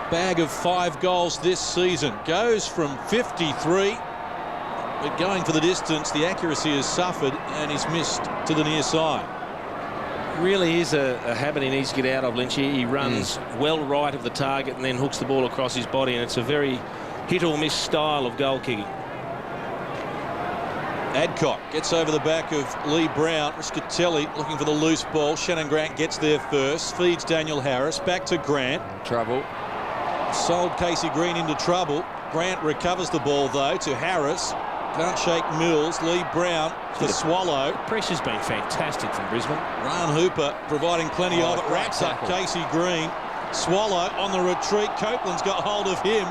bag of 5 goals this season. Goes from 53, but going for the distance, the accuracy has suffered and is missed to the near side. Really is a habit he needs to get out of, Lynchy. He runs well right of the target and then hooks the ball across his body, and it's a very hit or miss style of goal kicking. Adcock gets over the back of Lee Brown. Riscatelli looking for the loose ball. Shannon Grant gets there first. Feeds Daniel Harris. Back to Grant. Trouble. Sold Casey Green into trouble. Grant recovers the ball though to Harris. Can't shake Mills. Lee Brown to Swallow. The pressure's been fantastic from Brisbane. Ran Hooper providing plenty of it. Wraps up Casey Green. Swallow on the retreat. Copeland's got hold of him.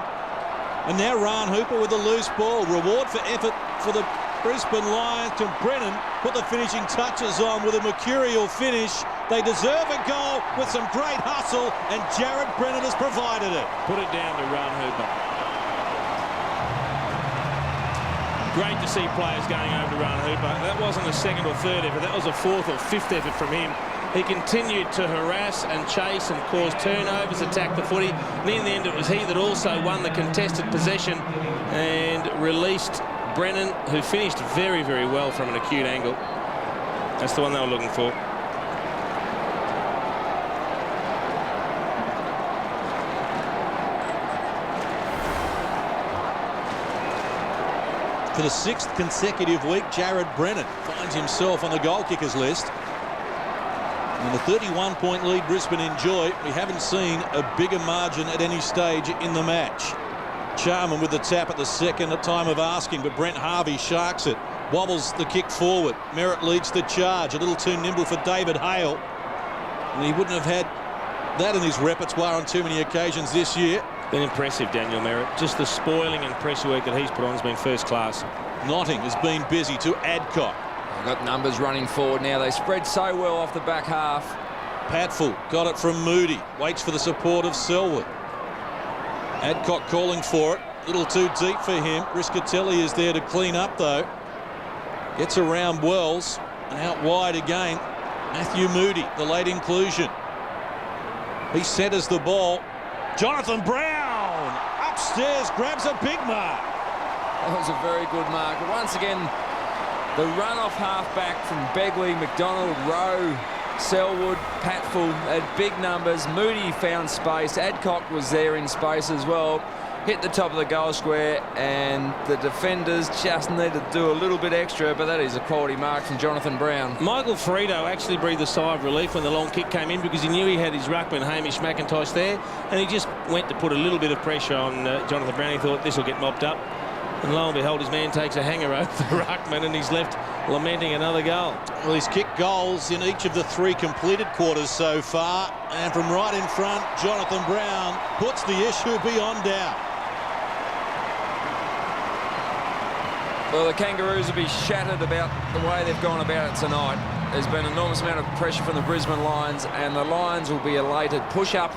And now Ran Hooper with the loose ball. Reward for effort for the Brisbane Lions. Can Brennan put the finishing touches on with a mercurial finish? They deserve a goal with some great hustle, and Jared Brennan has provided it. Put it down to Ron Hooper. Great to see players going over to Ron Hooper. That wasn't a second or third effort. That was a fourth or fifth effort from him. He continued to harass and chase and cause turnovers, attack the footy. And in the end, it was he that also won the contested possession and released Brennan, who finished very, very well from an acute angle. That's the one they were looking for. For the 6th consecutive week, Jared Brennan finds himself on the goal kickers list. And the 31-point lead Brisbane enjoy, we haven't seen a bigger margin at any stage in the match. Charman with the tap at the second at time of asking, but Brent Harvey sharks it. Wobbles the kick forward. Merritt leads the charge. A little too nimble for David Hale. And he wouldn't have had that in his repertoire on too many occasions this year. Been impressive, Daniel Merritt. Just the spoiling and press work that he's put on has been first class. Notting has been busy to Adcock. They've got numbers running forward now. They spread so well off the back half. Patfull got it from Moody. Waits for the support of Selwood. Adcock calling for it. A little too deep for him. Riscatelli is there to clean up, though. Gets around Wells. And out wide again. Matthew Moody, the late inclusion. He centres the ball. Jonathan Brown upstairs grabs a big mark. That was a very good mark. But once again, the run-off half-back from Begley, McDonald, Rowe, Selwood, Patfull had big numbers. Moody found space. Adcock was there in space as well. Hit the top of the goal square, and the defenders just needed to do a little bit extra, but that is a quality mark from Jonathan Brown. Michael Frito actually breathed a sigh of relief when the long kick came in, because he knew he had his ruckman Hamish McIntosh there, and he just went to put a little bit of pressure on Jonathan Brown. He thought this will get mopped up, and lo and behold, his man takes a hanger over the ruckman, and he's left lamenting another goal. Well, he's kicked goals in each of the 3 completed quarters so far, and from right in front, Jonathan Brown puts the issue beyond doubt. Well, the Kangaroos will be shattered about the way they've gone about it tonight. There's been an enormous amount of pressure from the Brisbane Lions, and the Lions will be elated. Push up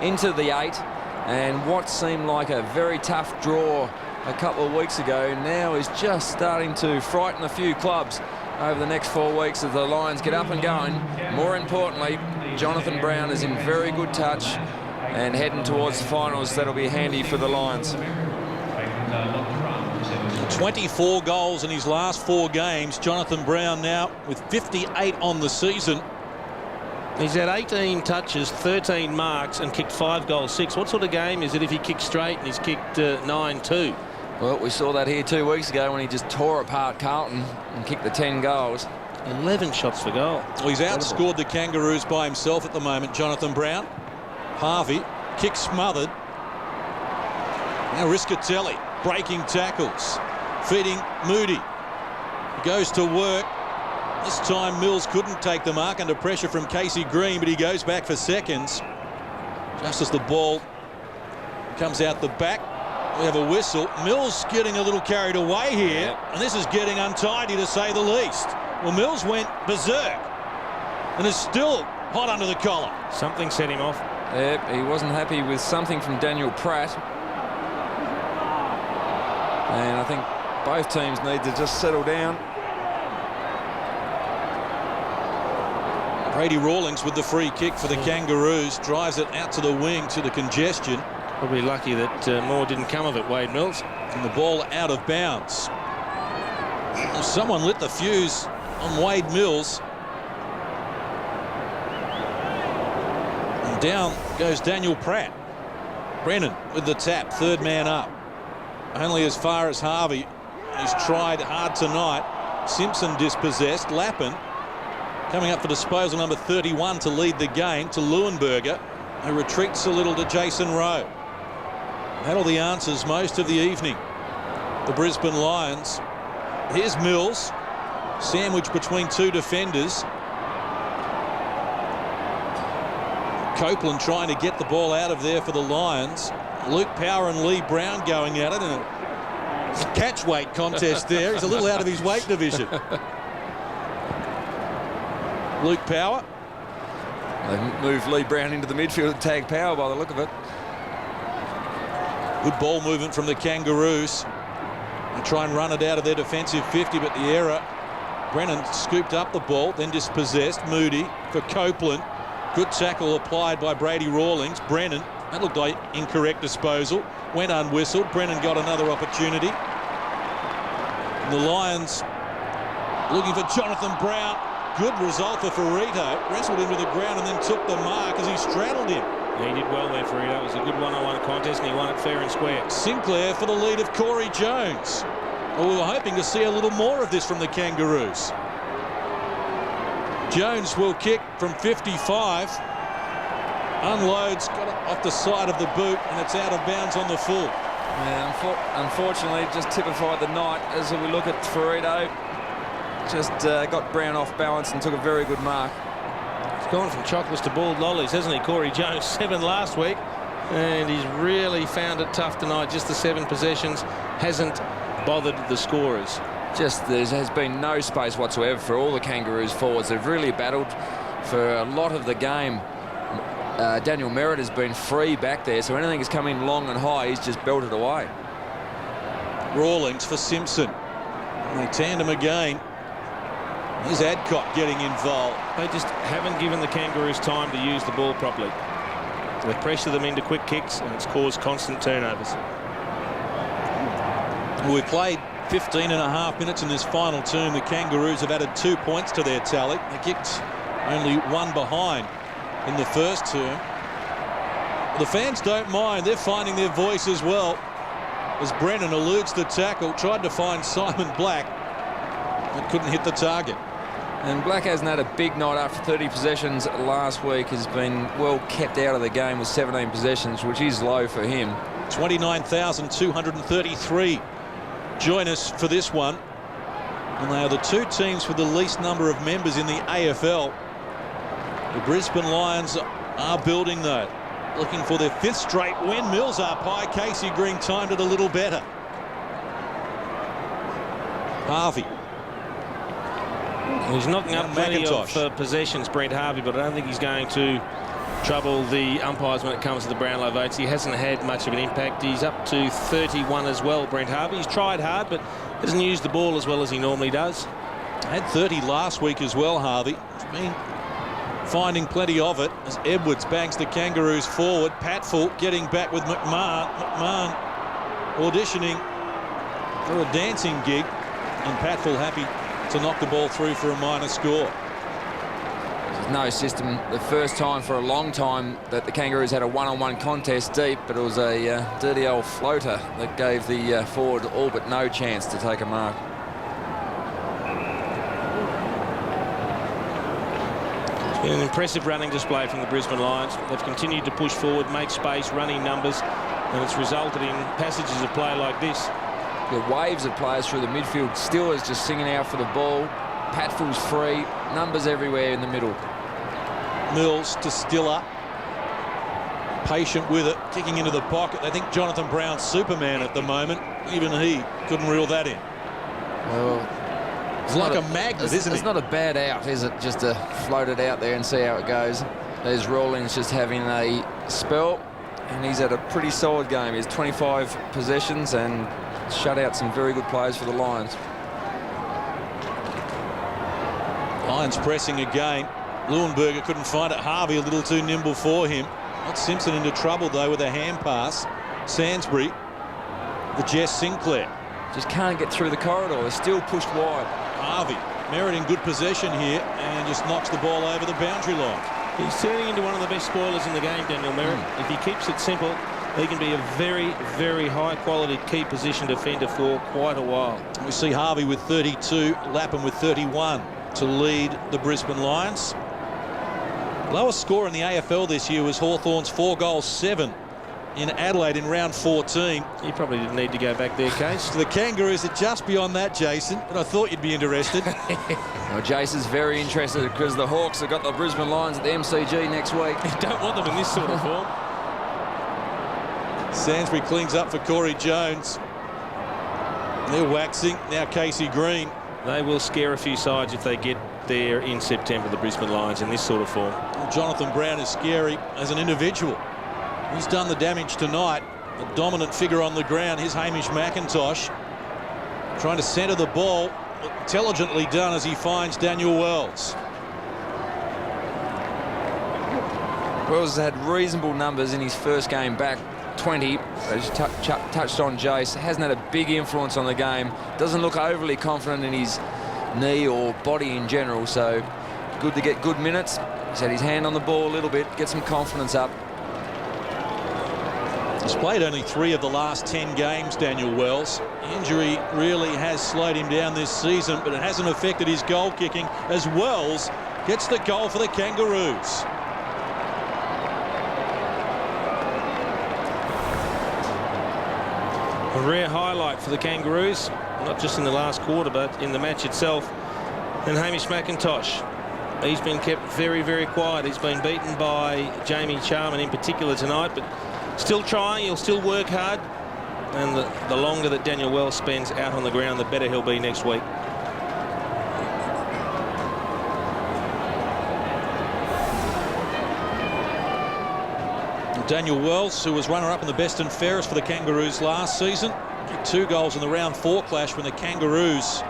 into the 8, and what seemed like a very tough draw a couple of weeks ago now is just starting to frighten a few clubs over the next 4 weeks as the Lions get up and going. More importantly, Jonathan Brown is in very good touch and heading towards the finals. That'll be handy for the Lions. 24 goals in his last 4 games. Jonathan Brown now with 58 on the season. He's had 18 touches, 13 marks, and kicked 5 goals, 6. What sort of game is it if he kicks straight and he's kicked 9-2? Well, we saw that here 2 weeks ago when he just tore apart Carlton and kicked the 10 goals. 11 shots for goal. Well, he's outscored the Kangaroos by himself at the moment, Jonathan Brown. Harvey, kick smothered. Now Riscatelli, breaking tackles. Feeding Moody. He goes to work. This time Mills couldn't take the mark under pressure from Casey Green, but he goes back for seconds. Just as the ball comes out the back, we have a whistle. Mills getting a little carried away here, and this is getting untidy to say the least. Well, Mills went berserk and is still hot under the collar. Something set him off. Yep, he wasn't happy with something from Daniel Pratt. And I think both teams need to just settle down. Brady Rawlings with the free kick for the Kangaroos, drives it out to the wing to the congestion. Probably lucky that more didn't come of it, Wade Mills. And the ball out of bounds. Well, someone lit the fuse on Wade Mills. And down goes Daniel Pratt. Brennan with the tap, 3rd man up. Only as far as Harvey. He's tried hard tonight. Simpson dispossessed. Lappin coming up for disposal, number 31, to lead the game to Leuenberger, who retreats a little to Jason Rowe. Had all the answers most of the evening. The Brisbane Lions. Here's Mills, sandwiched between 2 defenders. Copeland trying to get the ball out of there for the Lions. Luke Power and Lee Brown going at it, and Catch weight contest there. He's a little out of his weight division. Luke Power. They moved Lee Brown into the midfield and tag Power by the look of it. Good ball movement from the Kangaroos. They try and run it out of their defensive 50, but the error. Brennan scooped up the ball, then dispossessed. Moody for Copeland. Good tackle applied by Brady Rawlings. Brennan, that looked like incorrect disposal. Went unwhistled. Brennan got another opportunity. And the Lions looking for Jonathan Brown. Good result for Ferrito. Wrestled him to the ground and then took the mark as he straddled him. Yeah, he did well there, Ferrito. It was a good one-on-one contest and he won it fair and square. Sinclair for the lead of Corey Jones. Well, we were hoping to see a little more of this from the Kangaroos. Jones will kick from 55. Unloads, got it off the side of the boot, and it's out of bounds on the full. Yeah, unfortunately, just typified the night as we look at Ferrito. Just got Brown off balance and took a very good mark. He's gone from chocolates to bald lollies, hasn't he, Corey Jones? 7 last week, and he's really found it tough tonight. Just the 7 possessions hasn't bothered the scorers. Just there has been no space whatsoever for all the Kangaroos forwards. They've really battled for a lot of the game. Daniel Merritt has been free back there, so anything that's coming long and high, he's just belted away. Rawlings for Simpson. And they tandem again. Here's Adcock getting involved. They just haven't given the Kangaroos time to use the ball properly. They pressure them into quick kicks, and it's caused constant turnovers. We've played 15.5 minutes in this final term. The Kangaroos have added 2 points to their tally. They kicked only 1 behind in the first term. The fans don't mind. They're finding their voice as well. As Brennan eludes the tackle, tried to find Simon Black, but couldn't hit the target. And Black hasn't had a big night after 30 possessions last week. Has been well kept out of the game with 17 possessions, which is low for him. 29,233 join us for this one. And they are the 2 teams with the least number of members in the AFL. The Brisbane Lions are building, though, looking for their 5th straight win. Mills up high. Casey Green timed it a little better. Harvey. He's knocking up plenty of possessions, Brent Harvey, but I don't think he's going to trouble the umpires when it comes to the Brownlow votes. He hasn't had much of an impact. He's up to 31 as well, Brent Harvey. He's tried hard, but hasn't used the ball as well as he normally does. Had 30 last week as well, Harvey. He's been finding plenty of it as Edwards bangs the Kangaroos forward. Patfull getting back with McMahon. McMahon auditioning for a dancing gig, and Patfull happy to knock the ball through for a minor score. There's no system. The first time for a long time that the Kangaroos had a one-on-one contest deep, but it was a dirty old floater that gave the forward all but no chance to take a mark. It's been an impressive running display from the Brisbane Lions. They've continued to push forward, make space, running numbers, and it's resulted in passages of play like this. The waves of players through the midfield. Still is just singing out for the ball. Patfull's free. Numbers everywhere in the middle. Mills to Stiller. Patient with it, kicking into the pocket. They think Jonathan Brown's Superman at the moment. Even he couldn't reel that in. Well, it's like a magnet, isn't it? It's not a bad out, is it? Just to float it out there and see how it goes. There's Rawlings just having a spell, and he's had a pretty solid game. He's 25 possessions and shut out some very good players for the Lions. Lions pressing again. Leuenberger couldn't find it. Harvey a little too nimble for him. Not Simpson into trouble, though, with a hand pass. Sansbury, the Jess Sinclair. Just can't get through the corridor. They're still pushed wide. Harvey, Merritt in good possession here and just knocks the ball over the boundary line. He's turning into one of the best spoilers in the game, Daniel Merritt. If he keeps it simple, he can be a very, very high-quality key position defender for quite a while. We see Harvey with 32, Lapham with 31 to lead the Brisbane Lions. Lowest score in the AFL this year was Hawthorn's 4-7 in Adelaide in round 14. You probably didn't need to go back there, Case. The Kangaroos are just beyond that, Jason, but I thought you'd be interested. Well, Jason's very interested because the Hawks have got the Brisbane Lions at the MCG next week. You don't want them in this sort of form. Sansbury cleans up for Corey Jones. They're waxing. Now Casey Green. They will scare a few sides if they get there in September, the Brisbane Lions, in this sort of form. Jonathan Brown is scary as an individual. He's done the damage tonight. A dominant figure on the ground. Here's Hamish McIntosh trying to centre the ball. Intelligently done as he finds Daniel Wells. Wells has had reasonable numbers in his first game back. 20, as you touched on, Jace, hasn't had a big influence on the game. Doesn't look overly confident in his knee or body in general, so good to get good minutes. He's had his hand on the ball a little bit, get some confidence up. He's played only 3 of the last 10 games, Daniel Wells. Injury really has slowed him down this season, but it hasn't affected his goal kicking as Wells gets the goal for the Kangaroos. A rare highlight for the Kangaroos, not just in the last quarter, but in the match itself. And Hamish McIntosh, he's been kept very, very quiet. He's been beaten by Jamie Charman in particular tonight, but still trying. He'll still work hard. And the longer that Daniel Wells spends out on the ground, the better he'll be next week. Daniel Wells, who was runner-up in the best and fairest for the Kangaroos last season, kicked 2 goals in the round 4 clash when the Kangaroos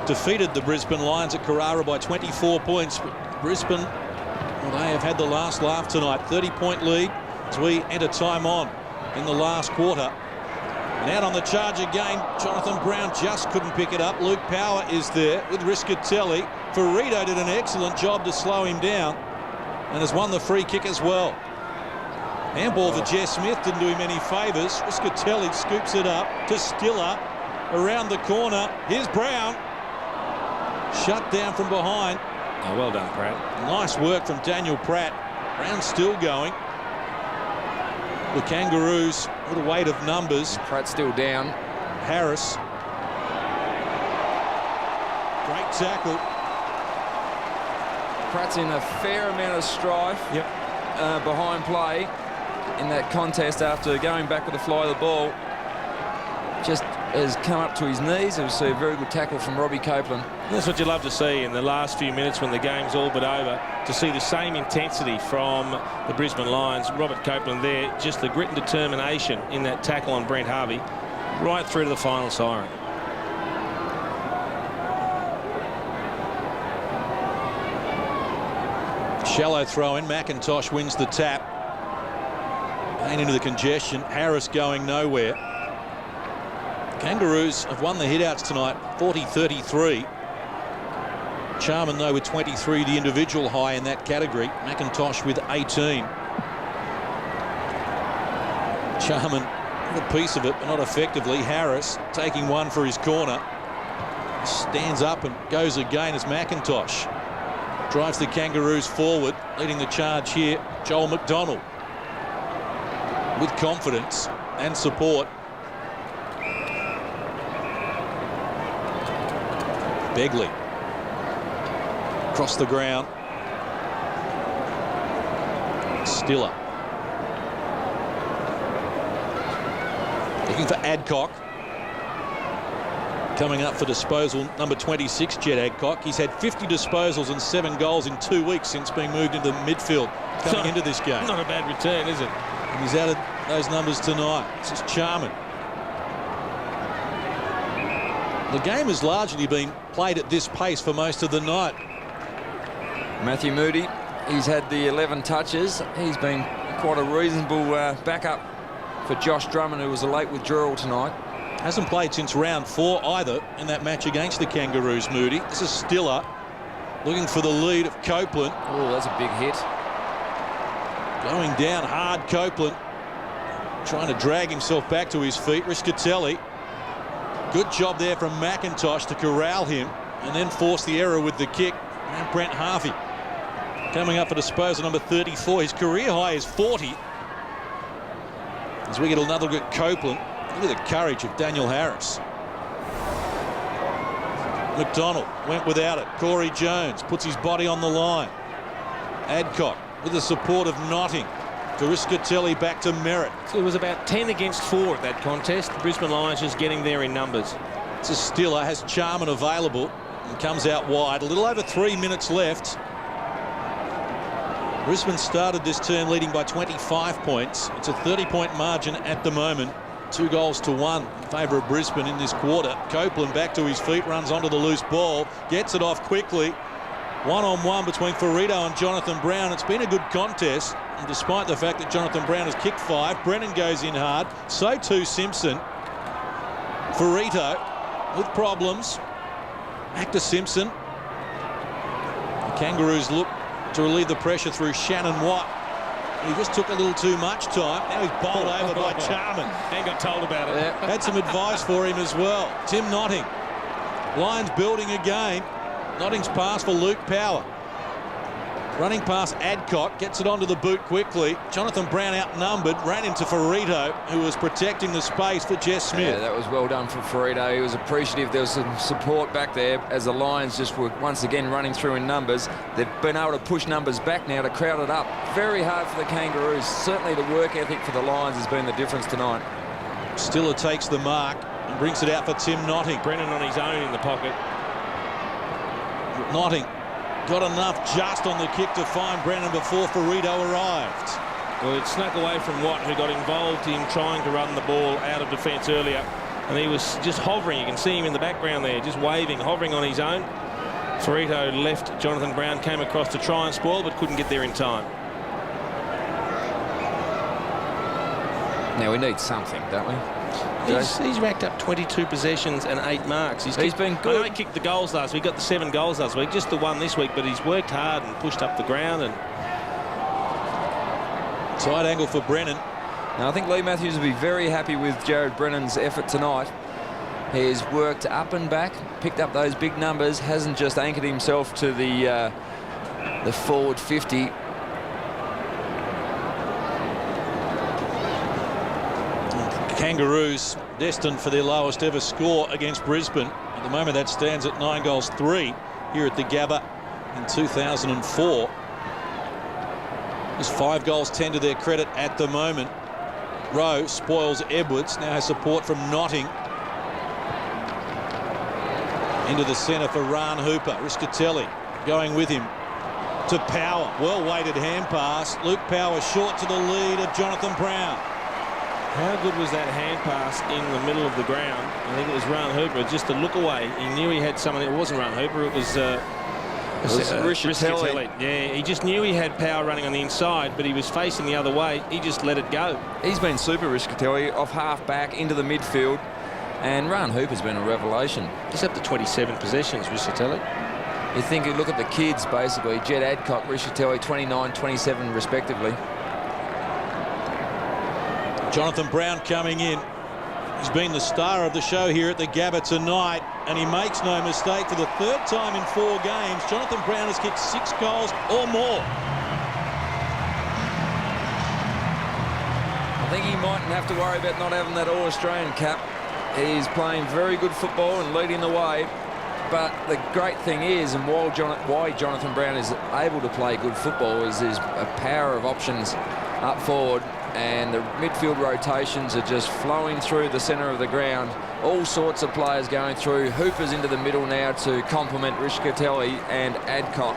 defeated the Brisbane Lions at Carrara by 24 points. But Brisbane, well, they have had the last laugh tonight. 30-point lead as we enter time on in the last quarter. And out on the charge again, Jonathan Brown just couldn't pick it up. Luke Power is there with Riscatelli. Ferrito did an excellent job to slow him down and has won the free kick as well. Handball for Jess Smith didn't do him any favours. Riscatelli scoops it up to Stiller around the corner. Here's Brown. Shut down from behind. Oh, well done, Pratt. Nice work from Daniel Pratt. Brown still going. The Kangaroos with a weight of numbers. Pratt still down. Harris. Great tackle. Pratt's in a fair amount of strife. Yep. Behind play in that contest after going back with the fly of the ball. Just has come up to his knees. It was a very good tackle from Robbie Copeland. That's what you love to see in the last few minutes when the game's all but over, to see the same intensity from the Brisbane Lions. Robert Copeland there, just the grit and determination in that tackle on Brent Harvey right through to the final siren. Shallow throw in. McIntosh wins the tap. Pain into the congestion. Harris going nowhere. Kangaroos have won the hitouts tonight, 40-33. Charman, though, with 23, the individual high in that category. McIntosh with 18. Charman with a piece of it, but not effectively. Harris taking one for his corner. Stands up and goes again as McIntosh drives the Kangaroos forward. Leading the charge here, Joel McDonald, with confidence and support. Begley across the ground. Stiller looking for Adcock. Coming up for disposal, number 26, Jed Adcock. He's had 50 disposals and 7 goals in 2 weeks since being moved into midfield coming into this game. Not a bad return, is it? And he's added those numbers tonight. This is Charman. The game has largely been played at this pace for most of the night. Matthew Moody, he's had the 11 touches. He's been quite a reasonable backup for Josh Drummond, who was a late withdrawal tonight. Hasn't played since round 4 either in that match against the Kangaroos, Moody. This is Stiller looking for the lead of Copeland. Oh, that's a big hit. Going down hard, Copeland trying to drag himself back to his feet. Riscatelli. Good job there from McIntosh to corral him and then force the error with the kick. And Brent Harvey coming up for disposal, number 34. His career high is 40. As we get another look at Copeland. Look at the courage of Daniel Harris. McDonald went without it. Corey Jones puts his body on the line. Adcock with the support of Notting. to Riscatelli, back to Merritt. So it was about 10 against 4 at that contest. The Brisbane Lions just getting there in numbers. It's a Stiller, has Charman available and comes out wide. A little over 3 minutes left. Brisbane started this turn leading by 25 points. It's a 30-point margin at the moment. 2 goals to 1 in favour of Brisbane in this quarter. Copeland back to his feet, runs onto the loose ball, gets it off quickly. One-on-one between Ferrito and Jonathan Brown. It's been a good contest, and despite the fact that Jonathan Brown has kicked 5, Brennan goes in hard. So too Simpson. Ferrito with problems. Back to Simpson. The Kangaroos look to relieve the pressure through Shannon Watt. He just took a little too much time. Now he's bowled over by Charman. And got told about it. Yeah. Had some advice for him as well. Tim Notting. Lions building again. Notting's pass for Luke Power. Running past Adcock, gets it onto the boot quickly. Jonathan Brown outnumbered, ran into Ferrito, who was protecting the space for Jess Smith. Yeah, that was well done from Ferrito. He was appreciative. There was some support back there as the Lions just were once again running through in numbers. They've been able to push numbers back now to crowd it up. Very hard for the Kangaroos. Certainly the work ethic for the Lions has been the difference tonight. Stiller takes the mark and brings it out for Tim Notting. Brennan on his own in the pocket. Notting got enough just on the kick to find Brennan before Ferrito arrived. Well, it snuck away from Watt, who got involved in trying to run the ball out of defence earlier. And he was just hovering. You can see him in the background there, just waving, hovering on his own. Ferrito left. Jonathan Brown came across to try and spoil, but couldn't get there in time. Now we need something, don't we? He's racked up 22 possessions and 8 marks. He's been good. I know he kicked the goals last week. He got the 7 goals last week, just the 1 this week, but he's worked hard and pushed up the ground. And side angle for Brennan. Now I think Lee Matthews will be very happy with Jared Brennan's effort tonight. He's worked up and back, picked up those big numbers, hasn't just anchored himself to the forward 50. Kangaroos destined for their lowest ever score against Brisbane. At the moment that stands at 9 goals 3 here at the Gabba in 2004. Just 5 goals 10 to their credit at the moment. Rowe spoils Edwards, now has support from Notting. Into the centre for Ran Hooper. Riscatelli going with him to Power. Well-weighted hand pass. Luke Power short to the lead of Jonathan Brown. how good was that hand pass in the middle of the ground? I think it was Ran Hooper, just to look away. He knew he had someone. It wasn't Ran Hooper, it was Riscatelli. Yeah, he just knew he had Power running on the inside, but he was facing the other way. He just let it go. He's been super, Riscatelli, off half back into the midfield, and Ran Hooper's been a revelation. He's up to 27 possessions, Riscatelli. You think you look at the kids, basically, Jed Adcock, Riscatelli, 29, 27 respectively. Jonathan Brown coming in. He's been the star of the show here at the Gabba tonight, and he makes no mistake. For the third time in 4 games, Jonathan Brown has kicked 6 goals or more. I think he mightn't have to worry about not having that All-Australian cap. He's playing very good football and leading the way. But the great thing is, and why Jonathan Brown is able to play good football, is there's a power of options up forward, and the midfield rotations are just flowing through the centre of the ground. All sorts of players going through. Hooper's into the middle now to complement Riscatelli and Adcock.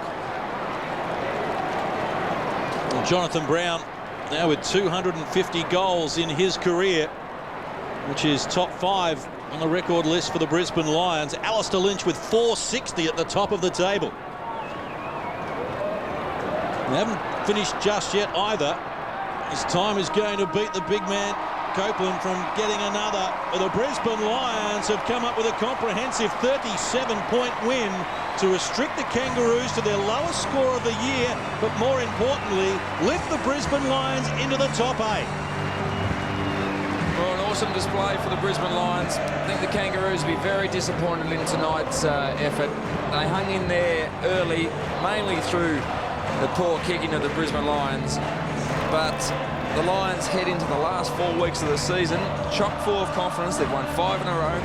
Well, Jonathan Brown now with 250 goals in his career, which is top 5 on the record list for the Brisbane Lions. Alistair Lynch with 460 at the top of the table. They haven't finished just yet either. His time is going to beat the big man Copeland from getting another. The Brisbane Lions have come up with a comprehensive 37-point win to restrict the Kangaroos to their lowest score of the year, but more importantly, lift the Brisbane Lions into the top 8. Well, an awesome display for the Brisbane Lions. I think the Kangaroos will be very disappointed in tonight's effort. They hung in there early, mainly through the poor kicking of the Brisbane Lions. But the Lions head into the last 4 weeks of the season chock full of confidence. They've won 5 in a row.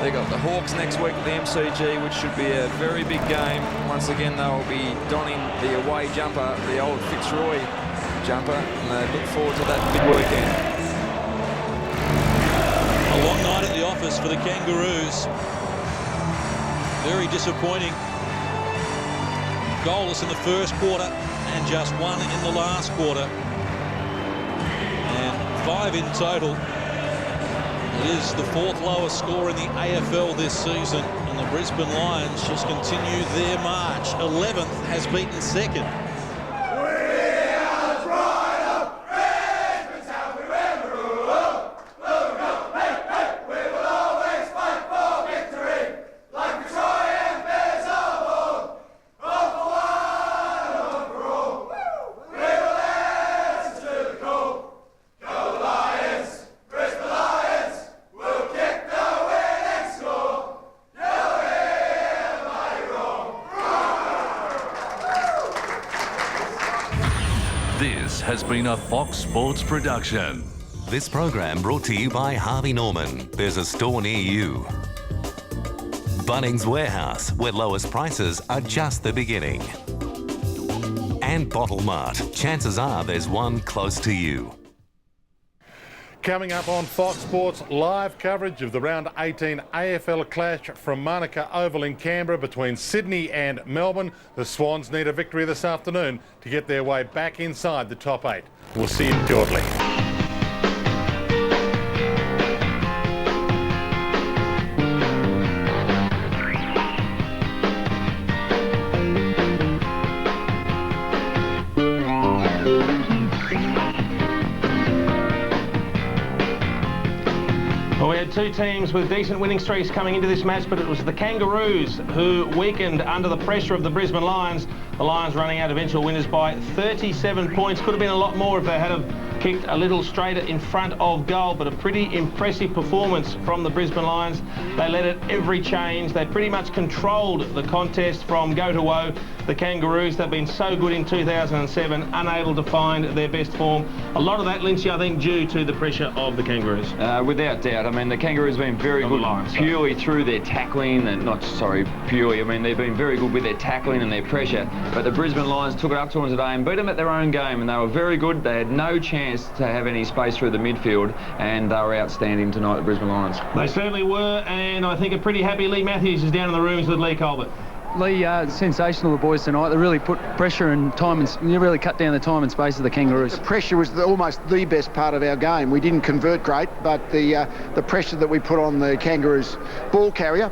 They've got the Hawks next week at the MCG, which should be a very big game. Once again, they'll be donning the away jumper, the old Fitzroy jumper, and they look forward to that big weekend. A long night at the office for the Kangaroos. Very disappointing. Goalless in the first quarter and just one in the last quarter. And 5 in total. It is the 4th lowest score in the AFL this season, and the Brisbane Lions just continue their march. 11th has beaten 2nd. This has been a Fox Sports production. This program brought to you by Harvey Norman. There's a store near you. Bunnings Warehouse, where lowest prices are just the beginning. And Bottle Mart. Chances are there's one close to you. Coming up on Fox Sports, live coverage of the Round 18 AFL clash from Manuka Oval in Canberra between Sydney and Melbourne. The Swans need a victory this afternoon to get their way back inside the top 8. We'll see you shortly. Well, we had two teams with decent winning streaks coming into this match, but it was the Kangaroos who weakened under the pressure of the Brisbane Lions. The Lions running out eventual winners by 37 points. Could have been a lot more if they had kicked a little straighter in front of goal, but a pretty impressive performance from the Brisbane Lions. They led at every change. They pretty much controlled the contest from go to woe. The Kangaroos, they've been so good in 2007, unable to find their best form. A lot of that, Lynchy, I think, due to the pressure of the Kangaroos. Without doubt. I mean, the Kangaroos have been very good purely through their tackling, and purely. I mean, they've been very good with their tackling and their pressure. But the Brisbane Lions took it up to them today and beat them at their own game, and they were very good. They had no chance to have any space through the midfield, and they were outstanding tonight, the Brisbane Lions. They certainly were, and I think a pretty happy Lee Matthews is down in the rooms with Lee Colbert. Lee, sensational, the boys tonight. They really put pressure and time, and you really cut down the time and space of the Kangaroos. The pressure was almost the best part of our game. We didn't convert great, but the pressure that we put on the Kangaroos ball carrier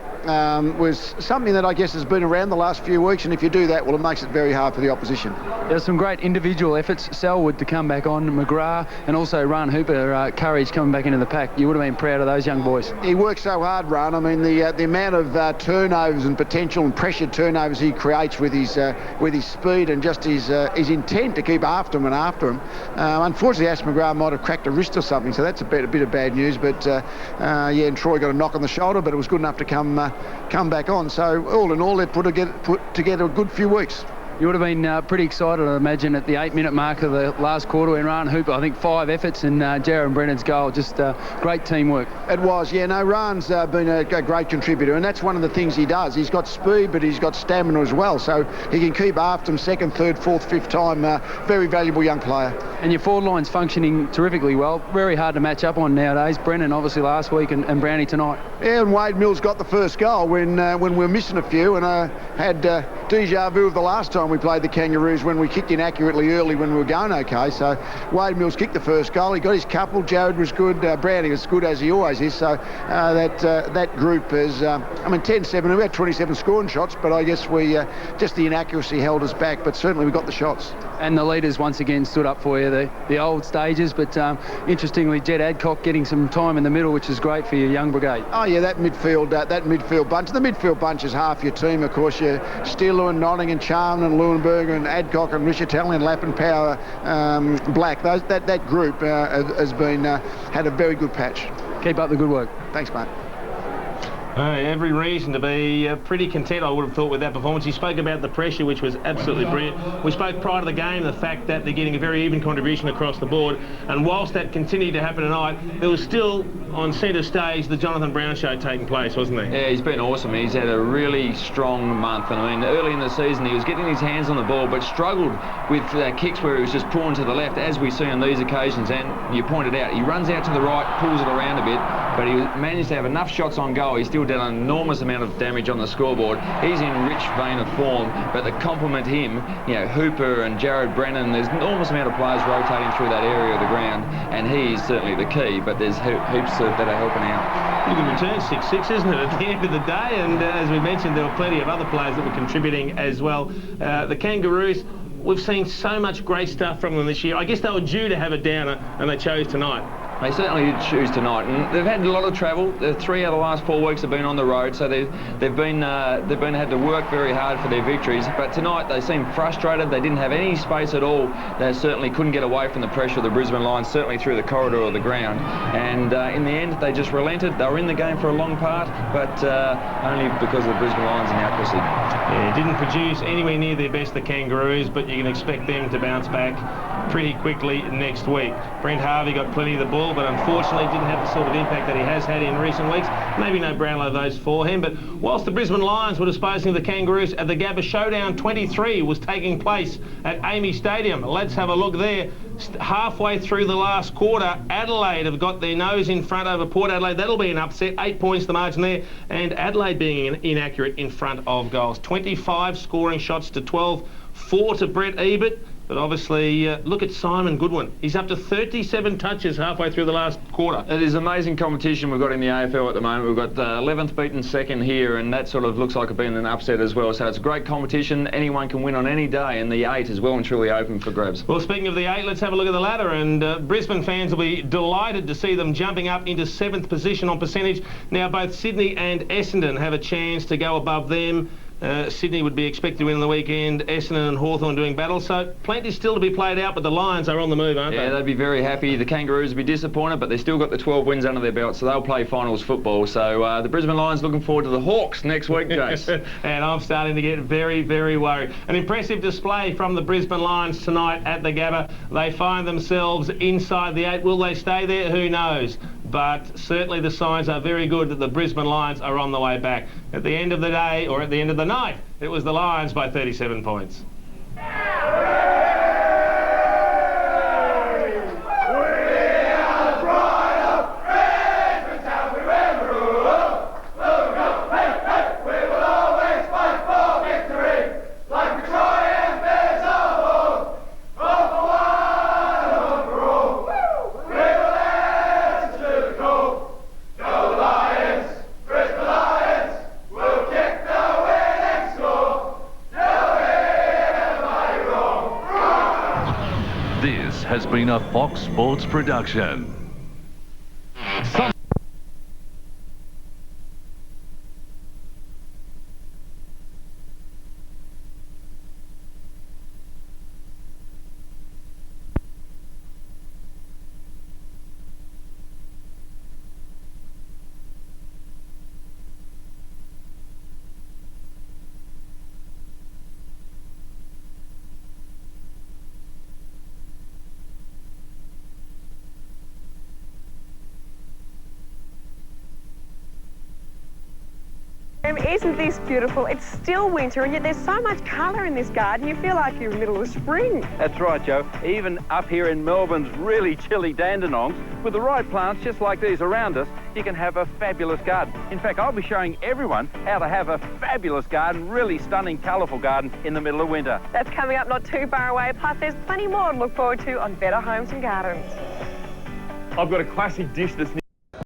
was something that I guess has been around the last few weeks, and if you do that, well, it makes it very hard for the opposition. There were some great individual efforts. Selwood to come back on, McGrath, and also Ron Hooper, courage coming back into the pack. You would have been proud of those young boys. He worked so hard, Ron. I mean, the amount of turnovers and potential and pressure turnovers he creates with his speed and just his intent to keep after him and after him. Unfortunately, Ash McGrath might have cracked a wrist or something, so that's a bit of bad news. But yeah, and Troy got a knock on the shoulder, but it was good enough to come back on. So all in all, they put together a good few weeks. You would have been pretty excited, I imagine, at the 8-minute mark of the last quarter when Ron Hooper, I think 5 efforts, and Jared Brennan's goal. Just great teamwork. It was, yeah. No, Ron's been a great contributor, and that's one of the things he does. He's got speed, but he's got stamina as well, so he can keep after him second, third, fourth, fifth time. Very valuable young player. And your forward line's functioning terrifically well. Very hard to match up on nowadays. Brennan, obviously, last week, and Brownie tonight. Yeah, and Wade Mills got the first goal when we were missing a few, and I had deja vu of the last time we played the Kangaroos when we kicked inaccurately early when we were going okay. So Wade Mills kicked the first goal. He got his couple. Jared was good. Brownie was good, as he always is. So that group is, 10-7. We had 27 scoring shots, but I guess we just the inaccuracy held us back. But certainly we got the shots. And the leaders once again stood up for you, the old stages. But interestingly, Jed Adcock getting some time in the middle, which is great for your young brigade. Oh yeah, that midfield bunch. The midfield bunch is half your team, of course. You're Steele and Notting and Charman and Leuenberger and Adcock and Richard Talley and Lapp and Power, Black. That group has been had a very good patch. Keep up the good work. Thanks, mate. Every reason to be pretty content, I would have thought, with that performance. He spoke about the pressure, which was absolutely brilliant. We spoke prior to the game the fact that they're getting a very even contribution across the board, and whilst that continued to happen tonight, there was still on centre stage the Jonathan Brown show taking place, wasn't there? Yeah, he's been awesome. He's had a really strong month, and I mean, early in the season he was getting his hands on the ball but struggled with kicks where he was just pulling to the left, as we see on these occasions. And you pointed out, he runs out to the right, pulls it around a bit, but he managed to have enough shots on goal. He still did an enormous amount of damage on the scoreboard. He's in rich vein of form, but to complement him, you know, Hooper and Jared Brennan, there's an enormous amount of players rotating through that area of the ground, and he's certainly the key, but there's heaps that are helping out. You can return 6-6, isn't it, at the end of the day? And as we mentioned, there were plenty of other players that were contributing as well. The Kangaroos, we've seen so much great stuff from them this year. I guess they were due to have a downer, and they chose tonight. They certainly did choose tonight, and they've had a lot of travel. 3 out of the last 4 weeks have been on the road, so they've had to work very hard for their victories. But tonight they seemed frustrated. They didn't have any space at all. They certainly couldn't get away from the pressure of the Brisbane Lions, certainly through the corridor of the ground. And in the end, they just relented. They were in the game for a long part, but only because of the Brisbane Lions and accuracy. Yeah, didn't produce anywhere near their best, the Kangaroos, but you can expect them to bounce back pretty quickly next week. Brent Harvey got plenty of the ball, but unfortunately didn't have the sort of impact that he has had in recent weeks. Maybe no Brownlow votes for him, but whilst the Brisbane Lions were disposing of the Kangaroos at the Gabba Showdown 23 was taking place at Amy Stadium. Let's have a look there. Halfway through the last quarter, Adelaide have got their nose in front over Port Adelaide. That'll be an upset. 8 points the margin there, and Adelaide being inaccurate in front of goals. 25 scoring shots to 12, 4 to Brett Ebert. But obviously, look at Simon Goodwin. He's up to 37 touches halfway through the last quarter. It is amazing competition we've got in the AFL at the moment. We've got the 11th beaten second here, and that sort of looks like it being an upset as well. So it's a great competition. Anyone can win on any day, and the 8 is well and truly open for grabs. Well, speaking of the 8, let's have a look at the ladder, and Brisbane fans will be delighted to see them jumping up into 7th position on percentage. Now, both Sydney and Essendon have a chance to go above them. Sydney would be expected to win on the weekend. Essendon and Hawthorn doing battle, so plenty still to be played out, but the Lions are on the move, aren't they? Yeah, they'd be very happy. The Kangaroos would be disappointed, but they've still got the 12 wins under their belt, so they'll play finals football. So the Brisbane Lions looking forward to the Hawks next week, Jace. And I'm starting to get very, very worried. An impressive display from the Brisbane Lions tonight at the Gabba. They find themselves inside the 8. Will they stay there? Who knows? But certainly the signs are very good that the Brisbane Lions are on the way back. At the end of the day, or at the end of the night, it was the Lions by 37 points. This has been a Fox Sports production. Isn't this beautiful? It's still winter, and yet there's so much colour in this garden. You feel like you're in the middle of spring. That's right, Joe. Even up here in Melbourne's really chilly Dandenongs, with the right plants just like these around us, you can have a fabulous garden. In fact, I'll be showing everyone how to have a fabulous garden, really stunning, colourful garden in the middle of winter. That's coming up not too far away. Plus, there's plenty more to look forward to on Better Homes and Gardens. I've got a classic dish that's